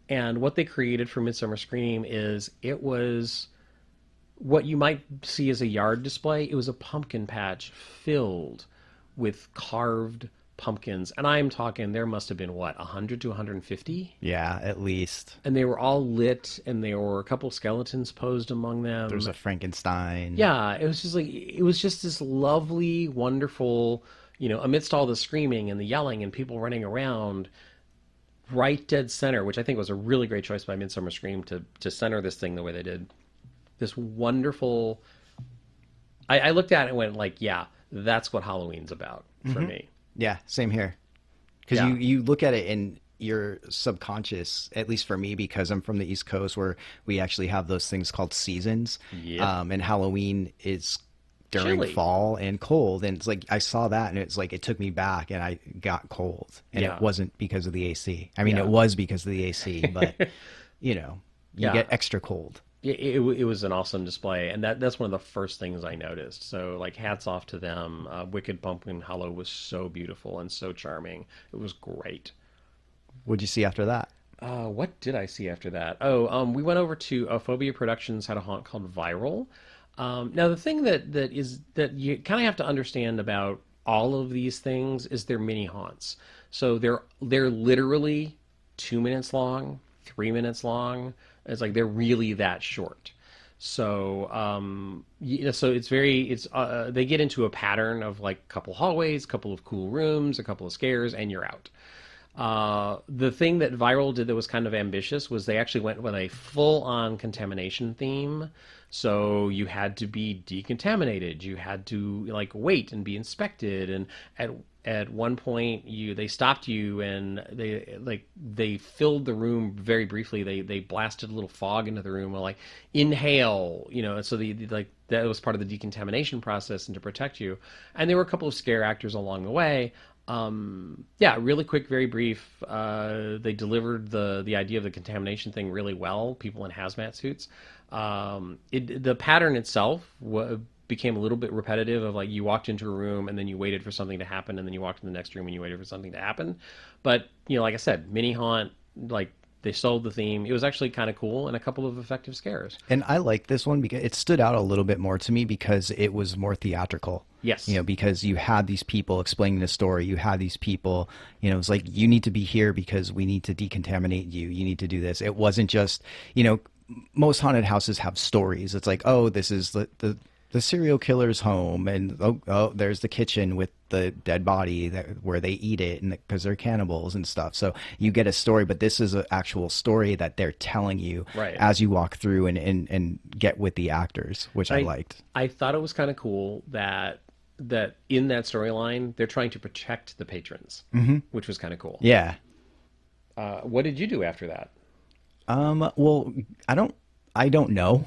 and what they created for Midsummer Scream is it was what you might see as a yard display. It was a pumpkin patch filled with carved pumpkins, and I'm talking there must have been 100 to 150. Yeah, at least. And they were all lit, and there were a couple skeletons posed among them. There's a Frankenstein. Yeah, it was just this lovely, wonderful, amidst all the screaming and the yelling and people running around, right dead center, which I think was a really great choice by Midsummer Scream to center this thing the way they did. This wonderful. I looked at it and went like, yeah, that's what Halloween's about for me. Yeah, same here. Because you look at it in your subconscious, at least for me, because I'm from the East Coast where we actually have those things called seasons. Yep. And Halloween is during Chilly. fall and cold. And it's like I saw that and it's like it took me back and I got cold. And Yeah. it wasn't because of the AC. I mean, it was because of the AC, but, you get extra cold. It was an awesome display, and that's one of the first things I noticed. So, like, hats off to them. Wicked Pumpkin Hollow was so beautiful and so charming. It was great. What'd you see after that? What did I see after that? Oh, we went over to Phobia Productions had a haunt called Viral. Now, the thing that you kind of have to understand about all of these things is they're mini haunts. So they're literally 2 minutes long, 3 minutes long. It's like they're really that short. So, so they get into a pattern of like a couple hallways, a couple of cool rooms, a couple of scares, and you're out. The thing that Viral did that was kind of ambitious was they actually went with a full-on contamination theme. So you had to be decontaminated. You had to like wait and be inspected. And at one point they stopped you and they filled the room very briefly. They blasted a little fog into the room, like inhale, and so like that was part of the decontamination process and to protect you. And there were a couple of scare actors along the way. Yeah, really quick, very brief. They delivered the idea of the contamination thing really well. People in hazmat suits. The pattern itself became a little bit repetitive of like you walked into a room and then you waited for something to happen and then you walked in the next room and you waited for something to happen. But like I said, mini haunt, like they sold the theme. It was actually kind of cool and a couple of effective scares. And I like this one because it stood out a little bit more to me because it was more theatrical. Yes. Because you had these people explaining the story. You had these people, it's like, you need to be here because we need to decontaminate you. You need to do this. It wasn't just, most haunted houses have stories. It's like, oh, this is the serial killer's home, and oh, there's the kitchen with the dead body where they eat it, and because they're cannibals and stuff. So you get a story, but this is an actual story that they're telling you right as you walk through and get with the actors, which I liked. I thought it was kind of cool that in that storyline they're trying to protect the patrons, which was kind of cool. Yeah. What did you do after that? Well, I don't know.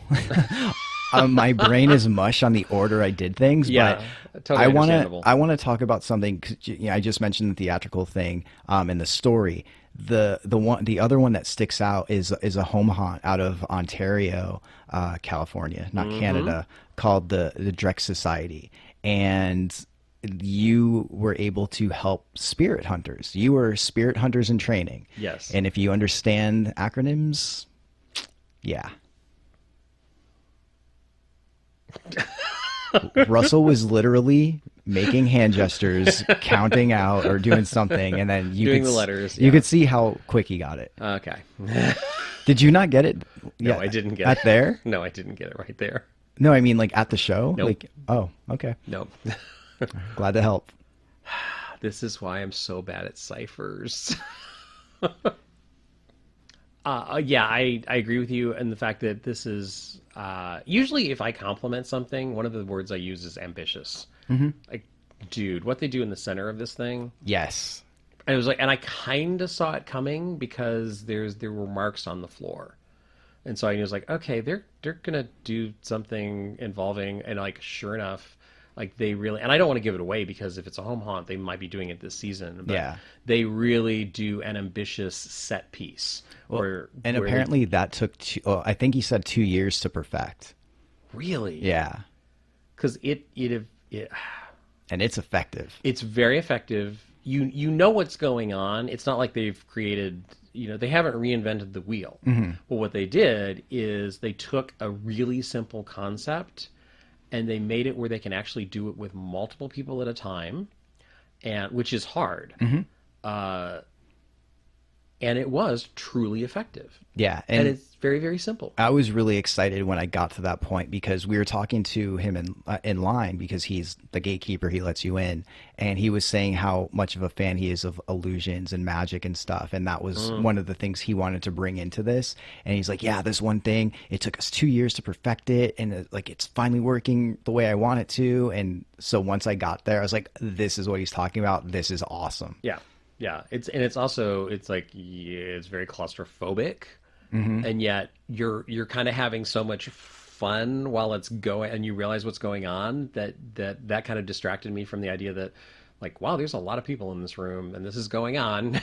My brain is mush on the order I did things, yeah, but totally understandable. I want to talk about something. 'Cause, I just mentioned the theatrical thing, and the story. The other one that sticks out is a home haunt out of Ontario, California, not Canada, called the Drex Society, and you were able to help spirit hunters. You were spirit hunters in training. Yes, and if you understand acronyms, yeah. Russell was literally making hand gestures, counting out or doing something, and then doing the letters. You could see how quick he got it. Okay. Did you not get it? No, I didn't get it. At there? No, I didn't get it right there. No, I mean like at the show? Nope. Like, oh, okay. Nope. Glad to help. This is why I'm so bad at ciphers. Yeah, I agree with you in the fact that this is usually if I compliment something, one of the words I use is ambitious. Like, dude, what they do in the center of this thing. Yes. And it was like, and I kind of saw it coming because there were marks on the floor, and so I was like, okay, they're gonna do something involving, and like, sure enough. Like they really, and I don't want to give it away because if it's a home haunt, they might be doing it this season. But yeah, they really do an ambitious set piece. Well, and apparently that took I think he said 2 years to perfect. Really? Yeah. Because it and it's effective. It's very effective. You know what's going on. It's not like they've created. They haven't reinvented the wheel. But what they did is they took a really simple concept. And they made it where they can actually do it with multiple people at a time, and which is hard. And it was truly effective. Yeah, and it's very, very simple. I was really excited when I got to that point because we were talking to him in line because he's the gatekeeper. He lets you in, and he was saying how much of a fan he is of illusions and magic and stuff, and that was one of the things he wanted to bring into this. And he's like, "Yeah, this one thing. It took us 2 years to perfect it, and it's finally working the way I want it to." And so once I got there, I was like, "This is what he's talking about. This is awesome." Yeah. Yeah, it's like it's very claustrophobic, and yet you're kind of having so much fun while it's going, and you realize what's going on that kind of distracted me from the idea that like, wow, there's a lot of people in this room and this is going on.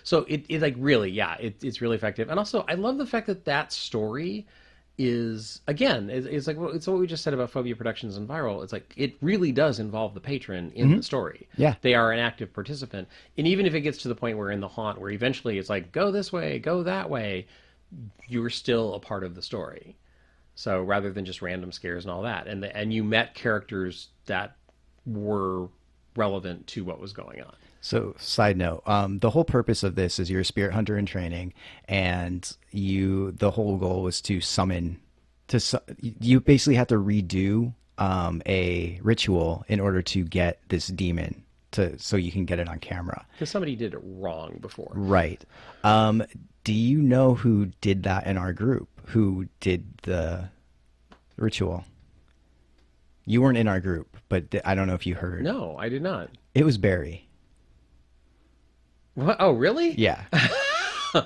So it like really, yeah, it's really effective, and also I love the fact that story is again it's like it's what we just said about Phobia Productions and Viral. It's like it really does involve the patron in the story. Yeah, they are an active participant, and even if it gets to the point where in the haunt where eventually it's like go this way, go that way, you're still a part of the story. So rather than just random scares and all that, and you met characters that were relevant to what was going on. So, side note, the whole purpose of this is you're a spirit hunter in training, and the whole goal was to summon. You basically have to redo a ritual in order to get this demon so you can get it on camera. Because somebody did it wrong before, right? Do you know who did that in our group? Who did the ritual? You weren't in our group, but I don't know if you heard. No, I did not. It was Barry. What? Oh, really? Yeah.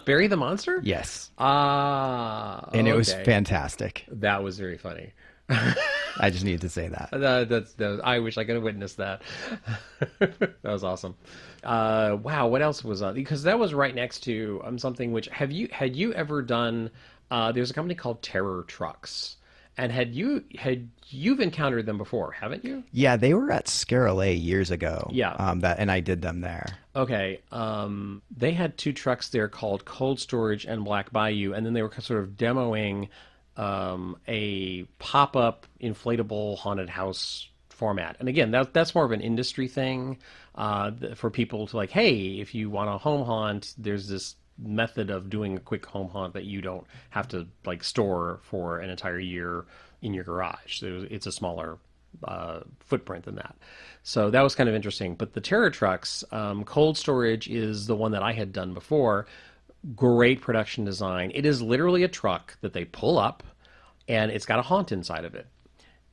Bury the Monster? Yes. Ah, And it was okay. fantastic. That was very funny. I just needed to say that. I wish I could have witnessed that. That was awesome. Wow, what else was on? Because that was right next to something which had you ever done? There's a company called Terror Trucks, and you've encountered them before, haven't you? Yeah, they were at Scarlet years ago. Yeah. And I did them there. Okay. They had two trucks there called Cold Storage and Black Bayou, and then they were sort of demoing a pop-up inflatable haunted house format. And again, that's more of an industry thing for people to like, hey, if you want a home haunt, there's this method of doing a quick home haunt that you don't have to like store for an entire year in your garage. So it's a smaller footprint than that. So that was kind of interesting. But the Terror Trucks, Cold Storage is the one that I had done before. Great production design. It is literally a truck that they pull up, and it's got a haunt inside of it.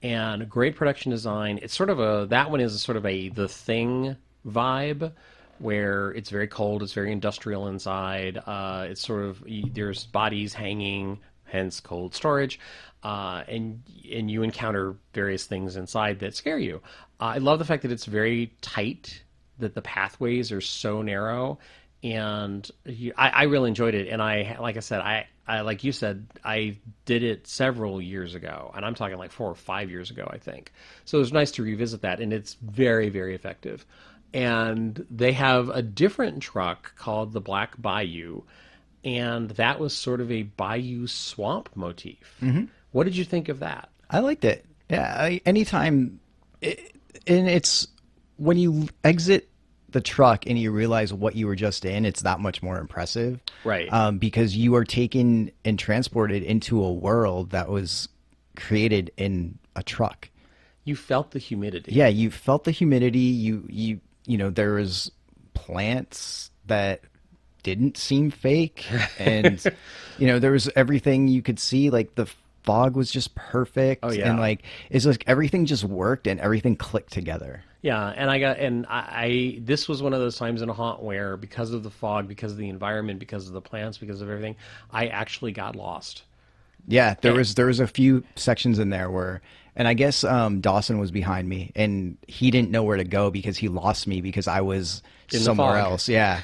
And great production design. It's sort of that one is sort of a The Thing vibe, where it's very cold, it's very industrial inside. It's sort of there's bodies hanging, hence cold storage, and you encounter various things inside that scare you. I love the fact that it's very tight, that the pathways are so narrow, and I really enjoyed it. And like I said, I like you said, I did it several years ago, and I'm talking like 4 or 5 years ago, I think. So it was nice to revisit that, and it's very, very effective. And they have a different truck called the Black Bayou, and that was sort of a bayou swamp motif. Mm-hmm. What did you think of that? I liked it. Yeah, anytime, and it's when you exit the truck and you realize what you were just in, it's that much more impressive. Right. Because you are taken and transported into a world that was created in a truck. You felt the humidity. Yeah, you felt the humidity. You know, there was plants that didn't seem fake, and you know, there was everything you could see. Like the fog was just perfect. Oh, yeah. And like it's like everything just worked and everything clicked together. Yeah, and I this was one of those times in a haunt where because of the fog, because of the environment, because of the plants, because of everything, I actually got lost. Yeah, there was a few sections in there where, and I guess Dawson was behind me, and he didn't know where to go because he lost me because I was In the somewhere fog. else. Yeah,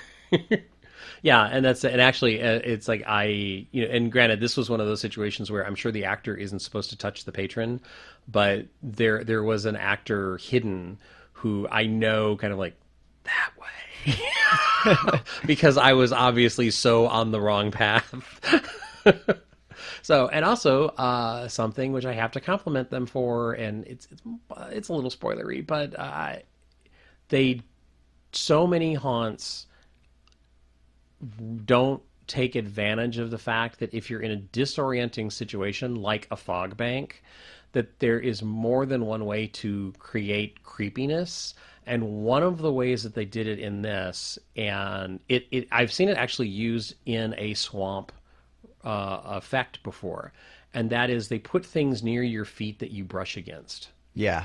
Yeah, and actually it's like and granted this was one of those situations where I'm sure the actor isn't supposed to touch the patron, but there was an actor hidden who I know kind of like that way because I was obviously so on the wrong path. So, and also something which I have to compliment them for, and it's a little spoilery, but they so many haunts don't take advantage of the fact that if you're in a disorienting situation like a fog bank, that there is more than one way to create creepiness. And one of the ways that they did it in this, and I've seen it actually used in a swamp effect before, and that is they put things near your feet that you brush against. yeah.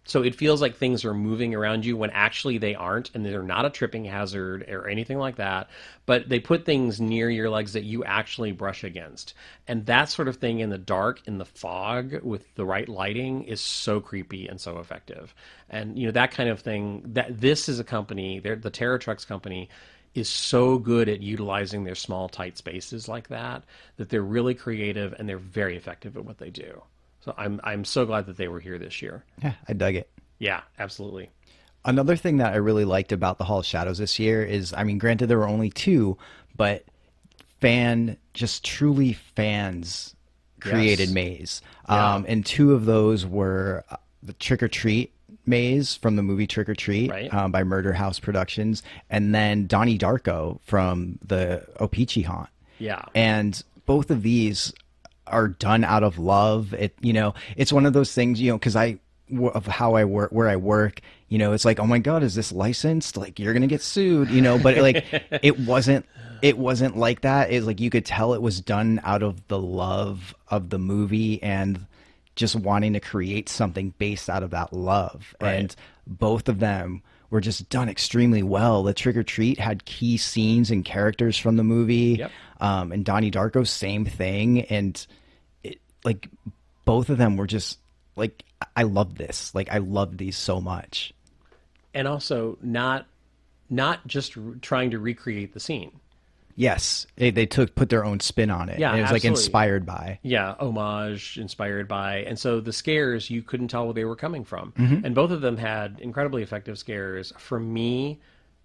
So it feels like things are moving around you when actually they aren't, and they're not a tripping hazard or anything like that. But they put things near your legs that you actually brush against. And that sort of thing in the dark, in the fog, with the right lighting is so creepy and so effective. And, you know, that kind of thing, that this is a company, the Terror Trucks company, is so good at utilizing their small, tight spaces like that they're really creative and they're very effective at what they do. So I'm so glad that they were here this year. Yeah, I dug it. Yeah, absolutely. Another thing that I really liked about the Hall of Shadows this year is, I mean, granted there were only 2, but truly fans created Yes. maze. Yeah. And 2 of those were the Trick or Treat maze from the movie Trick or Treat Right. by Murder House Productions, and then Donnie Darko from the O-Pee-Chee Haunt. Yeah. And both of these are done out of love. It's one of those things, because of how I work, where I work, it's like, oh my God, is this licensed? Like, you're going to get sued, but like, it wasn't like that. It's like, you could tell it was done out of the love of the movie and just wanting to create something based out of that love. Right. And both of them were just done extremely well. The Trick or Treat had key scenes and characters from the movie. Yep. And Donnie Darko, same thing. And like both of them were just like, I love this. Like I love these so much. And also not just trying to recreate the scene. Yes, they put their own spin on it. Yeah, and it was like absolutely. inspired by. Yeah, homage, inspired by. And so the scares, you couldn't tell where they were coming from. Mm-hmm. And both of them had incredibly effective scares. For me,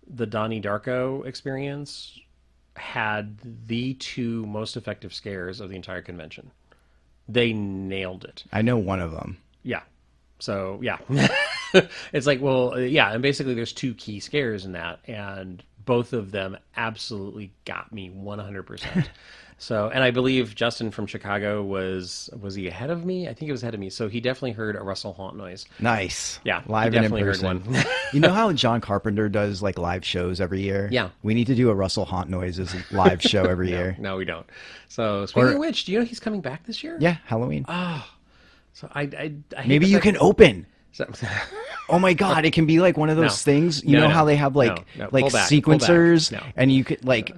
the Donnie Darko experience had the two most effective scares of the entire convention. They nailed it. I know one of them. Yeah. So, yeah. It's like, well, yeah, and basically there's two key scares in that, and both of them absolutely got me 100%. So, and I believe Justin from Chicago was he ahead of me? I think he was ahead of me. So he definitely heard a Russell Haunt noise. Nice. Yeah, live he and in definitely person. heard one. You know how John Carpenter does like live shows every year? Yeah. We need to do a Russell Haunt Noises live show every year. No, we don't. So speaking Or- of which, do you know he's coming back this year? Yeah, Halloween. So I hate Maybe the you fact can that- open. So- Oh my God, it can be like one of those No. things. You No, know no. how they have like No. like Pull back. sequencers, No. and you could like.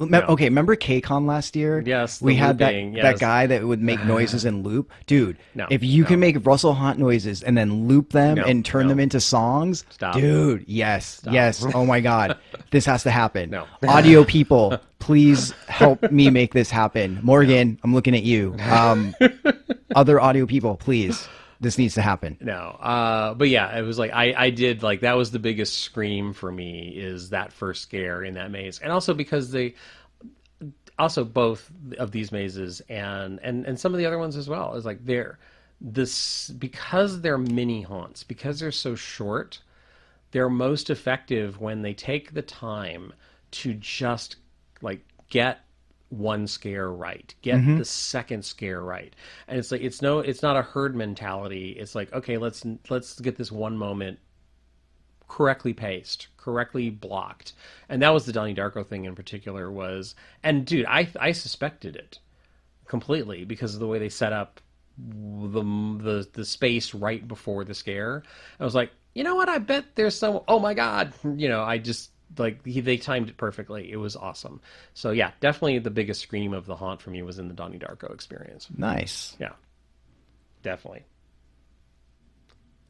Okay, remember KCON last year? Yes, the we had looping, that yes. guy that would make noises and loop. Dude, No, if you no. can make Russell Haunt noises and then loop them No, and turn no. them into songs, Stop. dude, yes, yes. Oh my God, this has to happen. No. Audio people, please help me make this happen. Morgan, I'm looking at you. Other audio people, please. This needs to happen. No, but yeah, it was like I did like that was the biggest scream for me is that first scare in that maze, and also because they also both of these mazes and some of the other ones as well is like because they're mini haunts, because they're so short, they're most effective when they take the time to just like get one scare right, get the second scare right. And it's like it's not a herd mentality. It's like, okay, let's get this one moment correctly paced, correctly blocked. And that was the Donnie Darko thing in particular was, and dude, I suspected it completely because of the way they set up the space right before the scare. I was like, you know what, I bet there's some, oh my God, I just like they timed it perfectly. It was awesome. So yeah, definitely the biggest scream of the haunt for me was in the Donnie Darko experience. Nice. Yeah, definitely.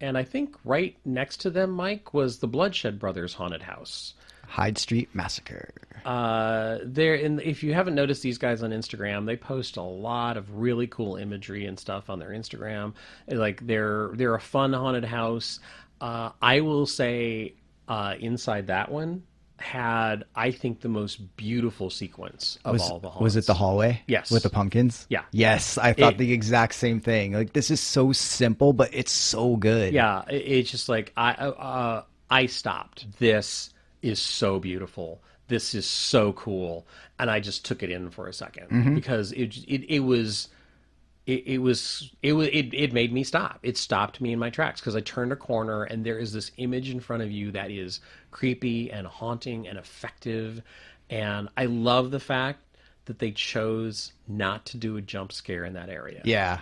And I think right next to them, Mike, was the Bloodshed Brothers haunted house. Hyde Street Massacre. If you haven't noticed these guys on Instagram, they post a lot of really cool imagery and stuff on their Instagram. Like they're a fun haunted house. I will say inside that one had, I think, the most beautiful sequence of all the haunts. Was it the hallway? Yes. With the pumpkins? Yeah. Yes, I thought the exact same thing. Like, this is so simple, but it's so good. Yeah, it's just like I stopped. This is so beautiful. This is so cool, and I just took it in for a second because it made me stop. It stopped me in my tracks because I turned a corner and there is this image in front of you that is creepy and haunting and effective. And I love the fact that they chose not to do a jump scare in that area. Yeah.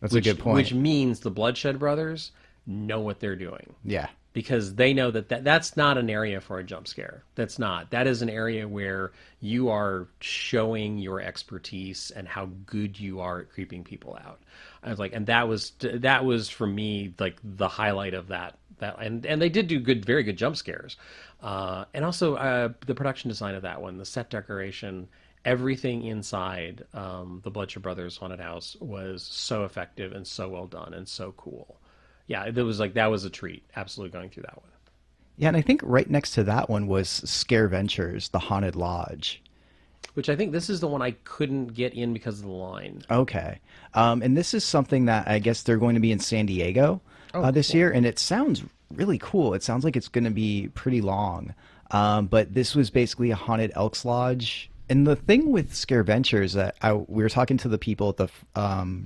That's a good point. Which means the Bloodshed Brothers know what they're doing. Yeah. Because they know that's not an area for a jump scare. That's not. That is an area where you are showing your expertise and how good you are at creeping people out. I was like, and that was for me like the highlight of that. And they did do very good jump scares, and also the production design of that one, the set decoration, everything inside the Bloodshed Brothers haunted house was so effective and so well done and so cool. Yeah, that was a treat. Absolutely going through that one. Yeah, and I think right next to that one was Scare Ventures, the Haunted Lodge. Which I think this is the one I couldn't get in because of the line. Okay. And this is something that I guess they're going to be in San Diego this year, and it sounds really cool. It sounds like it's going to be pretty long. But this was basically a haunted Elks Lodge. And the thing with Scare Ventures that we were talking to the people at the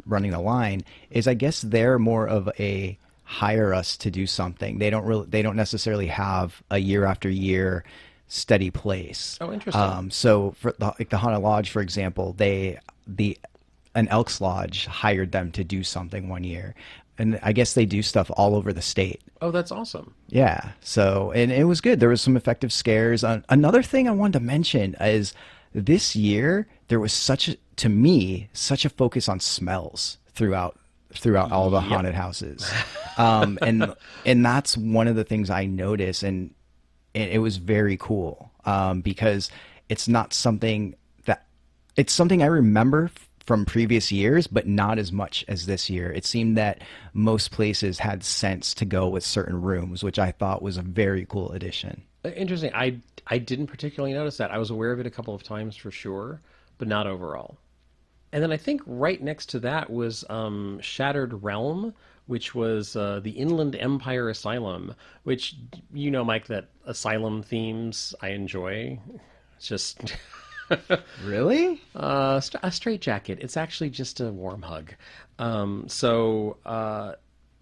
running the line is I guess they're more of a hire us to do something. They don't necessarily have a year after year steady place. Oh, interesting. So for the Haunted Lodge, for example, the an Elks Lodge hired them to do something one year. And I guess they do stuff all over the state. Oh, that's awesome. Yeah. So, and it was good. There was some effective scares. Another thing I wanted to mention is this year there was to me, such a focus on smells throughout all the haunted houses. And that's one of the things I noticed, and it was very cool, because it's not something it's something I remember from previous years, but not as much as this year. It seemed that most places had scents to go with certain rooms, which I thought was a very cool addition. Interesting. I didn't particularly notice that. I was aware of it a couple of times for sure, but not overall. And then I think right next to that was Shattered Realm, which was the Inland Empire Asylum, which, you know, Mike, that asylum themes I enjoy. It's just Really? a straitjacket. It's actually just a warm hug.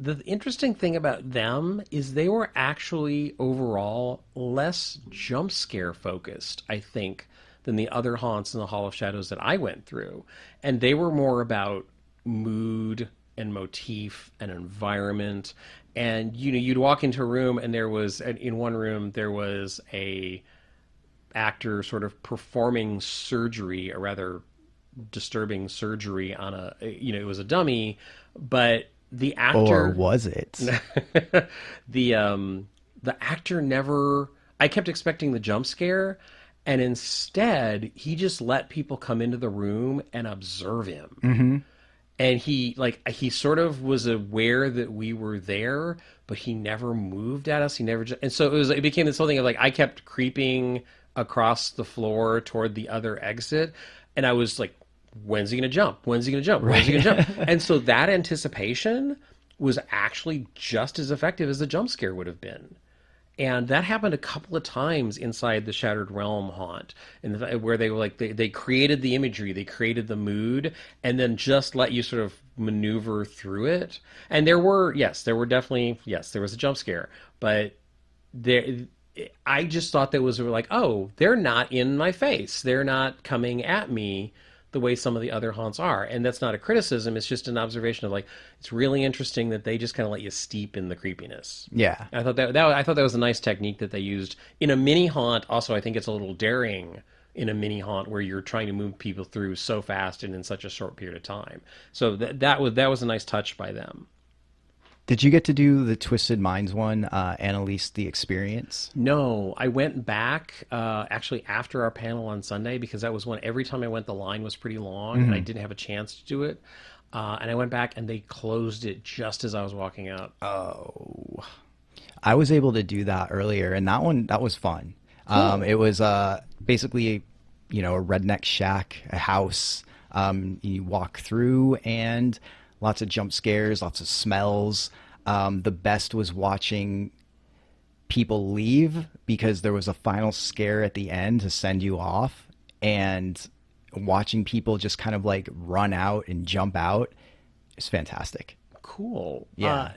The interesting thing about them is they were actually overall less jump scare focused, I think, than the other haunts in the Hall of Shadows that I went through. And they were more about mood and motif and environment. And, you know, you'd walk into a room and in one room, there was a actor sort of performing surgery, a rather disturbing surgery on it was a dummy, but the actor... Or was it? The actor never... I kept expecting the jump scare, and instead, he just let people come into the room and observe him. Mm-hmm. And he sort of was aware that we were there, but he never moved at us. And so it became this whole thing of like, I kept creeping across the floor toward the other exit, and I was like, when's he gonna jump? When's he gonna jump? When's he gonna jump? And so that anticipation was actually just as effective as the jump scare would have been. And that happened a couple of times inside the Shattered Realm haunt, where they were like they created the imagery, they created the mood, and then just let you sort of maneuver through it. And there was a jump scare, but I just thought that was like, oh, they're not in my face, they're not coming at me the way some of the other haunts are. And that's not a criticism, it's just an observation of like, it's really interesting that they just kind of let you steep in the creepiness. Yeah. I thought that was a nice technique that they used in a mini haunt. Also, I think it's a little daring in a mini haunt where you're trying to move people through so fast and in such a short period of time. So that was a nice touch by them. Did you get to do the Twisted Minds one, Annalise the Experience? No, I went back actually after our panel on Sunday, because that was when every time I went the line was pretty long, and I didn't have a chance to do it. And I went back and they closed it just as I was walking out. Oh, I was able to do that earlier, and that was fun. Cool. It was basically, a redneck shack, a house. You walk through, and lots of jump scares, lots of smells. The best was watching people leave, because there was a final scare at the end to send you off, and watching people just kind of like run out and jump out is fantastic. Cool. Yeah.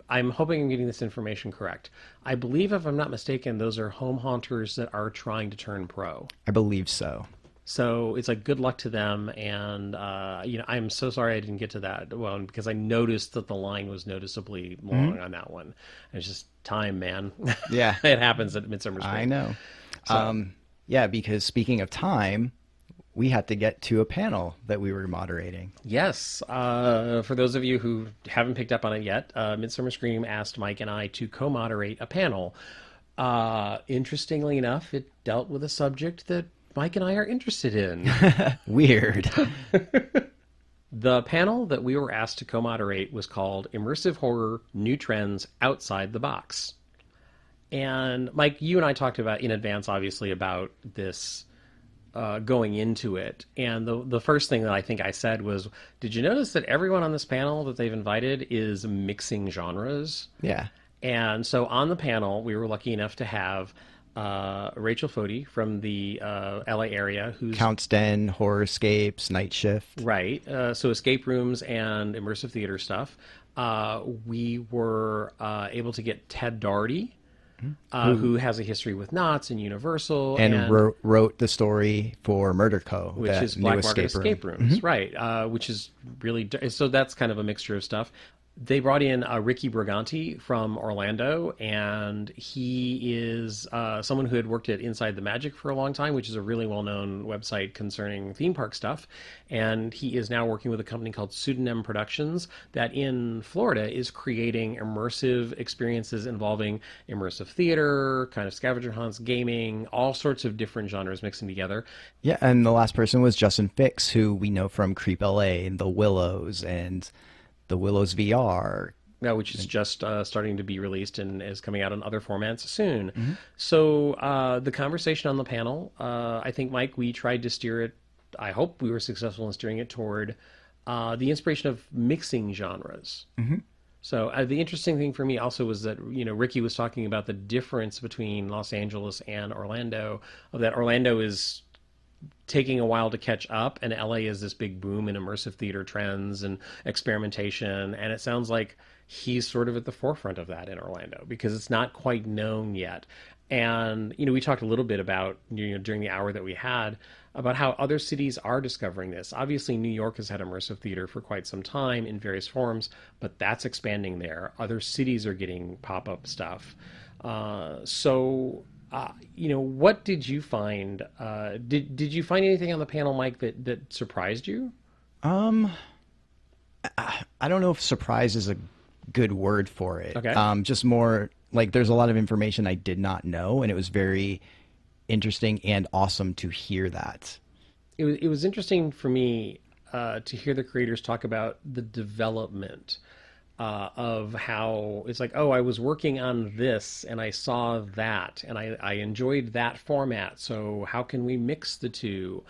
I'm hoping I'm getting this information correct. I believe, if I'm not mistaken, those are home haunters that are trying to turn pro. I believe so. So it's like, good luck to them. And, I'm so sorry I didn't get to that one, because I noticed that the line was noticeably long on that one. And it's just time, man. Yeah. It happens at Midsummer Scream. I know. So. Yeah, because speaking of time, we had to get to a panel that we were moderating. Yes. For those of you who haven't picked up on it yet, Midsummer Scream asked Mike and I to co-moderate a panel. Interestingly enough, it dealt with a subject that Mike and I are interested in. Weird. The panel that we were asked to co-moderate was called Immersive Horror: New Trends Outside the Box. And Mike, you and I talked about in advance, obviously, about this going into it. And the first thing that I think I said was, did you notice that everyone on this panel that they've invited is mixing genres? Yeah. And so on the panel, we were lucky enough to have Rachel Fody from the LA area, who's Count's Den, Horror Escapes, Night Shift. right. So escape rooms and immersive theater stuff. We were able to get Ted Doherty, who has a history with Knott's and Universal. And wrote the story for Murder Co., which that is new Black Market Escape Rooms, Mm-hmm. right? Which is really so that's kind of a mixture of stuff. They brought in Ricky Briganti from Orlando, and he is someone who had worked at Inside the Magic for a long time, which is a really well-known website concerning theme park stuff. And he is now working with a company called Pseudonym Productions that in Florida is creating immersive experiences involving immersive theater, kind of scavenger hunts, gaming, all sorts of different genres mixing together. Yeah, and the last person was Justin Fix, who we know from Creep LA and The Willows and The Willows VR. Yeah, which is just starting to be released and is coming out in other formats soon. So the conversation on the panel, I think, Mike, we tried to steer it. I hope we were successful in steering it toward the inspiration of mixing genres. So the interesting thing for me also was that, Ricky was talking about the difference between Los Angeles and Orlando, of that Orlando is taking a while to catch up, and LA is this big boom in immersive theater trends and experimentation, and it sounds like he's sort of at the forefront of that in Orlando because it's not quite known yet. And we talked a little bit about during the hour that we had about how other cities are discovering this. Obviously, New York has had immersive theater for quite some time in various forms, but that's expanding there. Other cities are getting pop-up stuff. What did you find? Did you find anything on the panel, Mike, that surprised you? I don't know if surprise is a good word for it. Okay. Just more like there's a lot of information I did not know, and it was very interesting and awesome to hear that. It was interesting for me to hear the creators talk about the development of how it's like, oh, I was working on this and I saw that and I enjoyed that format. So how can we mix the two?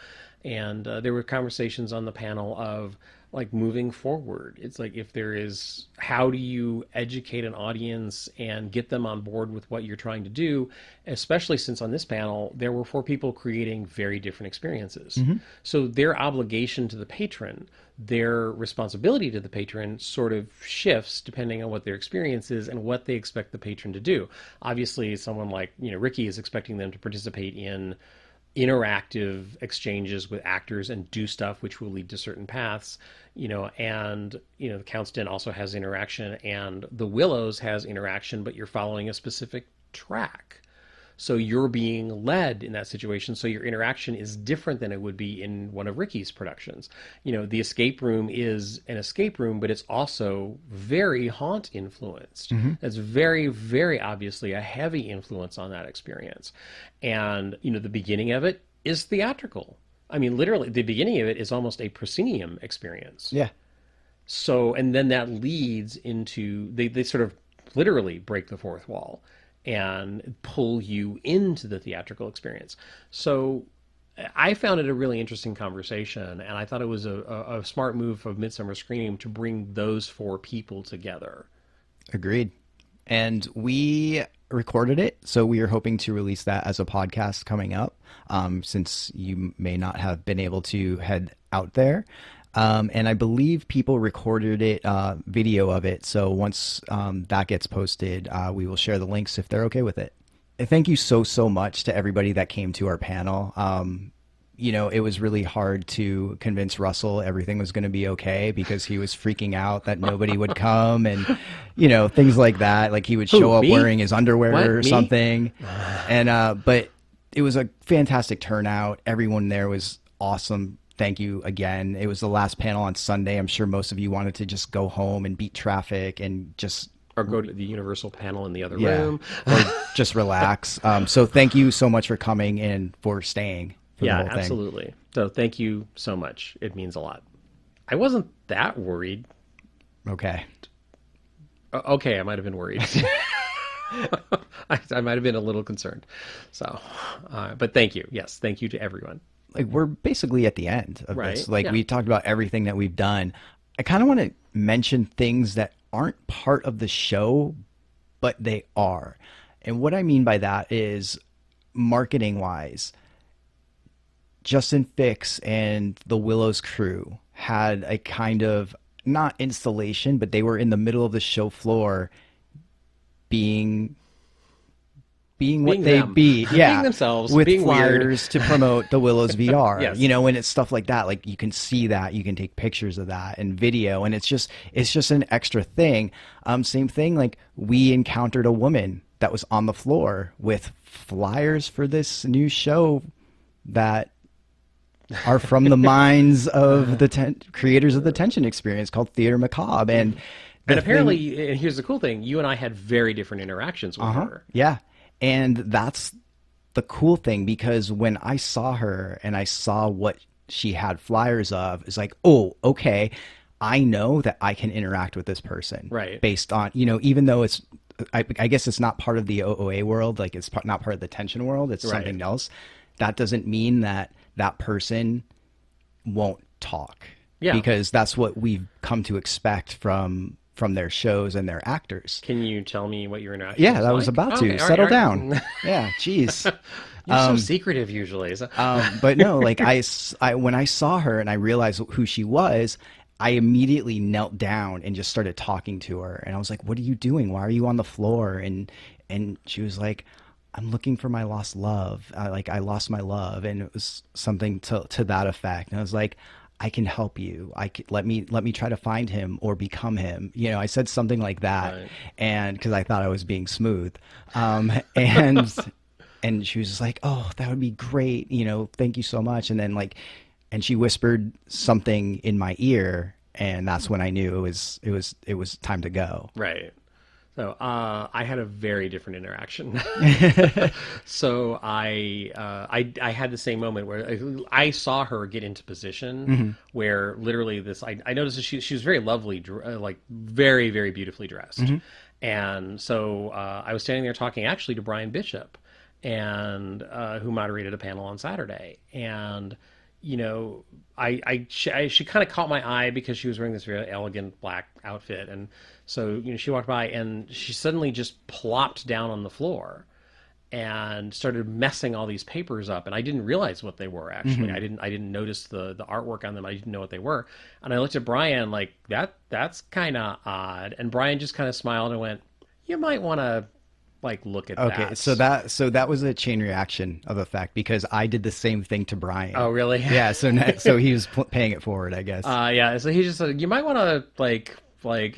And there were conversations on the panel of like moving forward. It's like, if there is, how do you educate an audience and get them on board with what you're trying to do? Especially since on this panel, there were 4 people creating very different experiences. So their obligation to the patron, their responsibility to the patron sort of shifts depending on what their experience is and what they expect the patron to do. Obviously, someone like, Ricky is expecting them to participate in interactive exchanges with actors and do stuff which will lead to certain paths, and the Count's Den also has interaction, and the Willows has interaction, but you're following a specific track. So you're being led in that situation. So your interaction is different than it would be in one of Ricky's productions. The escape room is an escape room, but it's also very haunt influenced. That's very, very obviously a heavy influence on that experience. And, the beginning of it is theatrical. I mean, literally, the beginning of it is almost a proscenium experience. Yeah. So, and then that leads into, they sort of literally break the fourth wall and pull you into the theatrical experience. So I found it a really interesting conversation, and I thought it was a smart move of Midsummer Scream to bring those 4 people together. Agreed. And we recorded it, so we are hoping to release that as a podcast coming up, since you may not have been able to head out there. And I believe people recorded it, video of it. So once that gets posted, we will share the links if they're okay with it. And thank you so much to everybody that came to our panel. It was really hard to convince Russell everything was going to be okay because he was freaking out that nobody would come and, things like that. Like he would show up wearing his underwear or something. And, but it was a fantastic turnout. Everyone there was awesome. Thank you again. It was the last panel on Sunday. I'm sure most of you wanted to just go home and beat traffic and just... Or go to the Universal panel in the other room. Or just relax. So thank you so much for coming and for staying for the whole thing. Absolutely. So thank you so much. It means a lot. I wasn't that worried. Okay. Okay, I might have been worried. I might have been a little concerned. So, but thank you. Yes, thank you to everyone. Like we're basically at the end of Right. this. Like Yeah. we talked about everything that we've done. I kind of want to mention things that aren't part of the show, but they are. And what I mean by that is marketing wise, Justin Fix and the Willows crew had a kind of not installation, but they were in the middle of the show floor being being what Being they them. be, yeah, Being themselves, with being weird. flyers to promote the Willows VR. Yes. You know, and it's stuff like that. Like you can see that, you can take pictures of that and video, and it's just an extra thing. Same thing. Like we encountered a woman that was on the floor with flyers for this new show that are from the minds of the creators of the Tension Experience called Theater Macabre. And apparently, and here's the cool thing, you and I had very different interactions with her. yeah. And that's the cool thing, because when I saw her and I saw what she had flyers of, it's like, oh, okay, I know that I can interact with this person. Right. Based on, you know, even though it's, I guess it's not part of the OOA world, like it's not part of the Tension world, it's something else. That doesn't mean that that person won't talk. Yeah. Because that's what we've come to expect from their shows and their actors. Can you tell me what your interaction Yeah, was that like? was about Okay, to. all Settle right, all right. down. Yeah, jeez. You're so secretive usually. So. But no, like I, when I saw her and I realized who she was, I immediately knelt down and just started talking to her. And I was like, what are you doing? Why are you on the floor? And she was like, I'm looking for my lost love. I lost my love. And it was something to that effect. And I was like, I can help you. Let me try to find him or become him. You know, I said something like that. Right. And cause I thought I was being smooth. And she was just like, oh, that would be great. You know, thank you so much. And then and she whispered something in my ear, and that's when I knew it was time to go. Right. So I had a very different interaction. So I had the same moment where I saw her get into position where literally I noticed that she was very lovely, like very, very beautifully dressed. And so I was standing there talking actually to Brian Bishop, and who moderated a panel on Saturday. And you know, she kind of caught my eye because she was wearing this very elegant black outfit. And so, you know, she walked by and she suddenly just plopped down on the floor and started messing all these papers up. And I didn't realize what they were, actually. I didn't notice the artwork on them. I didn't know what they were. And I looked at Brian like, that's kind of odd. And Brian just kind of smiled and went, you might want to look at that. Okay, so that was a chain reaction of effect, because I did the same thing to Brian. Oh, really? Yeah. So he was paying it forward, I guess. Yeah. So he just said, you might want to and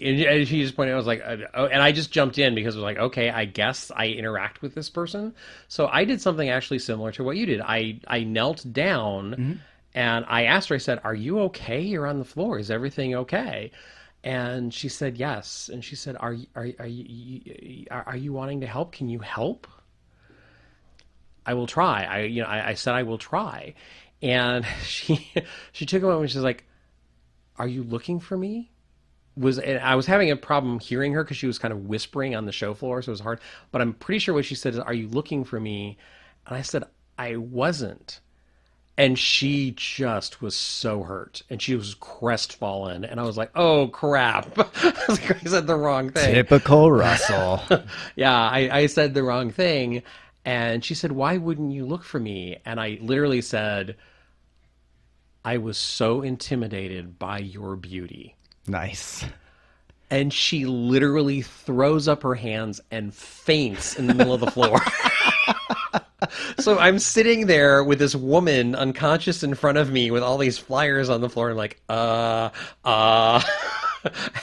he just pointed out, I was like, oh, and I just jumped in because it was like, okay, I guess I interact with this person. So I did something actually similar to what you did. I knelt down and I asked her, I said, are you okay? You're on the floor. Is everything okay? And she said yes. And she said, are you wanting to help? Can you help? I will try. I said I will try. And she took a moment and she's like, are you looking for me? And I was having a problem hearing her because she was kind of whispering on the show floor, so it was hard. But I'm pretty sure what she said is, are you looking for me? And I said, I wasn't. And she just was so hurt, and she was crestfallen. And I was like, "Oh crap! I said the wrong thing." Typical Russell. Yeah, I said the wrong thing. And she said, "Why wouldn't you look for me?" And I literally said, "I was so intimidated by your beauty." Nice. And she literally throws up her hands and faints in the middle of the floor. So I'm sitting there with this woman unconscious in front of me with all these flyers on the floor, and like,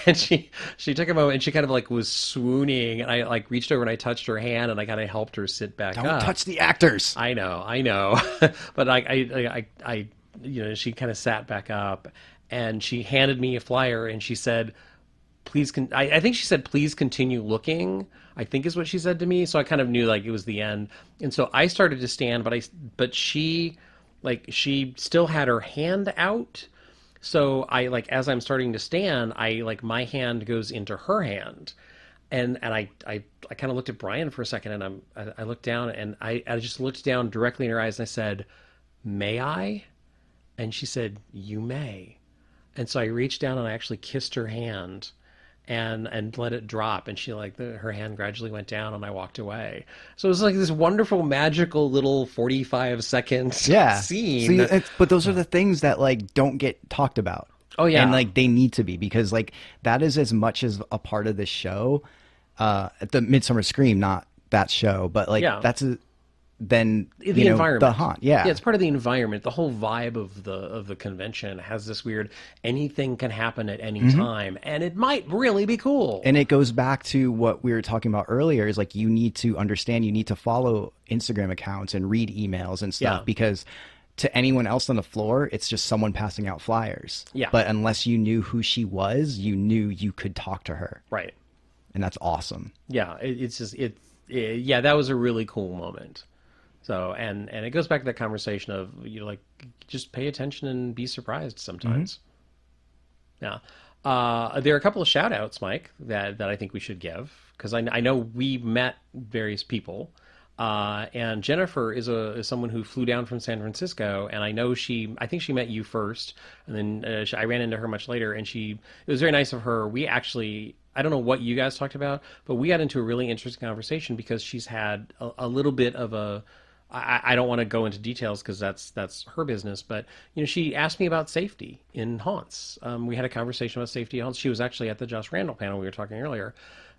and she took a moment and she kind of was swooning, and I reached over and I touched her hand and I kind of helped her sit back up. Don't touch the actors. I know. But I she kind of sat back up and she handed me a flyer and she said, please, I think she said, please continue looking, I think is what she said to me. So I kind of knew it was the end. And so I started to stand, but she still had her hand out. So I as I'm starting to stand, my hand goes into her hand. And I kind of looked at Brian for a second, and I looked down, and I just looked down directly in her eyes and I said, may I? And she said, you may. And so I reached down and I actually kissed her hand and let it drop, and she her hand gradually went down, and I walked away. So it was this wonderful, magical little 45-second scene. See, but those are the things that don't get talked about. Oh yeah, and they need to be, because that is as much as a part of the show. At the Midsummer Scream, not that show, but like Yeah. that's then The environment, the haunt. Yeah. it's part of the environment. The whole vibe of the convention has this weird anything can happen at any time, and it might really be cool. And it goes back to what we were talking about earlier is like you need to understand, you need to follow Instagram accounts and read emails and stuff Yeah. because to anyone else on the floor, it's just someone passing out flyers. Yeah. But unless you knew who she was, you knew you could talk to her. Right. And that's awesome. Yeah. It's just yeah, that was a really cool moment. So and it goes back to that conversation of like just pay attention and be surprised sometimes. Yeah. There are a couple of shout outs, Mike, that I think we should give because I know we met various people. And Jennifer is someone who flew down from San Francisco, and I know I think she met you first, and then I ran into her much later, and it was very nice of her. We actually, I don't know what you guys talked about, but we got into a really interesting conversation because she's had a little bit of I don't want to go into details because that's her business, but she asked me about safety in haunts. We had a conversation about safety in haunts. She was actually at the Josh Randall panel we were talking earlier.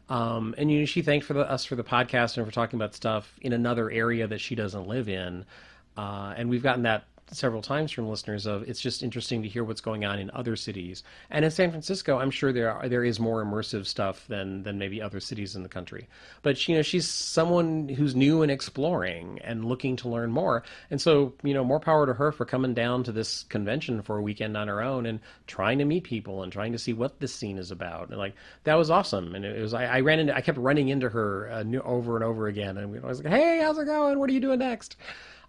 And she thanked us for the podcast and for talking about stuff in another area that she doesn't live in. And we've gotten that several times from listeners of it's just interesting to hear what's going on in other cities. And in San Francisco, I'm sure there is more immersive stuff than maybe other cities in the country. But she's someone who's new and exploring and looking to learn more. And so, more power to her for coming down to this convention for a weekend on her own and trying to meet people and trying to see what this scene is about. And like that was awesome. And it was I kept running into her over and over again. And I was like, hey, how's it going? What are you doing next?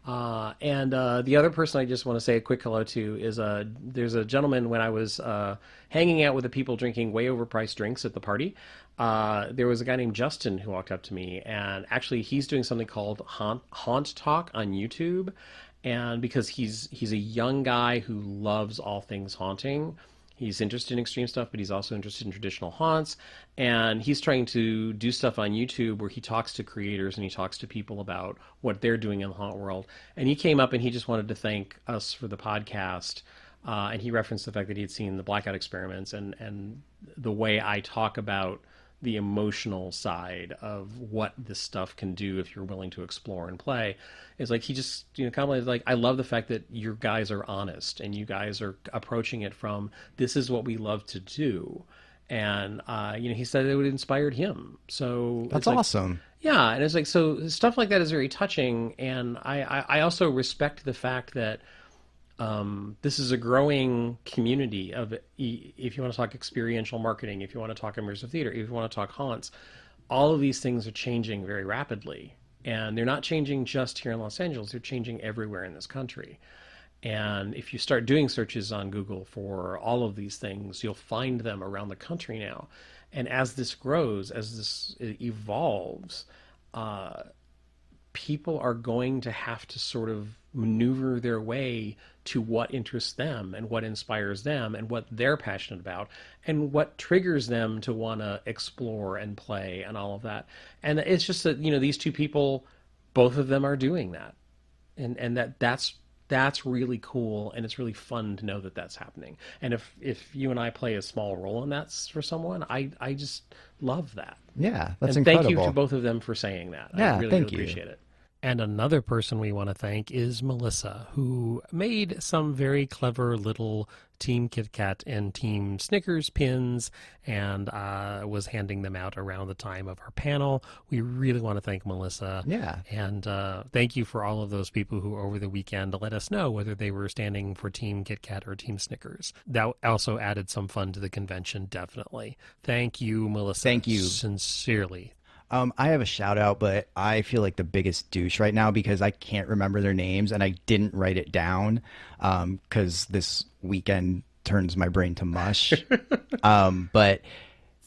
And the other person I just want to say a quick hello to is there's a gentleman when I was hanging out with the people drinking way overpriced drinks at the party. There was a guy named Justin who walked up to me, and actually he's doing something called Haunt Talk on YouTube, and because he's a young guy who loves all things haunting. He's interested in extreme stuff, but he's also interested in traditional haunts. And he's trying to do stuff on YouTube where he talks to creators and he talks to people about what they're doing in the haunt world. And he came up and he just wanted to thank us for the podcast. And he referenced the fact that he had seen the Blackout Experiments and the way I talk about the emotional side of what this stuff can do if you're willing to explore and play. It's like he just commented like, I love the fact that you guys are honest and you guys are approaching it from this is what we love to do. And he said it would inspired him. So That's awesome. Yeah, and it's like so stuff like that is very touching, and I also respect the fact that this is a growing community of, if you want to talk experiential marketing, if you want to talk immersive theater, if you want to talk haunts, all of these things are changing very rapidly. And they're not changing just here in Los Angeles, they're changing everywhere in this country. And if you start doing searches on Google for all of these things, you'll find them around the country now. And as this grows, as this evolves, people are going to have to sort of maneuver their way to what interests them and what inspires them and what they're passionate about and what triggers them to want to explore and play and all of that. And it's just that, these two people, both of them are doing that. And that's really cool, and it's really fun to know that that's happening. And if you and I play a small role in that for someone, I just love that. Yeah, that's and incredible. Thank you to both of them for saying that. Yeah, I really, thank really you. appreciate it. And another person we want to thank is Melissa, who made some very clever little Team Kit Kat and Team Snickers pins and was handing them out around the time of our panel. We really want to thank Melissa. Yeah. And thank you for all of those people who over the weekend let us know whether they were standing for Team Kit Kat or Team Snickers. That also added some fun to the convention, definitely. Thank you, Melissa. Thank you. Sincerely. I have a shout out, but I feel like the biggest douche right now because I can't remember their names and I didn't write it down because this weekend turns my brain to mush. But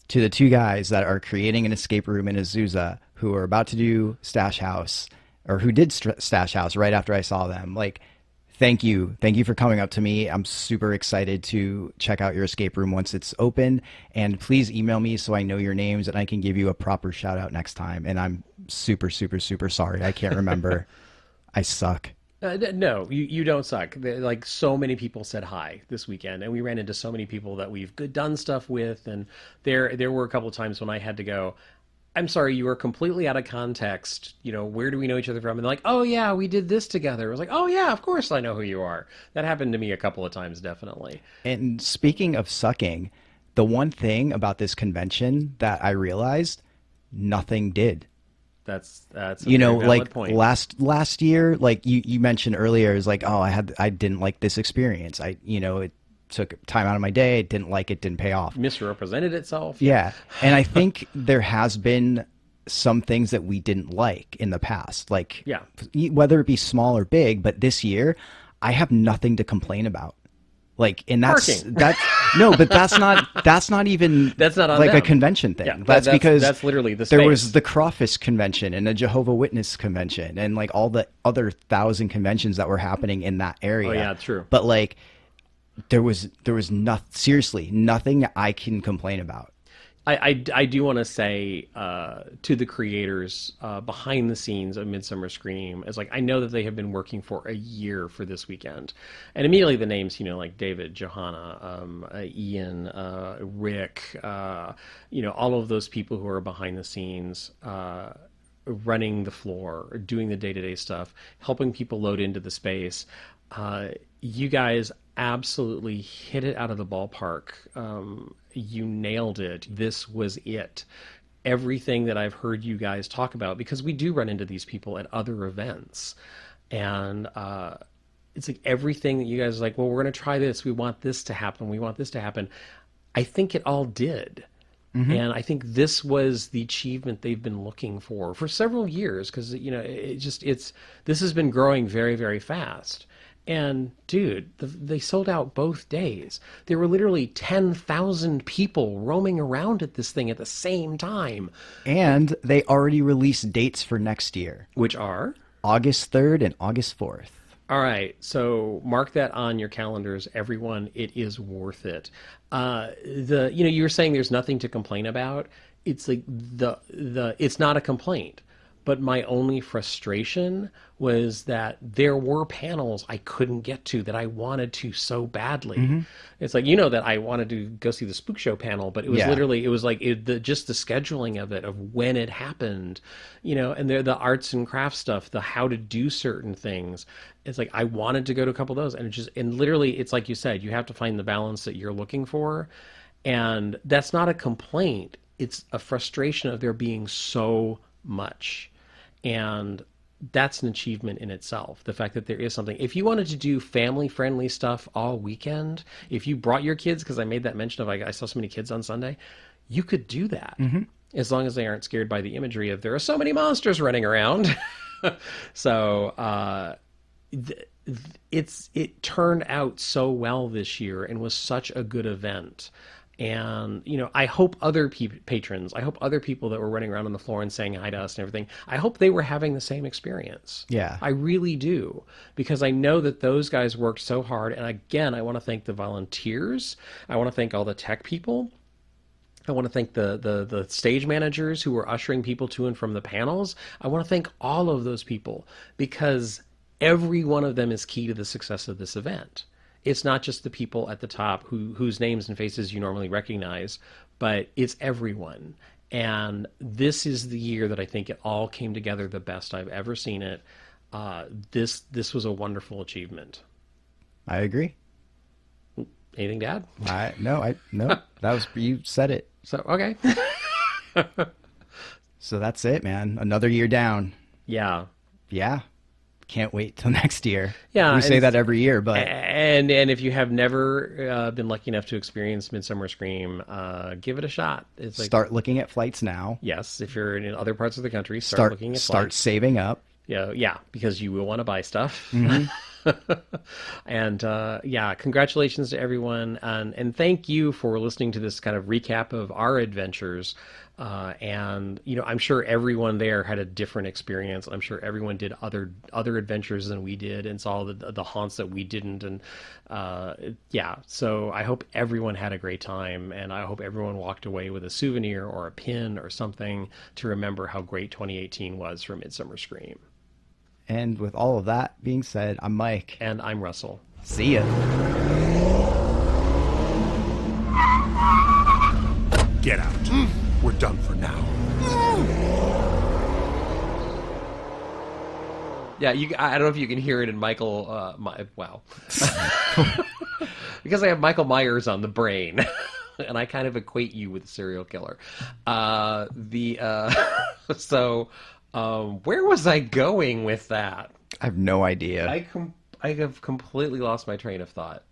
to the two guys that are creating an escape room in Azusa who are about to do Stash House or who did Stash House right after I saw them, like, thank you. Thank you for coming up to me. I'm super excited to check out your escape room once it's open. And please email me so I know your names and I can give you a proper shout out next time. And I'm super, super, super sorry. I can't remember. I suck. No, you don't suck. Like so many people said hi this weekend, and we ran into so many people that we've done stuff with. And there were a couple of times when I had to go, I'm sorry, you were completely out of context. Where do we know each other from? And like, oh yeah, we did this together. It was like, oh yeah, of course I know who you are. That happened to me a couple of times, definitely. And speaking of sucking, the one thing about this convention that I realized, nothing did. That's a very valid like point. last year, like you mentioned earlier, is like, oh, I didn't like this experience. It took time out of my day. Didn't like it. Didn't pay off. Misrepresented itself. Yeah. And I think there has been some things that we didn't like in the past, like Yeah. whether it be small or big, but this year I have nothing to complain about. Like, and Parking. but that's not even That's not on like a them. convention thing. Yeah, that's because that's literally the there space. was the Crawfish convention and the Jehovah Witness convention and like all the other 1,000 conventions that were happening in that area. Oh yeah, true. But like, there was seriously nothing I can complain about. I do want to say to the creators behind the scenes of Midsummer Scream, is like, I know that they have been working for a year for this weekend, and immediately the names, like David, Johanna, Ian, Rick, all of those people who are behind the scenes, running the floor, doing the day-to-day stuff, helping people load into the space. You guys absolutely hit it out of the ballpark. You nailed it. This was it. Everything that I've heard you guys talk about, because we do run into these people at other events, and it's like everything that you guys are like, well, we're going to try this. We want this to happen. We want this to happen. I think it all did. And I think this was the achievement they've been looking for several years, because this has been growing very, very fast. And dude, they sold out both days. There were literally 10,000 people roaming around at this thing at the same time. And they already released dates for next year, Which are? August 3rd and August 4th. All right, so mark that on your calendars, everyone. It is worth it. You were saying there's nothing to complain about. It's like it's not a complaint. But my only frustration was that there were panels I couldn't get to that I wanted to so badly. It's like, that I wanted to go see the Spook Show panel, but it was literally, it was like just the scheduling of it, of when it happened, and the arts and crafts stuff, the how to do certain things. It's like, I wanted to go to a couple of those, and literally, it's like you said, you have to find the balance that you're looking for. And that's not a complaint. It's a frustration of there being so much. And that's an achievement in itself. The fact that there is something. If you wanted to do family-friendly stuff all weekend, if you brought your kids, because I made that mention of I saw so many kids on Sunday, you could do that. As long as they aren't scared by the imagery of there are so many monsters running around. So it turned out so well this year and was such a good event. And, I hope other patrons, I hope other people that were running around on the floor and saying hi to us and everything, I hope they were having the same experience. Yeah. I really do. Because I know that those guys worked so hard. And again, I want to thank the volunteers. I want to thank all the tech people. I want to thank the stage managers who were ushering people to and from the panels. I want to thank all of those people, because every one of them is key to the success of this event. It's not just the people at the top whose names and faces you normally recognize, but it's everyone. And this is the year that I think it all came together the best I've ever seen it. This was a wonderful achievement. I agree. Anything to add? No, that was, you said it. So, okay. So that's it, man. Another year down. Yeah. Yeah. Can't wait till next year. Yeah, we say that every year, but and if you have never been lucky enough to experience Midsummer Scream, give it a shot. It's like, start looking at flights now. Yes, if you're in other parts of the country, start looking at start flights. Saving up. Yeah, because you will want to buy stuff. And congratulations to everyone, and thank you for listening to this kind of recap of our adventures. And I'm sure everyone there had a different experience. I'm sure everyone did other adventures than we did, and saw the haunts that we didn't. And so I hope everyone had a great time, and I hope everyone walked away with a souvenir or a pin or something to remember how great 2018 was for Midsummer Scream. And with all of that being said, I'm Mike. And I'm Russell. See ya. Get out. We're done for now. Yeah, I don't know if you can hear it in Michael. Wow, because I have Michael Myers on the brain, and I kind of equate you with a serial killer. So, where was I going with that? I have no idea. I have completely lost my train of thought.